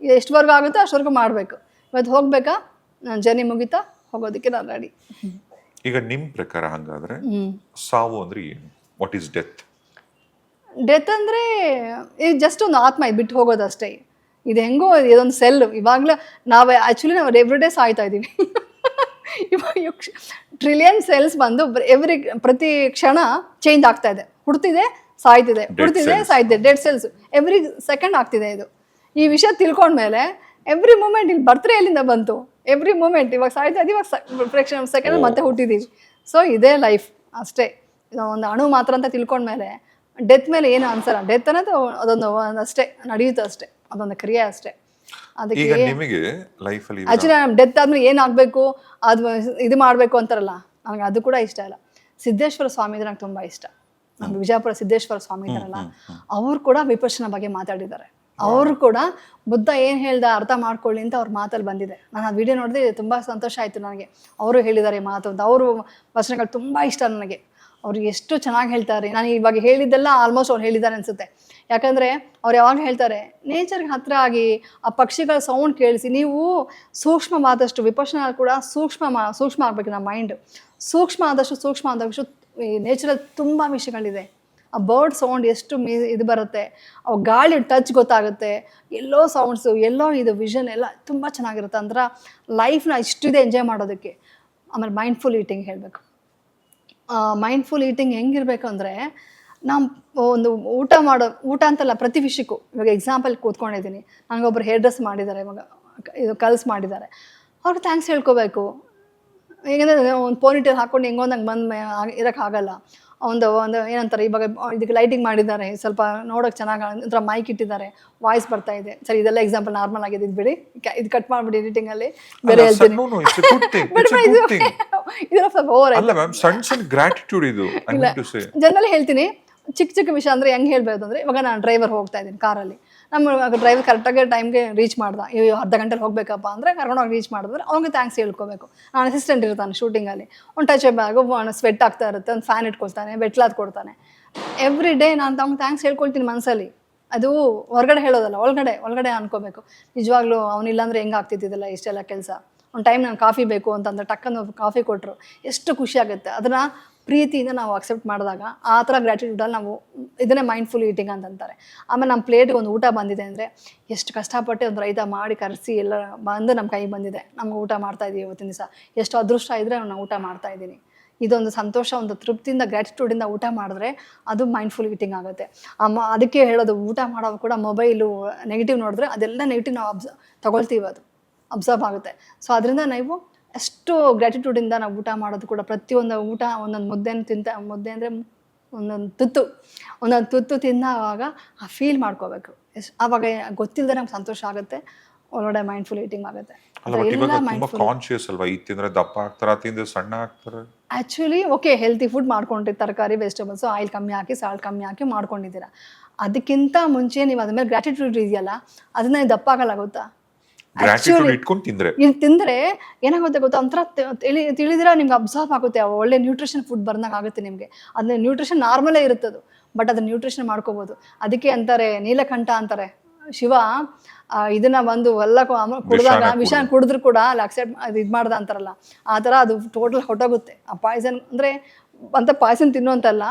ಎಷ್ಟುವರೆಗೂ ಆಗುತ್ತೋ ಅಷ್ಟವರೆಗೂ ಮಾಡಬೇಕು. ಇವತ್ತು ಹೋಗ್ಬೇಕಾ, ನಾನು ಜರ್ನಿ ಮುಗಿತಾ, ಹೋಗೋದಕ್ಕೆ ನಾನು ರೆಡಿ. ಈಗ ನಿಮ್ಮ ಪ್ರಕಾರ ಹಂಗಾದ್ರೆ ಸಾವು ಅಂದ್ರೆ ಏನು? What is death? ಡೆತ್ ಅಂದರೆ ಇದು ಜಸ್ಟ್ ಒಂದು ಆತ್ಮ ಬಿಟ್ಟು ಹೋಗೋದಷ್ಟೇ. ಇದು ಹೆಂಗೋ ಇದೊಂದು ಸೆಲ್. ಇವಾಗಲೂ ನಾವು ಎವ್ರಿ ಡೇ ಸಾಯ್ತಾ ಇದ್ದೀವಿ. ಇವಾಗ ಟ್ರಿಲಿಯನ್ ಸೆಲ್ಸ್ ಬಂದು ಪ್ರತಿ ಕ್ಷಣ ಚೇಂಜ್ ಆಗ್ತಾ ಇದೆ. ಹುಡ್ತಿದೆ, ಸಾಯ್ತಿದೆ, ಡೆಡ್ ಸೆಲ್ಸ್ ಎವ್ರಿ ಸೆಕೆಂಡ್ ಆಗ್ತಿದೆ. ಇದು ಈ ವಿಷಯ ತಿಳ್ಕೊಂಡ್ಮೇಲೆ ಎವ್ರಿ ಮೂಮೆಂಟ್ ಇಲ್ಲಿ ಬರ್ತ್ರೆ ಎಲ್ಲಿಂದ ಬಂತು, ಎವ್ರಿ ಮೂಮೆಂಟ್ ಇವಾಗ ಸಾಯ್ತಾ ಇದ್ದೀವಿ, ಇವಾಗ ಸೆಕೆಂಡ್ ಮತ್ತೆ ಹುಟ್ಟಿದ್ದೀವಿ. ಸೊ ಇದೇ ಲೈಫ್ ಅಷ್ಟೇ. ಒಂದು ಅಣು ಮಾತ್ರ ಅಂತ ತಿಳ್ಕೊಂಡ್ಮೇಲೆ ಡೆತ್ ಮೇಲೆ ಏನು ಅನ್ಸಲ್ಲ. ಡೆತ್ ಅನ್ನೋದು ಅದೊಂದು ಅಷ್ಟೇ ನಡೆಯುತ್ತೆ, ಅಷ್ಟೇ, ಅದೊಂದು ಕ್ರಿಯೆ ಅಷ್ಟೇ. ಅದಕ್ಕೆ ಆಕ್ಚುಲಿ ಡೆತ್ ಆದ್ಮೇಲೆ ಏನಾಗಬೇಕು, ಅದು ಇದು ಮಾಡಬೇಕು ಅಂತಾರಲ್ಲ, ನನಗೆ ಅದು ಕೂಡ ಇಷ್ಟ ಇಲ್ಲ. ಸಿದ್ದೇಶ್ವರ ಸ್ವಾಮಿ ಇದ್ರೆ ನಂಗೆ ತುಂಬ ಇಷ್ಟ. ನಮ್ಮ ವಿಜಯಪುರ ಸಿದ್ದೇಶ್ವರ ಸ್ವಾಮಿ ಇದ್ದಾರಲ್ಲ, ಅವರು ಕೂಡ ವಿಪರ್ಶನ ಬಗ್ಗೆ ಮಾತಾಡಿದ್ದಾರೆ. ಅವರು ಕೂಡ ಬುದ್ಧ ಏನು ಹೇಳ್ದ ಅರ್ಥ ಮಾಡ್ಕೊಳ್ಳಿ ಅಂತ ಅವ್ರ ಮಾತಲ್ಲಿ ಬಂದಿದೆ. ನಾನು ಆ ವಿಡಿಯೋ ನೋಡಿದೆ, ತುಂಬ ಸಂತೋಷ ಆಯಿತು ನನಗೆ. ಅವರು ಹೇಳಿದ್ದಾರೆ ಮಾತು ಅಂತ. ಅವರು ವಚನಗಳು ತುಂಬ ಇಷ್ಟ ನನಗೆ. ಅವ್ರು ಎಷ್ಟು ಚೆನ್ನಾಗಿ ಹೇಳ್ತಾರೆ. ನಾನು ಇವಾಗ ಹೇಳಿದ್ದೆಲ್ಲ ಆಲ್ಮೋಸ್ಟ್ ಅವ್ರು ಹೇಳಿದ್ದಾರೆ ಅನಿಸುತ್ತೆ. ಯಾಕಂದರೆ ಅವ್ರು ಯಾವಾಗ ಹೇಳ್ತಾರೆ, ನೇಚರ್ಗೆ ಹತ್ತಿರ ಆಗಿ ಆ ಪಕ್ಷಿಗಳ ಸೌಂಡ್ ಕೇಳಿಸಿ. ನೀವು ಸೂಕ್ಷ್ಮವಾದಷ್ಟು ವಿಪರ್ಶನ ಕೂಡ ಸೂಕ್ಷ್ಮ ಆಗಬೇಕು. ನಮ್ಮ ಮೈಂಡ್ ಸೂಕ್ಷ್ಮ ಆದಷ್ಟು ಈ ನೇಚರಲ್ಲಿ ತುಂಬ ವಿಷಯಗಳಿದೆ. ಆ ಬರ್ಡ್ ಸೌಂಡ್ ಎಷ್ಟು ಇದು ಬರುತ್ತೆ, ಅವು ಗಾಳಿ ಟಚ್ ಗೊತ್ತಾಗುತ್ತೆ, ಎಲ್ಲೋ ಸೌಂಡ್ಸು, ಎಲ್ಲೋ ಇದು ವಿಷನ್ ಎಲ್ಲ ತುಂಬ ಚೆನ್ನಾಗಿರುತ್ತೆ. ಅಂದ್ರೆ ಲೈಫ್ನ ಇಷ್ಟಿದೆ ಎಂಜಾಯ್ ಮಾಡೋದಕ್ಕೆ. ಆಮೇಲೆ ಮೈಂಡ್ಫುಲ್ ಈಟಿಂಗ್ ಹೇಳಬೇಕು. ಮೈಂಡ್ಫುಲ್ ಈಟಿಂಗ್ ಹೆಂಗಿರ್ಬೇಕು ಅಂದರೆ, ನಾವು ಒಂದು ಊಟ ಅಂತಲ್ಲ, ಪ್ರತಿ ವಿಷಯಕ್ಕೂ. ಇವಾಗ ಎಕ್ಸಾಂಪಲ್ ಕೂತ್ಕೊಂಡಿದ್ದೀನಿ, ನನಗೊಬ್ಬರು ಹೇರ್ ಡ್ರೆಸ್ ಮಾಡಿದ್ದಾರೆ, ಇವಾಗ ಇದು ಕಲ್ಸ್ ಮಾಡಿದ್ದಾರೆ, ಅವ್ರಿಗೆ ಥ್ಯಾಂಕ್ಸ್ ಹೇಳ್ಕೋಬೇಕು. ಹೇಗೆಂದರೆ ಒಂದು ಪೋನಿಟೇಲ್ ಹಾಕ್ಕೊಂಡು ಹೆಂಗೋ ನಂಗೆ ಇರೋಕ್ಕಾಗಲ್ಲ. ಒಂದು ಏನಂತಾರೆ, ಇವಾಗ ಇದಕ್ಕೆ ಲೈಟಿಂಗ್ ಮಾಡಿದ್ದಾರೆ, ಸ್ವಲ್ಪ ನೋಡೋಕೆ ಚೆನ್ನಾಗಿ ಒಂಥರ ಮೈಕ್ ಇಟ್ಟಿದ್ದಾರೆ, ವಾಯ್ಸ್ ಬರ್ತಾ ಇದೆ. ಸರಿ, ಇದೆಲ್ಲ ಎಕ್ಸಾಂಪಲ್ ನಾರ್ಮಲ್ ಆಗಿದೆ, ಇದು ಬಿಡಿ, ಇದು ಕಟ್ ಮಾಡಿಬಿಡಿ ಎಡಿಟಿಂಗಲ್ಲಿ, ಬೇರೆ ಹೇಳ್ತೀನಿ. ಇದೆಲ್ಲ ಸ್ವಲ್ಪ ಓವರ್ ಆಯ್ತು. ಜನರಲಿ ಹೇಳ್ತೀನಿ, ಚಿಕ್ಕ ವಿಷಯ ಅಂದರೆ ಹೆಂಗೆ ಹೇಳ್ಬೋದು ಅಂದರೆ, ಇವಾಗ ನಾನು ಡ್ರೈವರ್ ಹೋಗ್ತಾ ಇದ್ದೀನಿ ಕಾರಲ್ಲಿ, ನಮ್ಮ ಡ್ರೈವರ್ ಕರೆಕ್ಟಾಗಿ ಟೈಮ್ಗೆ ರೀಚ್ ಮಾಡ್ದೆ. ಅರ್ಧ ಗಂಟೆಲಿ ಹೋಗಬೇಕಪ್ಪ ಅಂದರೆ ಕರ್ಕೊಂಡೋಗಿ ರೀಚ್ ಮಾಡಿದ್ರೆ ಅವ್ನಿಗೆ ಥ್ಯಾಂಕ್ಸ್ ಹೇಳ್ಕೋಬೇಕು. ನಾನು ಅಸಿಸ್ಟೆಂಟ್ ಇರ್ತಾನೆ ಶೂಟಿಂಗಲ್ಲಿ, ಒಂದು ಟಚ್ ಬ್ಯಾಗು, ಸ್ವೆಟ್ ಆಗ್ತಾ ಇರುತ್ತೆ, ಒಂದು ಫ್ಯಾನ್ ಇಟ್ಕೊಳ್ತಾನೆ, ಬೆಟ್ಲಾದ್ ಕೊಡ್ತಾನೆ. ಎವ್ರಿ ಡೇ ನಾನು ಅವ್ನಿಗೆ ಥ್ಯಾಂಕ್ಸ್ ಹೇಳ್ಕೊಳ್ತೀನಿ ಮನಸ್ಸಲ್ಲಿ. ಅದು ಹೊರಗಡೆ ಹೇಳೋದಲ್ಲ, ಒಳಗಡೆ ಅನ್ಕೋಬೇಕು. ನಿಜವಾಗ್ಲೂ ಅವನಿಲ್ಲ ಅಂದರೆ ಹೆಂಗೆ ಆಗ್ತಿದ್ದಿಲ್ಲ ಇಷ್ಟೆಲ್ಲ ಕೆಲಸ. ಒಂದು ಟೈಮ್ ನಾನು ಕಾಫಿ ಬೇಕು ಅಂತಂದ್ರೆ ಟಕ್ಕನ್ನು ಕಾಫಿ ಕೊಟ್ಟರು ಎಷ್ಟು ಖುಷಿ ಆಗುತ್ತೆ. ಅದನ್ನು ಪ್ರೀತಿಯಿಂದ ನಾವು ಅಕ್ಸೆಪ್ಟ್ ಮಾಡಿದಾಗ ಆ ಥರ ಗ್ರ್ಯಾಟಿಟ್ಯೂಡಲ್ಲಿ ನಾವು ಇದನ್ನೇ ಮೈಂಡ್ಫುಲ್ ಈಟಿಂಗ್ ಅಂತಂತಾರೆ. ಆಮೇಲೆ ನಮ್ಮ ಪ್ಲೇಟ್ಗೆ ಒಂದು ಊಟ ಬಂದಿದೆ ಅಂದರೆ ಎಷ್ಟು ಕಷ್ಟಪಟ್ಟು ಒಂದು ರೈತ ಮಾಡಿ ಕರೆಸಿ ಎಲ್ಲ ಬಂದು ನಮ್ಮ ಕೈಗೆ ಬಂದಿದೆ, ನಮ್ಗೆ ಊಟ ಮಾಡ್ತಾಯಿದ್ದೀವಿ ಇವತ್ತಿನ ದಿವಸ, ಎಷ್ಟು ಅದೃಷ್ಟ ಇದ್ದರೆ ನಾನು ಊಟ ಮಾಡ್ತಾಯಿದ್ದೀನಿ. ಇದೊಂದು ಸಂತೋಷ, ಒಂದು ತೃಪ್ತಿಯಿಂದ ಗ್ರ್ಯಾಟಿಟ್ಯೂಡಿಂದ ಊಟ ಮಾಡಿದ್ರೆ ಅದು ಮೈಂಡ್ಫುಲ್ ಈಟಿಂಗ್ ಆಗುತ್ತೆ. ಅದಕ್ಕೆ ಹೇಳೋದು, ಊಟ ಮಾಡೋವಾಗ ಕೂಡ ಮೊಬೈಲು ನೆಗೆಟಿವ್ ನೋಡಿದ್ರೆ ಅದೆಲ್ಲ ನೆಗೆಟಿವ್ ನಾವು ತೊಗೊಳ್ತೀವಿ, ಅದು ಅಬ್ಸರ್ವ್ ಆಗುತ್ತೆ. ಸೊ ಅದರಿಂದ ನಾವು ಎಷ್ಟು ಗ್ರ್ಯಾಟಿಟ್ಯೂಡಿಂದ ನಾವು ಊಟ ಮಾಡೋದು ಕೂಡ, ಪ್ರತಿಯೊಂದು ಊಟ ಒಂದೊಂದು ಮುದ್ದೆ ಅಂದರೆ ಒಂದೊಂದು ತುತ್ತು ತಿನ್ನೋವಾಗ ಆ ಫೀಲ್ ಮಾಡ್ಕೋಬೇಕು. ಆವಾಗ ಗೊತ್ತಿಲ್ಲದೆ ನಮ್ಗೆ ಸಂತೋಷ ಆಗುತ್ತೆ, ಒಳಗಡೆ ಮೈಂಡ್ಫುಲ್ ಈಟಿಂಗ್ ಆಗುತ್ತೆ. ಕಾನ್ಶಿಯಸ್ ಅಲ್ವಾ, ಈ ತಿಂದ್ರೆ ದಪ್ಪ ಆಗ್ತಾರ, ತಿಂದ್ರೆ ಸಣ್ಣ ಆಗ್ತಾರೆ. ಆ್ಯಕ್ಚುಲಿ ಓಕೆ, ಹೆಲ್ತಿ ಫುಡ್ ಮಾಡ್ಕೊಂಡ್ರಿ, ತರಕಾರಿ ವೆಜಿಟೇಬಲ್ಸು ಆಯಿಲ್ ಕಮ್ಮಿ ಹಾಕಿ ಸಾಲ್ಟ್ ಕಮ್ಮಿ ಹಾಕಿ ಮಾಡ್ಕೊಂಡಿದ್ದೀರಾ. ಅದಕ್ಕಿಂತ ಮುಂಚೆ ನೀವು ಅದ್ರ ಮೇಲೆ ಗ್ರ್ಯಾಟಿಟ್ಯೂಡ್ ಇದೆಯಲ್ಲ, ಅದನ್ನ ನೀವು ದಪ್ಪ ಆಗಲ್ಲ ಗೊತ್ತಾ. ಇದು ತಿಂದರೆ ಏನಾಗುತ್ತೆ ಗೊತ್ತಾ, ಒಂಥರ ತಿಳಿದಿರ ನಿಮ್ಗೆ ಅಬ್ಸರ್ವ್ ಆಗುತ್ತೆ, ಒಳ್ಳೆ ನ್ಯೂಟ್ರಿಷನ್ ಫುಡ್ ಬರ್ದಂಗೆ ಆಗುತ್ತೆ ನಿಮಗೆ. ಅದನ್ನ ನ್ಯೂಟ್ರಿಷನ್ ನಾರ್ಮಲೇ ಇರುತ್ತದು, ಬಟ್ ಅದನ್ನ ನ್ಯೂಟ್ರಿಷನ್ ಮಾಡ್ಕೋಬೋದು. ಅದಕ್ಕೆ ಅಂತಾರೆ ನೀಲಕಂಠ ಅಂತಾರೆ, ಶಿವ ಇದನ್ನ ಬಂದು ಎಲ್ಲ ಕುಡಿದಾಗ ವಿಷ ಕುಡಿದ್ರು ಕೂಡ ಅಲ್ಲಿ ಅಕ್ಸೆಪ್ಟ್ ಇದು ಮಾಡ್ದ ಅಂತಾರಲ್ಲ, ಆ ಥರ ಅದು ಟೋಟಲ್ ಹೊಟ್ಟೋಗುತ್ತೆ. ಆ ಪಾಯ್ಸನ್ ಅಂದರೆ ಅಂತ ಪಾಯ್ಸನ್ ತಿನ್ನೋಂತಲ್ಲ,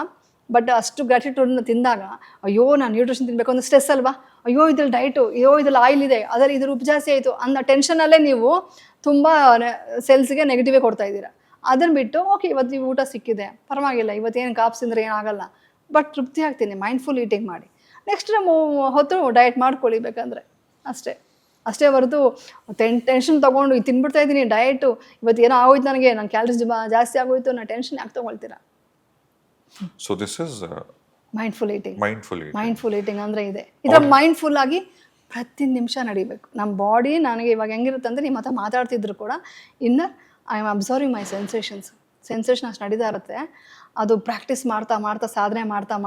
ಬಟ್ ಅಷ್ಟು ಗ್ರ್ಯಾಟಿಟ್ಯೂಡ್ನ ತಿಂದಾಗ ಅಯ್ಯೋ ನಾನು ನ್ಯೂಟ್ರಿಷನ್ ತಿನ್ನಬೇಕು ಅಂದ್ರೆ ಸ್ಟ್ರೆಸ್ ಅಲ್ವಾ, ಅಯ್ಯೋ ಇದ್ರಲ್ಲಿ ಡೈಟು, ಅಯ್ಯೋ ಇದ್ರಲ್ಲಿ ಆಯಿಲ್ ಇದೆ, ಅದರಲ್ಲಿ ಇದ್ರ ಉಪ್ಪು ಜಾಸ್ತಿ ಆಯಿತು ಅನ್ನೋ ಟೆನ್ಷನಲ್ಲೇ ನೀವು ತುಂಬ ಸೆಲ್ಸ್ಗೆ ನೆಗೆಟಿವೇ ಕೊಡ್ತಾ ಇದ್ದೀರಾ. ಅದನ್ನು ಬಿಟ್ಟು ಓಕೆ ಇವತ್ತು ಊಟ ಸಿಕ್ಕಿದೆ ಪರವಾಗಿಲ್ಲ, ಇವತ್ತೇನು ಕಾಪ್ಸ್ ತಿಂದರೆ ಏನಾಗಲ್ಲ, ಬಟ್ ತೃಪ್ತಿ ಆಗ್ತೀನಿ, ಮೈಂಡ್ಫುಲ್ ಈಟಿಂಗ್ ಮಾಡಿ. ನೆಕ್ಸ್ಟ್ ಹೊತ್ತು ಡಯಟ್ ಮಾಡ್ಕೊಳ್ಳಿ ಬೇಕಂದರೆ, ಅಷ್ಟೇ ಹೊರತು ಟೆನ್ಷನ್ ತೊಗೊಂಡು ಇದು ತಿನ್ಬಿಡ್ತಾ ಇದ್ದೀನಿ ಡಯಟು, ಇವತ್ತು ಏನೋ ಆಗೋಯ್ತು ನನಗೆ, ನನ್ನ ಕ್ಯಾಲರೀಸ್ ಜಾಸ್ತಿ ಆಗೋಯ್ತು, ನಾನು ಟೆನ್ಷನ್ ಯಾಕೆ ತೊಗೊಳ್ತೀರಾ. So this is mindful eating. Mindful eating ಅಂದರೆ ಇದೆ. ಇದರ ಮೈಂಡ್ಫುಲ್ ಆಗಿ ಪ್ರತಿ ನಿಮಿಷ ನಡಿಬೇಕು. ನಮ್ಮ ಬಾಡಿ ನನಗೆ ಇವಾಗ ಹೆಂಗಿರುತ್ತೆ ಅಂದರೆ, ನಿಮ್ಮ ಹತ್ರ ಮಾತಾಡ್ತಿದ್ರು ಕೂಡ inner I am observing my sensation ಅಷ್ಟು ನಡೀತಾ ಇರುತ್ತೆ. ಅದು ಪ್ರಾಕ್ಟೀಸ್ ಮಾಡ್ತಾ ಸಾಧನೆ ಮಾಡ್ತಾ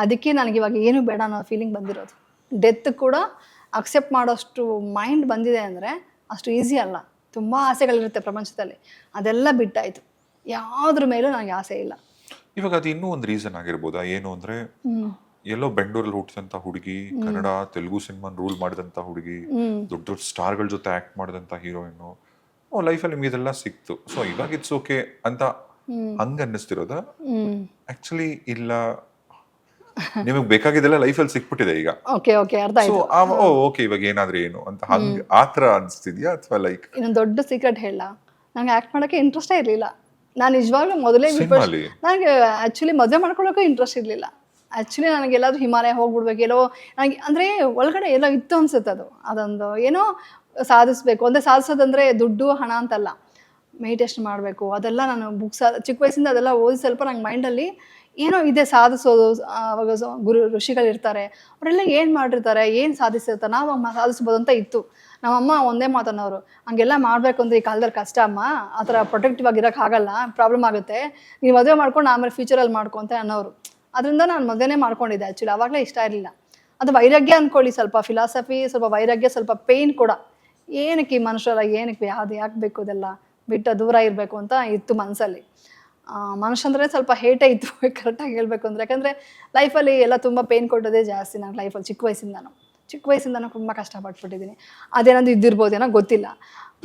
ಅದಕ್ಕೆ ನನಗೆ ಇವಾಗ ಏನು ಬೇಡ ಅನ್ನೋ ಫೀಲಿಂಗ್ ಬಂದಿರೋದು. ಡೆತ್ ಕೂಡ ಅಕ್ಸೆಪ್ಟ್ ಮಾಡೋಷ್ಟು ಮೈಂಡ್ ಬಂದಿದೆ ಅಂದರೆ ಅಷ್ಟು ಈಸಿ ಅಲ್ಲ. ತುಂಬ ಆಸೆಗಳಿರುತ್ತೆ ಪ್ರಪಂಚದಲ್ಲಿ, ಅದೆಲ್ಲ ಬಿಟ್ಟಾಯಿತು, ಯಾವುದ್ರ ಮೇಲೂ ನನಗೆ ಆಸೆ ಇಲ್ಲ. ಇವಾಗ ಅದು ಇನ್ನೂ ಒಂದು ರೀಸನ್ ಆಗಿರ್ಬೋದಾ, ಏನು ಅಂದ್ರೆ ಎಲ್ಲೋ ಬೆಂಗಳೂರಲ್ಲಿ ಹುಟ್ಟಿದಂತ ಹುಡುಗಿ, ಕನ್ನಡ ತೆಲುಗು ಸಿನಿಮಾನ್ ರೂಲ್ ಮಾಡಿದಂತ ಹುಡುಗಿ, ದೊಡ್ಡ ದೊಡ್ಡ ಸ್ಟಾರ್ಗಳ ಜೊತೆ ಆಕ್ಟ್ ಮಾಡಿದಂತ ಹೀರೋಯಿನ್, ಲೈಫಲ್ಲಿ ನಿಮ್ಗೆ ಇದೆಲ್ಲ ಸಿಕ್ತು, ಸೊ ಇವಾಗ ಇಟ್ಸ್ ಓಕೆ ಅಂತ ಹಂಗ ಅನ್ನಿಸ್ತಿರೋದ. ಆಕ್ಚುಲಿ ಇಲ್ಲ, ನಿಮಗೆ ಬೇಕಾಗಿದ್ದೆಲ್ಲ ಲೈಫಲ್ಲಿ ಸಿಕ್ಬಿಟ್ಟಿದೆ ಈಗ, ಓಕೆ ಇವಾಗ ಏನಾದ್ರೆ ಏನು ಅಂತ ಹಂಗ ಆತರ ಅನ್ಸ್ತಿದ್ಯಾ, ಅಥವಾ ಲೈಕ್ ಇನ್ನೊಂದು ದೊಡ್ಡ ಸೀಕ್ರೆಟ್ ಹೇಳ, ನಂಗೆ ಆಕ್ಟ್ ಮಾಡಕ್ಕೆ ಇಂಟ್ರೆಸ್ಟೇ ಇರಲಿಲ್ಲ. ನಾನು ನಿಜವಾಗ್ಲೂ ಮೊದಲೇ ನನಗೆ ಆ್ಯಕ್ಚುಲಿ ಮದುವೆ ಮಾಡ್ಕೊಳ್ಳೋಕೆ ಇಂಟ್ರೆಸ್ಟ್ ಇರಲಿಲ್ಲ. ಆ್ಯಕ್ಚುಲಿ ನನಗೆ ಎಲ್ಲಾದರೂ ಹಿಮಾಲಯ ಹೋಗ್ಬಿಡ್ಬೇಕು, ಎಲ್ಲೋ ನನಗೆ ಅಂದರೆ ಒಳಗಡೆ ಎಲ್ಲ ಇತ್ತು ಅನ್ಸುತ್ತೆ. ಅದೊಂದು ಏನೋ ಸಾಧಿಸ್ಬೇಕು ಅಂದರೆ, ಸಾಧಿಸೋದಂದರೆ ದುಡ್ಡು ಹಣ ಅಂತಲ್ಲ, ಮೆಡಿಟೇಷನ್ ಮಾಡಬೇಕು, ಅದೆಲ್ಲ ನಾನು ಬುಕ್ಸ್ ಚಿಕ್ಕ ವಯಸ್ಸಿಂದ ಅದೆಲ್ಲ ಓದಿ ಸ್ವಲ್ಪ ನಂಗೆ ಮೈಂಡಲ್ಲಿ ಏನೋ ಇದೆ ಸಾಧಿಸೋದು. ಅವಾಗ ಋಷಿಗಳಿರ್ತಾರೆ, ಅವರೆಲ್ಲ ಏನು ಮಾಡಿರ್ತಾರೆ, ಏನು ಸಾಧಿಸಿರ್ತಾರೆ, ನಾವು ಸಾಧಿಸ್ಬೋದು ಅಂತ ಇತ್ತು. ನಮ್ಮಮ್ಮ ಒಂದೇ ಮಾತನ್ನೋರು, ಹಂಗೆಲ್ಲ ಮಾಡಬೇಕು ಅಂದರೆ ಈ ಕಾಲದಲ್ಲಿ ಕಷ್ಟ ಅಮ್ಮ, ಆ ಥರ ಪ್ರೊಟೆಕ್ಟಿವ್ ಆಗಿರೋಕ್ಕಾಗಲ್ಲ, ಪ್ರಾಬ್ಲಮ್ ಆಗುತ್ತೆ, ನೀವು ಮದುವೆ ಮಾಡ್ಕೊಂಡು ಆಮೇಲೆ ಫ್ಯೂಚರಲ್ಲಿ ಮಾಡ್ಕೊಂತ ಅನ್ನೋರು. ಅದರಿಂದ ನಾನು ಮದುವೆನೇ ಮಾಡ್ಕೊಂಡಿದ್ದೆ. ಆ್ಯಕ್ಚುಲಿ ಆವಾಗಲೇ ಇಷ್ಟ ಇರಲಿಲ್ಲ. ಅದು ವೈರಾಗ್ಯ ಅಂದ್ಕೊಳ್ಳಿ, ಸ್ವಲ್ಪ ಫಿಲಾಸಫಿ, ಸ್ವಲ್ಪ ವೈರಾಗ್ಯ, ಸ್ವಲ್ಪ ಪೇಯ್ನ್ ಕೂಡ. ಏನಕ್ಕೆ ಈ ಮನುಷ್ಯರ ಏನಕ್ಕೆ ಯಾಕೆ ಬೇಕು, ಅದೆಲ್ಲ ಬಿಟ್ಟು ದೂರ ಇರಬೇಕು ಅಂತ ಇತ್ತು ಮನಸ್ಸಲ್ಲಿ. ಮನುಷ್ಯಂದ್ರೆ ಸ್ವಲ್ಪ ಹೇಟೇ ಇತ್ತು ಕರೆಕ್ಟಾಗಿ ಹೇಳ್ಬೇಕು ಅಂದರೆ. ಯಾಕಂದರೆ ಲೈಫಲ್ಲಿ ಎಲ್ಲ ತುಂಬ ಪೇಯ್ನ್ ಕೊಟ್ಟೋದೇ ಜಾಸ್ತಿ ನಾನು ಲೈಫಲ್ಲಿ. ಚಿಕ್ಕ ವಯಸ್ಸಿಂದನೂ ತುಂಬ ಕಷ್ಟಪಟ್ಬಿಟ್ಟಿದ್ದೀನಿ. ಅದೇನಾದ್ರು ಇದ್ದಿರ್ಬೋದೇನೋ ಗೊತ್ತಿಲ್ಲ.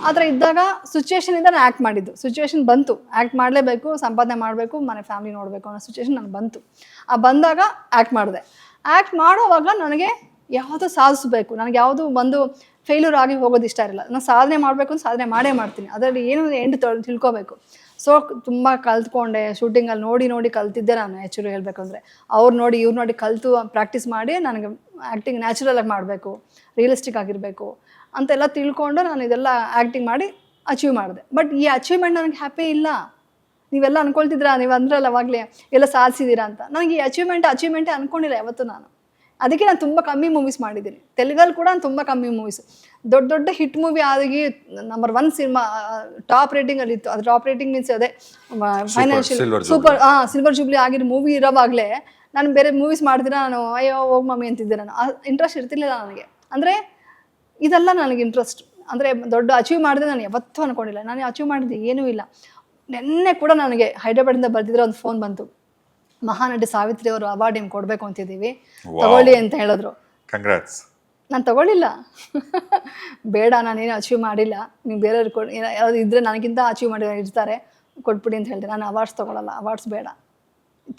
ಆ ಥರ ಇದ್ದಾಗ ಸಿಚುವೇಷನಿಂದ ನಾನು ಆ್ಯಕ್ಟ್ ಮಾಡಿದ್ದು. ಸಿಚುವೇಶನ್ ಬಂತು, ಆ್ಯಕ್ಟ್ ಮಾಡಲೇಬೇಕು, ಸಂಪಾದನೆ ಮಾಡಬೇಕು, ಮನೆ ಫ್ಯಾಮಿಲಿ ನೋಡಬೇಕು ಅನ್ನೋ ಸಿಚುವೇಶನ್ ನನಗೆ ಬಂತು. ಬಂದಾಗ ಆ್ಯಕ್ಟ್ ಮಾಡಿದೆ. ಆ್ಯಕ್ಟ್ ಮಾಡೋವಾಗ ನನಗೆ ಯಾವುದೋ ಸಾಧಿಸ್ಬೇಕು, ನನಗೆ ಯಾವುದು ಒಂದು ಫೇಲ್ಯೂರ್ ಆಗಿ ಹೋಗೋದು ಇಷ್ಟ ಇರಲ್ಲ. ನಾನು ಸಾಧನೆ ಮಾಡಬೇಕು ಅಂತ ಸಾಧನೆ ಮಾಡೇ ಮಾಡ್ತೀನಿ. ಅದರಲ್ಲಿ ಏನೋ ಎಂಡ್ ತಿಳ್ಕೊಬೇಕು. ಸೊ ತುಂಬ ಕಲ್ತ್ಕೊಂಡೆ, ಶೂಟಿಂಗಲ್ಲಿ ನೋಡಿ ಕಲ್ತಿದ್ದೆ ನಾನು. ಆ್ಯಕ್ಚುಲಿ ಹೇಳಬೇಕು ಅಂದರೆ ಅವ್ರು ನೋಡಿ ಇವ್ರು ನೋಡಿ ಕಲಿತು ಪ್ರಾಕ್ಟೀಸ್ ಮಾಡಿ ನನಗೆ ಆ್ಯಕ್ಟಿಂಗ್ ನ್ಯಾಚುರಲಾಗಿ ಮಾಡಬೇಕು, ರಿಯಲಿಸ್ಟಿಕ್ ಆಗಿರಬೇಕು ಅಂತೆಲ್ಲ ತಿಳ್ಕೊಂಡು ನಾನು ಇದೆಲ್ಲ ಆ್ಯಕ್ಟಿಂಗ್ ಮಾಡಿ ಅಚೀವ್ ಮಾಡಿದೆ. ಬಟ್ ಈ ಅಚೀವ್ಮೆಂಟ್ ನನಗೆ ಹ್ಯಾಪಿ ಇಲ್ಲ. ನೀವೆಲ್ಲ ಅಂದ್ಕೊಳ್ತಿದ್ದೀರಾ, ನೀವು ಅಂದ್ರಲ್ಲ ಅವಾಗಲೇ ಎಲ್ಲ ಸಾಧಿಸಿದ್ದೀರಾ ಅಂತ. ನನಗೆ ಈ ಅಚೀವ್ಮೆಂಟೇ ಅಂದ್ಕೊಂಡಿಲ್ಲ ಯಾವತ್ತೂ ನಾನು. ಅದಕ್ಕೆ ನಾನು ತುಂಬ ಕಮ್ಮಿ ಮೂವೀಸ್ ಮಾಡಿದ್ದೀನಿ. ತೆಲುಗಲ್ಲಿ ಕೂಡ ನಾನು ತುಂಬ ಕಮ್ಮಿ ಮೂವೀಸ್. ದೊಡ್ಡ ಹಿಟ್ ಮೂವಿ ಆಗಿ ನಂಬರ್ 1 ಸಿನಿಮಾ ಟಾಪ್ ರೇಟಿಂಗಲ್ಲಿ ಇತ್ತು. ಅದು ಟಾಪ್ ರೇಟಿಂಗ್ ಮೀನ್ಸ್ ಅದೇ ಫೈನಾನ್ಷಿಯಲ್ ಸೂಪರ್ ಸಿಲ್ವರ್ ಜೂಬ್ಲಿ ಆಗಿರೋ ಮೂವಿ ಇರೋವಾಗಲೇ ನಾನು ಬೇರೆ ಮೂವೀಸ್ ಮಾಡ್ತೀರಾ, ನಾನು ಅಯ್ಯೋ ಹೋಗಿ ಮಮ್ಮಿ ಅಂತಿದ್ದೆ. ನಾನು ಇಂಟ್ರೆಸ್ಟ್ ಇರ್ತಿರ್ಲಿಲ್ಲ ನನಗೆ. ಅಂದರೆ ಇದೆಲ್ಲ ನನಗೆ ಇಂಟ್ರೆಸ್ಟ್. ಅಂದರೆ ದೊಡ್ಡ ಅಚೀವ್ ಮಾಡಿದೆ ನಾನು ಯಾವತ್ತೂ ಅಂದ್ಕೊಂಡಿಲ್ಲ. ನಾನು ಅಚೀವ್ ಮಾಡಿದ್ದೆ ಏನೂ ಇಲ್ಲ. ನೆನ್ನೆ ಕೂಡ ನನಗೆ ಹೈದ್ರಾಬಾದಿಂದ ಬರ್ತಿದ್ರೆ ಒಂದು ಫೋನ್ ಬಂತು, ಮಹಾನಟಿ ಸಾವಿತ್ರಿ ಅವರು ಅವಾರ್ಡ್ ನಿಮ್ಗೆ ಕೊಡಬೇಕು ಅಂತಿದ್ದೀವಿ, ತಗೊಳ್ಳಿ ಅಂತ ಹೇಳಿದ್ರು. ಕಂಗ್ರಾಟ್ಸ್. ನಾನು ತಗೊಳ್ಳಿಲ್ಲ. ಬೇಡ, ನಾನೇನು ಅಚೀವ್ ಮಾಡಿಲ್ಲ, ನೀವು ಬೇರೆಯವ್ರಿಗೆ ಕೊಡಿ, ಯಾರಾದ್ರು ಇದ್ದರೆ ನನಗಿಂತ ಅಚೀವ್ ಮಾಡಿ ಇರ್ತಾರೆ, ಕೊಟ್ಬಿಡಿ ಅಂತ ಹೇಳಿದೆ. ನಾನು ಅವಾರ್ಡ್ಸ್ ತೊಗೊಳಲ್ಲ, ಅವಾರ್ಡ್ಸ್ ಬೇಡ.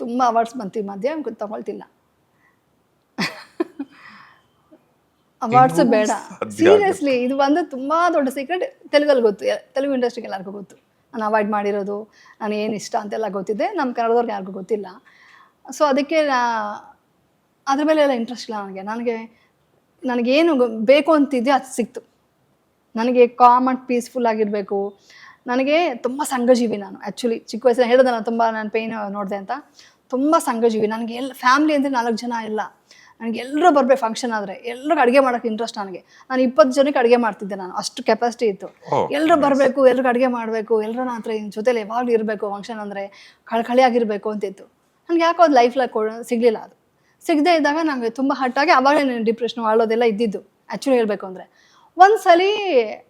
ತುಂಬ ಅವಾರ್ಡ್ಸ್ ಬಂತು ಈ ಮಧ್ಯೆ, ತೊಗೊಳ್ತಿಲ್ಲ. ಅವಾರ್ಡ್ಸು ಬೇಡ, ಸೀರಿಯಸ್ಲಿ. ಇದು ಬಂದು ತುಂಬ ದೊಡ್ಡ ಸೀಕ್ರೆಟ್. ತೆಲುಗಲ್ಲಿ ಗೊತ್ತು, ತೆಲುಗು ಇಂಡಸ್ಟ್ರಿಗೆ ಎಲ್ಲರಿಗೂ ಗೊತ್ತು ನಾನು ಅವಾಯ್ಡ್ ಮಾಡಿರೋದು, ನಾನು ಏನು ಇಷ್ಟ ಅಂತೆಲ್ಲ ಗೊತ್ತಿದೆ. ನಮ್ಮ ಕನ್ನಡದವ್ರಿಗೆ ಯಾರಿಗೂ ಗೊತ್ತಿಲ್ಲ. ಸೊ ಅದಕ್ಕೆ ಅದ್ರ ಮೇಲೆ ಎಲ್ಲ ಇಂಟ್ರೆಸ್ಟ್ ಇಲ್ಲ ನನಗೇನು ಬೇಕು ಅಂತಿದ್ದೆ ಅದು ಸಿಕ್ತು. ನನಗೆ ಕಾಮ್ ಆ್ಯಂಡ್ ಪೀಸ್ಫುಲ್ ಆಗಿರಬೇಕು. ನನಗೆ ತುಂಬ ಸಂಘಜೀವಿ ನಾನು. ಆ್ಯಕ್ಚುಲಿ ಚಿಕ್ಕ ವಯಸ್ಸಲ್ಲಿ ಹೇಳಿದೆ ನಾನು, ತುಂಬ ನಾನು ಪೇಯ್ನ್ ನೋಡಿದೆ ಅಂತ. ತುಂಬ ಸಂಘಜೀವಿ. ನನಗೆ ಫ್ಯಾಮ್ಲಿ ಅಂದರೆ 4 ಜನ ಇಲ್ಲ, ನನಗೆ ಎಲ್ಲರೂ ಬರಬೇಕು. ಫಂಕ್ಷನ್ ಆದರೆ ಎಲ್ಲರಿಗೂ ಅಡುಗೆ ಮಾಡೋಕ್ಕೆ ಇಂಟ್ರೆಸ್ಟ್ ನನಗೆ. ನಾನು 20 ಜನಕ್ಕೆ ಅಡುಗೆ ಮಾಡ್ತಿದ್ದೆ, ನಾನು ಅಷ್ಟು ಕೆಪಾಸಿಟಿ ಇತ್ತು. ಎಲ್ಲರೂ ಬರಬೇಕು, ಎಲ್ರಿಗೂ ಅಡುಗೆ ಮಾಡಬೇಕು, ಎಲ್ಲರೂ ನನ್ನ ಹತ್ರ ಜೊತೆಲಿ ಯಾವಾಗಲೂ ಇರಬೇಕು, ಫಂಕ್ಷನ್ ಅಂದರೆ ಕಳಿಯಾಗಿರಬೇಕು ಅಂತಿತ್ತು. ನನಗೆ ಯಾಕೋ ಅದು ಲೈಫ್ಲಾಗಿ ಸಿಗಲಿಲ್ಲ. ಅದು ಸಿಗದೇ ಇದ್ದಾಗ ನನಗೆ ತುಂಬ ಹಟ್ಟಾಗಿ ಆವಾಗಲೇ ನಾನು ಡಿಪ್ರೆಷನ್ ಆಳೋದೆಲ್ಲ ಇದ್ದಿದ್ದು. ಆ್ಯಕ್ಚುಲಿ ಹೇಳಬೇಕು ಅಂದರೆ ಒಂದು ಸಲ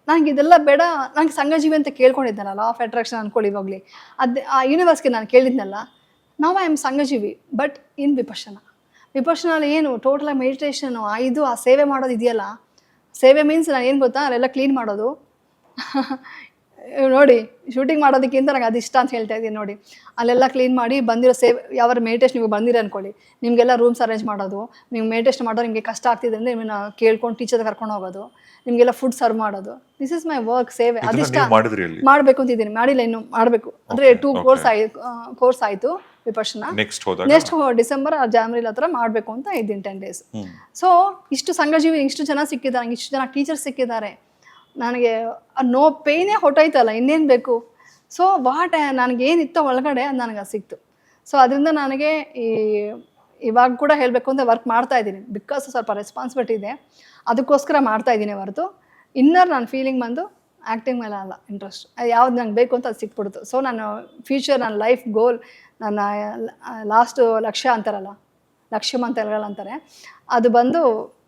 ನನಗೆ ಇದೆಲ್ಲ ಬೇಡ, ನನಗೆ ಸಂಘಜೀವಿ ಅಂತ ಕೇಳ್ಕೊಂಡಿದ್ದೆನಲ್ಲ, ಲಾ ಆಫ್ ಅಟ್ರಾಕ್ಷನ್ ಅಂದ್ಕೊಳ್ಳಿ ಇವಾಗಲಿ. ಅದು ಆ ಯೂನಿವರ್ಸ್ಗೆ ನಾನು ಕೇಳಿದ್ನಲ್ಲ, ನಾವು ಐ ಆಮ್ ಸಂಘಜೀವಿ ಬಟ್ ಇನ್ ವಿಪರ್ಶನಲ್ಲಿ ಏನು ಟೋಟಲಾಗಿ ಮೆಡಿಟೇಷನು, ಆ ಸೇವೆ ಮಾಡೋದು ಇದೆಯಲ್ಲ. ಸೇವೆ ಮೀನ್ಸ್ ನಾನು ಏನು ಗೊತ್ತಾ, ಅಲ್ಲೆಲ್ಲ ಕ್ಲೀನ್ ಮಾಡೋದು. ನೋಡಿ, ಶೂಟಿಂಗ್ ಮಾಡೋದಕ್ಕಿಂತ ನನಗೆ ಅದು ಇಷ್ಟ ಅಂತ ಹೇಳ್ತಾ ಇದ್ದೀನಿ. ನೋಡಿ, ಅಲ್ಲೆಲ್ಲ ಕ್ಲೀನ್ ಮಾಡಿ ಬಂದಿರೋ ಸೇವೆ, ಯಾವ ಮೆಡಿಟೇಷನ್ ನೀವು ಬಂದಿರ ಅಂದ್ಕೊಳ್ಳಿ, ನಿಮಗೆಲ್ಲ ರೂಮ್ಸ್ ಅರೇಂಜ್ ಮಾಡೋದು, ನೀವು ಮೆಡಿಟೇಷನ್ ಮಾಡೋದು ನಿಮಗೆ ಕಷ್ಟ ಆಗ್ತಿದೆ ಅಂದರೆ ನಿಮ್ಮನ್ನ ಕೇಳ್ಕೊಂಡು ಟೀಚರ್ ಕರ್ಕೊಂಡು ಹೋಗೋದು, ನಿಮಗೆಲ್ಲ ಫುಡ್ ಸರ್ವ್ ಮಾಡೋದು. ದಿಸ್ ಇಸ್ ಮೈ ವರ್ಕ್, ಸೇವೆ. ಅದಿಷ್ಟ ಮಾಡಬೇಕು ಅಂತಿದ್ದೀನಿ, ಮಾಡಿಲ್ಲ, ಇನ್ನು ಮಾಡಬೇಕು. ಅಂದರೆ 2 ಕೋರ್ಸ್ ಆಯಿತು ವಿಪರ್ಶನ. ನೆಕ್ಸ್ಟ್ ಡಿಸೆಂಬರ್ ಜಾನ್ವರಿ ಹತ್ರ ಮಾಡಬೇಕು ಅಂತ ಇದ್ದೀನಿ, 10 days. ಸೊ ಇಷ್ಟು ಸಂಘಜೀವಿ, ಇಷ್ಟು ಜನ ಸಿಕ್ಕಿದ್ದಾರೆ ನನಗೆ, ಇಷ್ಟು ಜನ ಟೀಚರ್ಸ್ ಸಿಕ್ಕಿದ್ದಾರೆ ನನಗೆ. ನೋ ಪೇಯ್ನೇ ಹೊಟ್ಟೋಯ್ತಲ್ಲ, ಇನ್ನೇನು ಬೇಕು. ಸೊ ನನಗೇನಿತ್ತೋ ಒಳಗಡೆ ಅದು ನನಗೆ ಸಿಕ್ತು. ಸೊ ಅದರಿಂದ ನನಗೆ ಇವಾಗ ಕೂಡ ಹೇಳಬೇಕು ಅಂದರೆ ವರ್ಕ್ ಮಾಡ್ತಾ ಇದ್ದೀನಿ. ಬಿಕಾಸ್ ಸ್ವಲ್ಪ ರೆಸ್ಪಾನ್ಸಿಬಿಲಿಟಿ ಇದೆ, ಅದಕ್ಕೋಸ್ಕರ ಮಾಡ್ತಾ ಇದ್ದೀನಿ ಹೊರತು ಇನ್ನರ್ ನನ್ನ ಫೀಲಿಂಗ್ ಬಂದು ಆ್ಯಕ್ಟಿಂಗ್ ಮೇಲೆ ಅಲ್ಲ ಇಂಟ್ರೆಸ್ಟ್. ಯಾವ್ದು ನಂಗೆ ಬೇಕು ಅಂತ ಅದು ಸಿಕ್ಬಿಡ್ತು. ಸೊ ನಾನು ಫ್ಯೂಚರ್, ನನ್ನ ಲೈಫ್ ಗೋಲ್, ನನ್ನ ಲಾಸ್ಟ್ ಲಕ್ಷ್ಯ ಅಂತಾರಲ್ಲ, ಲಕ್ಷ್ಯಮ್ ಅಂತ ಅಂತಾರೆ, ಅದು ಬಂದು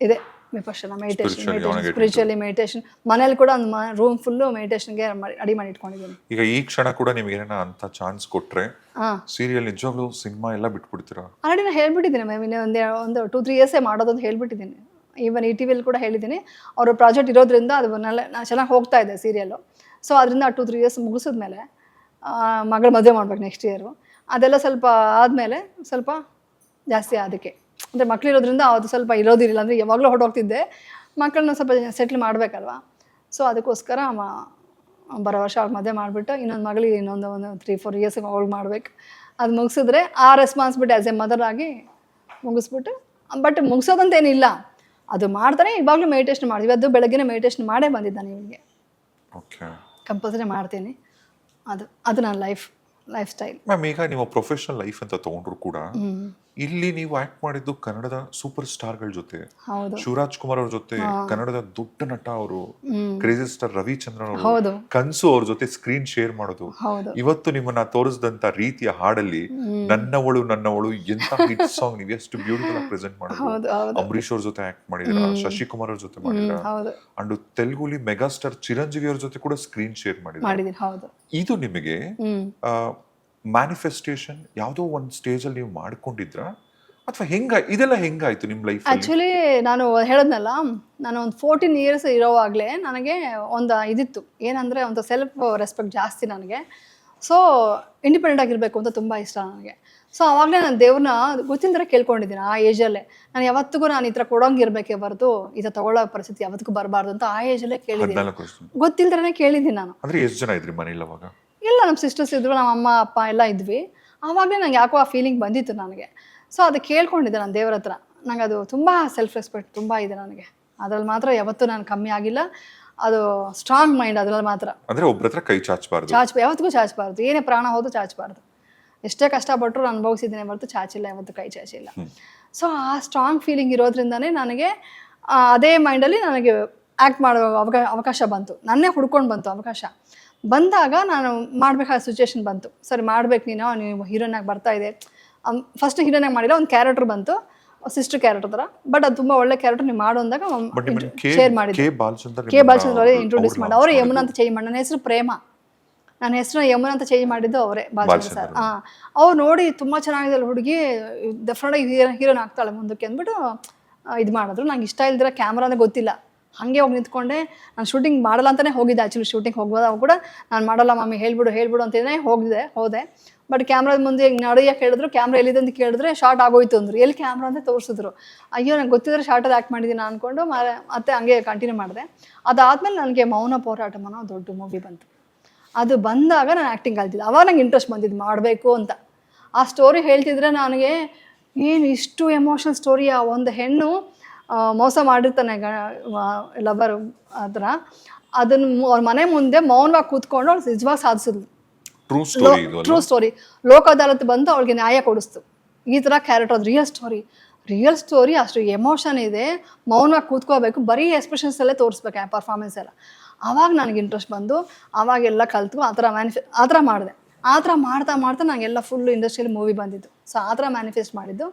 ಇದೆ ವಿಪರ್ಶನ ಮೆಡಿಟೇಷನ್, ಸ್ಪಿರಿಚುವಲಿ ಮೆಡಿಟೇಷನ್. ಮನೇಲಿ ಕೂಡ ಒಂದು ರೂಮ್ ಫುಲ್ಲು ಮೆಡಿಟೇಷನ್ಗೆ ರೆಡಿ ಮಾಡಿ ಇಟ್ಕೊಂಡಿದ್ದೀನಿ. ಈಗ ಈ ಕ್ಷಣ ಕೂಡ ನಿಮ್ಗೆ ಏನಾರ ಅಂತ ಚಾನ್ಸ್ ಕೊಟ್ರೆ ಸೀರಿಯಲ್, ನಿಜವಾಗ್ಲೂ ಸಿನಿಮಾ ಎಲ್ಲ ಬಿಟ್ಬಿಡ್ತೀರಾ? ಆಲ್ರೆಡಿ ನಾನು ಹೇಳ್ಬಿಟ್ಟಿದ್ದೀನಿ ಮ್ಯಾಮ್, ಒಂದು 2-3 years ಮಾಡೋದು ಅಂತ ಹೇಳ್ಬಿಟ್ಟಿದ್ದೀನಿ. ಈವನ್ ಈ ಟಿವಿಯಲ್ಲಿ ಕೂಡ ಹೇಳಿದ್ದೀನಿ. ಅವ್ರ ಪ್ರಾಜೆಕ್ಟ್ ಇರೋದ್ರಿಂದ ಅದು ನಾನು ಚೆನ್ನಾಗಿ ಹೋಗ್ತಾ ಇದೆ ಸೀರಿಯಲ್ಲು. ಸೊ ಅದರಿಂದ 2-3 years ಮುಗಿಸಿದ್ಮೇಲೆ ಮಗಳ ಮದುವೆ ಮಾಡ್ಬೇಕು ನೆಕ್ಸ್ಟ್ ಇಯರು. ಅದೆಲ್ಲ ಸ್ವಲ್ಪ ಆದಮೇಲೆ ಸ್ವಲ್ಪ ಜಾಸ್ತಿ ಅದಕ್ಕೆ, ಅಂದರೆ ಮಕ್ಕಳಿರೋದ್ರಿಂದ ಅದು ಸ್ವಲ್ಪ ಇರೋದಿಲ್ಲ, ಅಂದರೆ ಯಾವಾಗಲೂ ಹೊರಟೋಗ್ತಿದ್ದೆ. ಮಕ್ಕಳನ್ನ ಸ್ವಲ್ಪ ಸೆಟ್ಲ್ ಮಾಡಬೇಕಲ್ವ. ಸೊ ಅದಕ್ಕೋಸ್ಕರ ಬರೋ ವರ್ಷ ಅವ್ರಿಗೆ ಮದುವೆ ಮಾಡಿಬಿಟ್ಟು ಇನ್ನೊಂದು ಮಗಳಿಗೆ ಒಂದು 3-4 years ಅವ್ಳಿಗೆ ಮಾಡ್ಬೇಕು. ಅದು ಮುಗಿಸಿದ್ರೆ ಆ ರೆಸ್ಪಾನ್ಸಿಬಿಲಿಟಿ ಆ್ಯಸ್ ಎ ಮದರ್ ಆಗಿ ಮುಗಿಸ್ಬಿಟ್ಟು, ಬಟ್ ಮುಗಿಸೋದಂತೇನಿಲ್ಲ, ಅದು ಮಾಡ್ತಾನೆ. ಇವಾಗಲೂ ಮೆಡಿಟೇಷನ್ ಮಾಡ್ತೀವಿ, ಅದು ಬೆಳಗ್ಗೆ ಮೆಡಿಟೇಷನ್ ಮಾಡೇ ಬಂದಿದ್ದಾನೆ ಇವನಿಗೆ, ಕಂಪಲ್ಸರಿ ಮಾಡ್ತೀನಿ. ಅದು ನನ್ನ ಲೈಫ್ ಸ್ಟೈಲ್. ಮ್ಯಾಮ್, ಈಗ ನೀವು ಪ್ರೊಫೆಷನಲ್ ಲೈಫ್ ಅಂತ ತಗೊಂಡ್ರು ಕೂಡ ಇಲ್ಲಿ ನೀವು ಆಕ್ಟ್ ಮಾಡಿದ್ದು ಕನ್ನಡದ ಸೂಪರ್ ಸ್ಟಾರ್ಗಳ ಜೊತೆ, ಶಿವರಾಜ್ ಕುಮಾರ್ ಅವ್ರ ಜೊತೆ, ಕನ್ನಡದ ದೊಡ್ಡ ನಟ ಅವರು, ಕ್ರೇಜಿ ಸ್ಟಾರ್ ರವಿಚಂದ್ರನ್ ಅವರು, ಕನ್ಸು ಅವ್ರ ಜೊತೆ ಸ್ಕ್ರೀನ್ ಶೇರ್ ಮಾಡೋದು. ಇವತ್ತು ನಿಮ್ಮನ್ನ ತೋರಿಸಿದಂತ ರೀತಿಯ ಹಾಡಲ್ಲಿ ನನ್ನವಳು ಎಂತ ಹಿಟ್ ಸಾಂಗ್, ನೀವು ಎಷ್ಟು ಬ್ಯೂಟಿಫುಲ್ ಆಗಿ ಪ್ರೆಸೆಂಟ್ ಮಾಡೋದು. ಅಂಬರೀಶ್ ಅವ್ರ ಜೊತೆ ಆಕ್ಟ್ ಮಾಡಿದ್ರ, ಶಶಿಕುಮಾರ್ ಅವ್ರ ಜೊತೆ ಮಾಡಿದ್ರ, ಅಂಡ್ ತೆಲುಗುಲಿ ಮೆಗಾಸ್ಟಾರ್ ಚಿರಂಜೀವಿ ಅವ್ರ ಜೊತೆ ಕೂಡ ಸ್ಕ್ರೀನ್ ಶೇರ್ ಮಾಡಿದ್ರ. ಇದು ನಿಮಗೆ ಮ್ಯಾನಿಫೆಸ್ಟೇಷನ್ ಯಾವುದೋ ಒಂದು ಸ್ಟೇಜ್ ಅಲ್ಲಿ ನೀವು ಮಾಡ್ಕೊಂಡಿದ್ರ, ಅಥವಾ ಇದೆಲ್ಲ ಹೆಂಗಾಯ್ತು ನಿಮ್ಮ ಲೈಫ್? ಆ್ಯಕ್ಚುಲಿ ನಾನು ಹೇಳದ್ನಲ್ಲ, ನಾನು ಒಂದು 14 years ಇರೋವಾಗಲೇ ನನಗೆ ಒಂದು ಇದಿತ್ತು, ಏನಂದರೆ ಒಂದು ಸೆಲ್ಫ್ ರೆಸ್ಪೆಕ್ಟ್ ಜಾಸ್ತಿ ನನಗೆ. ಸೊ ಇಂಡಿಪೆಂಡೆಂಟ್ ಆಗಿರಬೇಕು ಅಂತ ತುಂಬ ಇಷ್ಟ ನನಗೆ. ಸೊ ಆವಾಗಲೇ ನಾನು ದೇವ್ರನ್ನ ಗೊತ್ತಿಲ್ಲದ್ರೆ ಕೇಳ್ಕೊಂಡಿದ್ದೀನಿ ಆ ಏಜಲ್ಲೇ. ನಾನು ಯಾವತ್ತಿಗೂ ನಾನು ಈ ಥರ ಕೊಡೋಂಗಿರ್ಬೇಕೇ ಹೊರತು ಈ ಥರ ತಗೊಳ್ಳೋ ಪರಿಸ್ಥಿತಿ ಯಾವತ್ತಿಗೂ ಬರಬಾರ್ದು ಅಂತ ಆ ಏಜಲ್ಲೇ ಕೇಳಿದ್ದೀನಿ, ಗೊತ್ತಿಲ್ಲದ್ರೆ ಕೇಳಿದ್ದೀನಿ ನಾನು. ಅಂದರೆ ಎಷ್ಟು ಜನ ಇದ್ರಿ ಮನೇಲಿ ಅವಾಗ? ಇಲ್ಲ, ನಮ್ಮ ಸಿಸ್ಟರ್ಸ್ ಇದ್ರು, ನಮ್ಮ ಅಮ್ಮ ಅಪ್ಪ ಎಲ್ಲ ಇದ್ವಿ. ಆವಾಗಲೇ ನಂಗೆ ಯಾಕೋ ಆ ಫೀಲಿಂಗ್ ಬಂದಿತ್ತು ನನಗೆ. ಸೊ ಅದು ಕೇಳ್ಕೊಂಡಿದ್ದೆ ನಾನು ದೇವ್ರ ಹತ್ರ. ನಂಗೆ ಅದು ತುಂಬ ಸೆಲ್ಫ್ ರೆಸ್ಪೆಕ್ಟ್ ತುಂಬ ಇದೆ ನನಗೆ. ಅದ್ರಲ್ಲಿ ಮಾತ್ರ ಯಾವತ್ತೂ ನಾನು ಕಮ್ಮಿ ಆಗಿಲ್ಲ. ಅದು ಸ್ಟ್ರಾಂಗ್ ಮೈಂಡ್ ಅದ್ರಲ್ಲಿ ಮಾತ್ರ. ಅಂದರೆ ಒಬ್ಬರ ಹತ್ರ ಕೈ ಚಾಚಬಾರ್ದು, ಯಾವತ್ತಿಗೂ ಚಾಚಬಾರ್ದು. ಏನೇ ಪ್ರಾಣ ಹೋದು ಚಾಚಬಾರ್ದು. ಎಷ್ಟೇ ಕಷ್ಟಪಟ್ಟರು ಅನುಭವಿಸಿದ್ದೀನಿ ಹೊರತು ಚಾಚಿಲ್ಲ, ಯಾವತ್ತೂ ಕೈ ಚಾಚಿಲ್ಲ. ಸೊ ಆ ಸ್ಟ್ರಾಂಗ್ ಫೀಲಿಂಗ್ ಇರೋದ್ರಿಂದನೇ ನನಗೆ ಅದೇ ಮೈಂಡಲ್ಲಿ ನನಗೆ ಆ್ಯಕ್ಟ್ ಮಾಡೋ ಅವಕಾಶ ಬಂತು. ನನ್ನೇ ಹುಡ್ಕೊಂಡು ಬಂತು ಅವಕಾಶ. ಬಂದಾಗ ನಾನು ಮಾಡಬೇಕಾದ ಸಿಚುವೇಶನ್ ಬಂತು. ಸರಿ ಮಾಡ್ಬೇಕು, ನೀವು ಹೀರೋನಾಗಿ ಬರ್ತಾ ಇದೆ. ಫಸ್ಟ್ ಹೀರೋನಾಗಿ ಮಾಡಿಲ್ಲ, ಒಂದು ಕ್ಯಾರೆಕ್ಟರ್ ಬಂತು, ಸಿಸ್ಟರ್ ಕ್ಯಾರೆಕ್ಟರ್ ಥರ. ಬಟ್ ಅದು ತುಂಬ ಒಳ್ಳೆ ಕ್ಯಾರೆಕ್ಟರ್ ನೀವು ಮಾಡು ಅಂದಾಗ ಶೇರ್ ಮಾಡಿದ್ದೆ. ಕೆ ಬಾಲಚಂದ್ರ ಅವರೇ ಇಂಟ್ರೊಡ್ಯೂಸ್ ಮಾಡಿ, ಅವರೇ ಯಮುನಾ ಅಂತ ಚೇಂಜ್ ಮಾಡಿ. ನನ್ನ ಹೆಸರು ಪ್ರೇಮ, ನನ್ನ ಹೆಸರು ಯಮುನಾ ಅಂತ ಚೇಂಜ್ ಮಾಡಿದ್ದು ಅವರೇ, ಬಾಲಚಂದ್ರ ಸರ್. ಅವ್ರು ನೋಡಿ ತುಂಬ ಚೆನ್ನಾಗಿದೆ ಹುಡುಗಿ, ಡೆಫಿನೆಟಾಗಿ ಹೀರೋನ್ ಆಗ್ತಾಳೆ ಮುಂದಕ್ಕೆ ಅಂದ್ಬಿಟ್ಟು ಇದು ಮಾಡಿದ್ರು. ನಂಗೆ ಇಷ್ಟ ಇಲ್ದಿರೋ ಕ್ಯಾಮ್ರಾ ಅಂದರೆ ಗೊತ್ತಿಲ್ಲ, ಹಾಗೆ ಹೋಗಿ ನಿಂತ್ಕೊಂಡೆ. ನಾನು ಶೂಟಿಂಗ್ ಮಾಡಲ್ಲ ಅಂತಲೇ ಹೋಗಿದ್ದೆ. ಆ್ಯಕ್ಚುಲಿ ಶೂಟಿಂಗ್ ಹೋಗೋದಾಗ ಕೂಡ ನಾನು ಮಾಡಲ್ಲ ಮಮ್ಮಿ ಹೇಳ್ಬಿಡು ಅಂತಲೇ ಹೋದೆ. ಬಟ್ ಕ್ಯಾಮ್ರಾದ ಮುಂದೆ ಹಿಂಗೆ ನಡೆಯೋಕೆ ಹೇಳಿದ್ರು, ಕ್ಯಾಮ್ರಾ ಎಲ್ಲಿದೆ ಅಂತ ಕೇಳಿದ್ರೆ ಶಾರ್ಟ್ ಆಗೋಯ್ತು ಅಂದರು. ಎಲ್ಲಿ ಕ್ಯಾಮ್ರಾ ಅಂತ ತೋರಿಸಿದ್ರು. ಅಯ್ಯೋ ನಂಗೆ ಗೊತ್ತಿದ್ರೆ ಶಾರ್ಟಲ್ಲಿ ಆ್ಯಕ್ಟ್ ಮಾಡಿದ್ದೀನಿ ಅಂದ್ಕೊಂಡು ಮತ್ತೆ ಹಂಗೆ ಕಂಟಿನ್ಯೂ ಮಾಡಿದೆ. ಅದಾದಮೇಲೆ ನನಗೆ ಮೌನ ಹೋರಾಟಂ ಅನ್ನೋ ದೊಡ್ಡ ಮೂವಿ ಬಂತು. ಅದು ಬಂದಾಗ ನಾನು ಆ್ಯಕ್ಟಿಂಗ್ ಕಲ್ತಿದ್ದೆ. ಅವಾಗ ನಂಗೆ ಇಂಟ್ರೆಸ್ಟ್ ಬಂದಿದ್ದು ಮಾಡಬೇಕು ಅಂತ. ಆ ಸ್ಟೋರಿ ಹೇಳ್ತಿದ್ರೆ ನನಗೆ ಏನು ಇಷ್ಟು ಎಮೋಷನಲ್ ಸ್ಟೋರಿಯ, ಒಂದು ಹೆಣ್ಣು ಮೋಸ ಮಾಡಿರ್ತಾನೆ ಲವರ್ ಹತ್ರ, ಅದನ್ನು ಅವ್ರ ಮನೆ ಮುಂದೆ ಮೌನವಾಗಿ ಕೂತ್ಕೊಂಡು ಅವ್ಳು ನಿಜವಾಗಿ ಸಾಧಿಸಿದ್ಲು. True story. ಲೋಕ ಅದಾಲತ್ ಬಂದು ಅವಳಿಗೆ ನ್ಯಾಯ ಕೊಡಿಸ್ತು. ಈ ಥರ ಕ್ಯಾರೆಕ್ಟರ್, ಅದು ರಿಯಲ್ ಸ್ಟೋರಿ. ಅಷ್ಟು ಎಮೋಷನ್ ಇದೆ. ಮೌನವಾಗಿ ಕೂತ್ಕೋಬೇಕು, ಬರೀ ಎಕ್ಸ್ಪ್ರೆಷನ್ಸ್ ಅಲ್ಲೇ ತೋರಿಸ್ಬೇಕು ಆ ಪರ್ಫಾರ್ಮೆನ್ಸ್ ಎಲ್ಲ. ಆವಾಗ ನನಗೆ ಇಂಟ್ರೆಸ್ಟ್ ಬಂದು ಆವಾಗೆಲ್ಲ ಕಲಿತು ಆ ಥರ ಮಾಡಿದೆ. ಆ ಥರ ಮಾಡ್ತಾ ನನಗೆಲ್ಲ ಫುಲ್ ಇಂಡಸ್ಟ್ರಿಯಲ್ಲಿ ಮೂವಿ ಬಂದಿದ್ದು. ಸೊ ಆ ಥರ ಮ್ಯಾನಿಫೆಸ್ಟ್ ಮಾಡಿದ್ದು.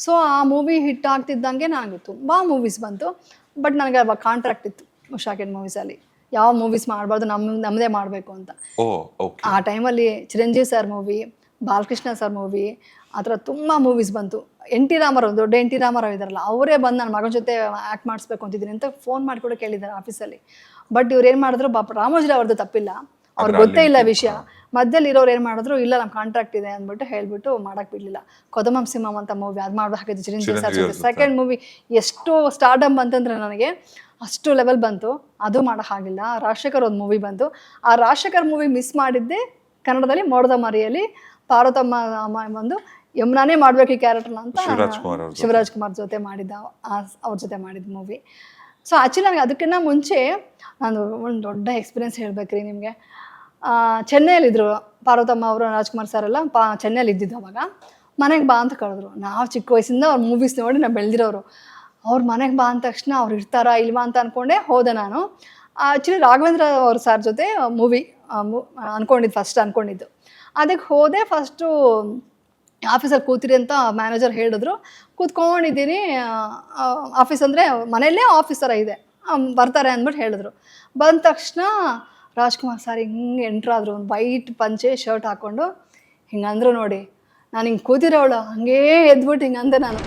ಸೊ ಆ ಮೂವಿ ಹಿಟ್ ಆಗ್ತಿದ್ದಂಗೆ ನನಗೆ ತುಂಬ ಮೂವೀಸ್ ಬಂತು. ಬಟ್ ನನಗೆ ಅವಾಗ ಕಾಂಟ್ರಾಕ್ಟ್ ಇತ್ತು ಉಷಾ ಕಿರಣ್ ಮೂವೀಸಲ್ಲಿ, ಯಾವ ಮೂವೀಸ್ ಮಾಡಬಾರ್ದು, ನಮ್ಮದೇ ಮಾಡಬೇಕು ಅಂತ. ಆ ಟೈಮಲ್ಲಿ Chiranjeevi sir movie, Balakrishna sir movie, ಆ ಥರ ತುಂಬ ಮೂವೀಸ್ ಬಂತು. ದೊಡ್ಡ ಎನ್ ಟಿ ರಾಮಾರಾವ್ ಇದ್ದಾರಲ್ಲ, ಅವರೇ ಬಂದು ನನ್ನ ಮಗನ ಜೊತೆ ಆ್ಯಕ್ಟ್ ಮಾಡಿಸ್ಬೇಕು ಅಂತಿದ್ದೀನಿ ಅಂತ ಫೋನ್ ಮಾಡಿ ಕೂಡ ಕೇಳಿದ್ದಾರೆ ಆಫೀಸಲ್ಲಿ. ಬಟ್ ಇವ್ರು ಏನು ಮಾಡಿದ್ರು, ರಾಮೋಜಿರಾವ್ ಅವ್ರದ್ದು ತಪ್ಪಿಲ್ಲ, ಅವ್ರಿಗೆ ಗೊತ್ತೇ ಇಲ್ಲ ವಿಷಯ. ಮಧ್ಯದಲ್ಲಿ ಇರೋರು ಏನು ಮಾಡಿದ್ರು, ಇಲ್ಲ ನಮ್ಮ ಕಾಂಟ್ರಾಕ್ಟ್ ಇದೆ ಅಂದ್ಬಿಟ್ಟು ಹೇಳ್ಬಿಟ್ಟು ಮಾಡೋಕ್ಕೆ ಬಿಡಲಿಲ್ಲ. ಕೊದಮಂ ಸಿಂಹಂ ಅಂತ ಮೂವಿ ಅದು ಹಾಕಿದ್ದು ಚಿರಂಜೀವಿ ಸರ್ ಜೊತೆ. ಸೆಕೆಂಡ್ ಮೂವಿ ಎಷ್ಟು ಸ್ಟಾರ್ಡಮ್ ಬಂತಂದ್ರೆ ನನಗೆ ಅಷ್ಟು ಲೆವೆಲ್ ಬಂತು. ಅದು ಮಾಡೋಕ್ಕಾಗಿಲ್ಲ. ರಾಜಶೇಖರ್ ಒಂದು ಮೂವಿ ಬಂತು. ಆ ರಾಜಶೇಖರ್ ಮೂವಿ ಮಿಸ್ ಮಾಡಿದ್ದೆ ಕನ್ನಡದಲ್ಲಿ ಮೋಡದ ಮರಿಯಲ್ಲಿ ಪಾರ್ವತಮ್ಮ ಬಂದು ಯಮುನಾನೇ ಮಾಡಬೇಕು ಈ ಕ್ಯಾರೆಕ್ಟರ್ನ ಅಂತ ಶಿವರಾಜ್ ಕುಮಾರ್ ಜೊತೆ ಅವ್ರ ಜೊತೆ ಮಾಡಿದ ಮೂವಿ. ಸೊ ಆ್ಯಕ್ಚುಲಿ ನನಗೆ ಅದಕ್ಕಿಂತ ಮುಂಚೆ ನಾನು ಒಂದು ದೊಡ್ಡ ಎಕ್ಸ್ಪೀರಿಯೆನ್ಸ್ ಹೇಳ್ಬೇಕ್ರಿ ನಿಮಗೆ. ಚೆನ್ನೈಯಲ್ಲಿದ್ದರು ಪಾರ್ವತಮ್ಮ ಅವರು, ರಾಜ್ಕುಮಾರ್ ಸರ್ ಎಲ್ಲ ಚೆನ್ನೈಯಲ್ಲಿ ಇದ್ದಿದ್ದು. ಅವಾಗ ಮನೆಗೆ ಬಾ ಅಂತ ಕರೆದ್ರು. ನಾವು ಚಿಕ್ಕ ವಯಸ್ಸಿಂದ ಅವ್ರ ಮೂವೀಸ್ ನೋಡಿ ನಾವು ಬೆಳೆದಿರೋರು. ಅವ್ರ ಮನೆಗೆ ಬಾ ಅಂದ ತಕ್ಷಣ ಅವ್ರು ಇರ್ತಾರಾ ಇಲ್ವಾ ಅಂತ ಅಂದ್ಕೊಂಡೆ ಹೋದೆ ನಾನು. ಆ್ಯಕ್ಚುಲಿ ರಾಘವೇಂದ್ರ ಅವ್ರ ಸರ್ ಜೊತೆ ಮೂವಿ ಫಸ್ಟ್ ಅಂದ್ಕೊಂಡಿದ್ದು. ಅದಕ್ಕೆ ಹೋದೆ. ಫಸ್ಟು ಆಫೀಸಲ್ಲಿ ಕೂತಿರಿ ಅಂತ ಮ್ಯಾನೇಜರ್ ಹೇಳಿದ್ರು. ಕೂತ್ಕೊಂಡಿದ್ದೀನಿ. ಆಫೀಸ್ ಅಂದರೆ ಮನೆಯಲ್ಲೇ ಆಫೀಸ್ ಥರ ಇದೆ, ಬರ್ತಾರೆ ಅಂದ್ಬಿಟ್ಟು ಹೇಳಿದ್ರು. ಬಂದ ತಕ್ಷಣ ರಾಜ್ಕುಮಾರ್ ಸರ್ ಹಿಂಗೆ ಎಂಟ್ರಾದ್ರು, ಒಂದು ವೈಟ್ ಪಂಚೆ ಶರ್ಟ್ ಹಾಕ್ಕೊಂಡು ಹಿಂಗಂದ್ರು ನೋಡಿ. ನಾನು ಹಿಂಗೆ ಕೂತಿರೋಳು ಹಂಗೇ ಎದ್ಬಿಟ್ಟು ಹಿಂಗಂದೆ ನಾನು.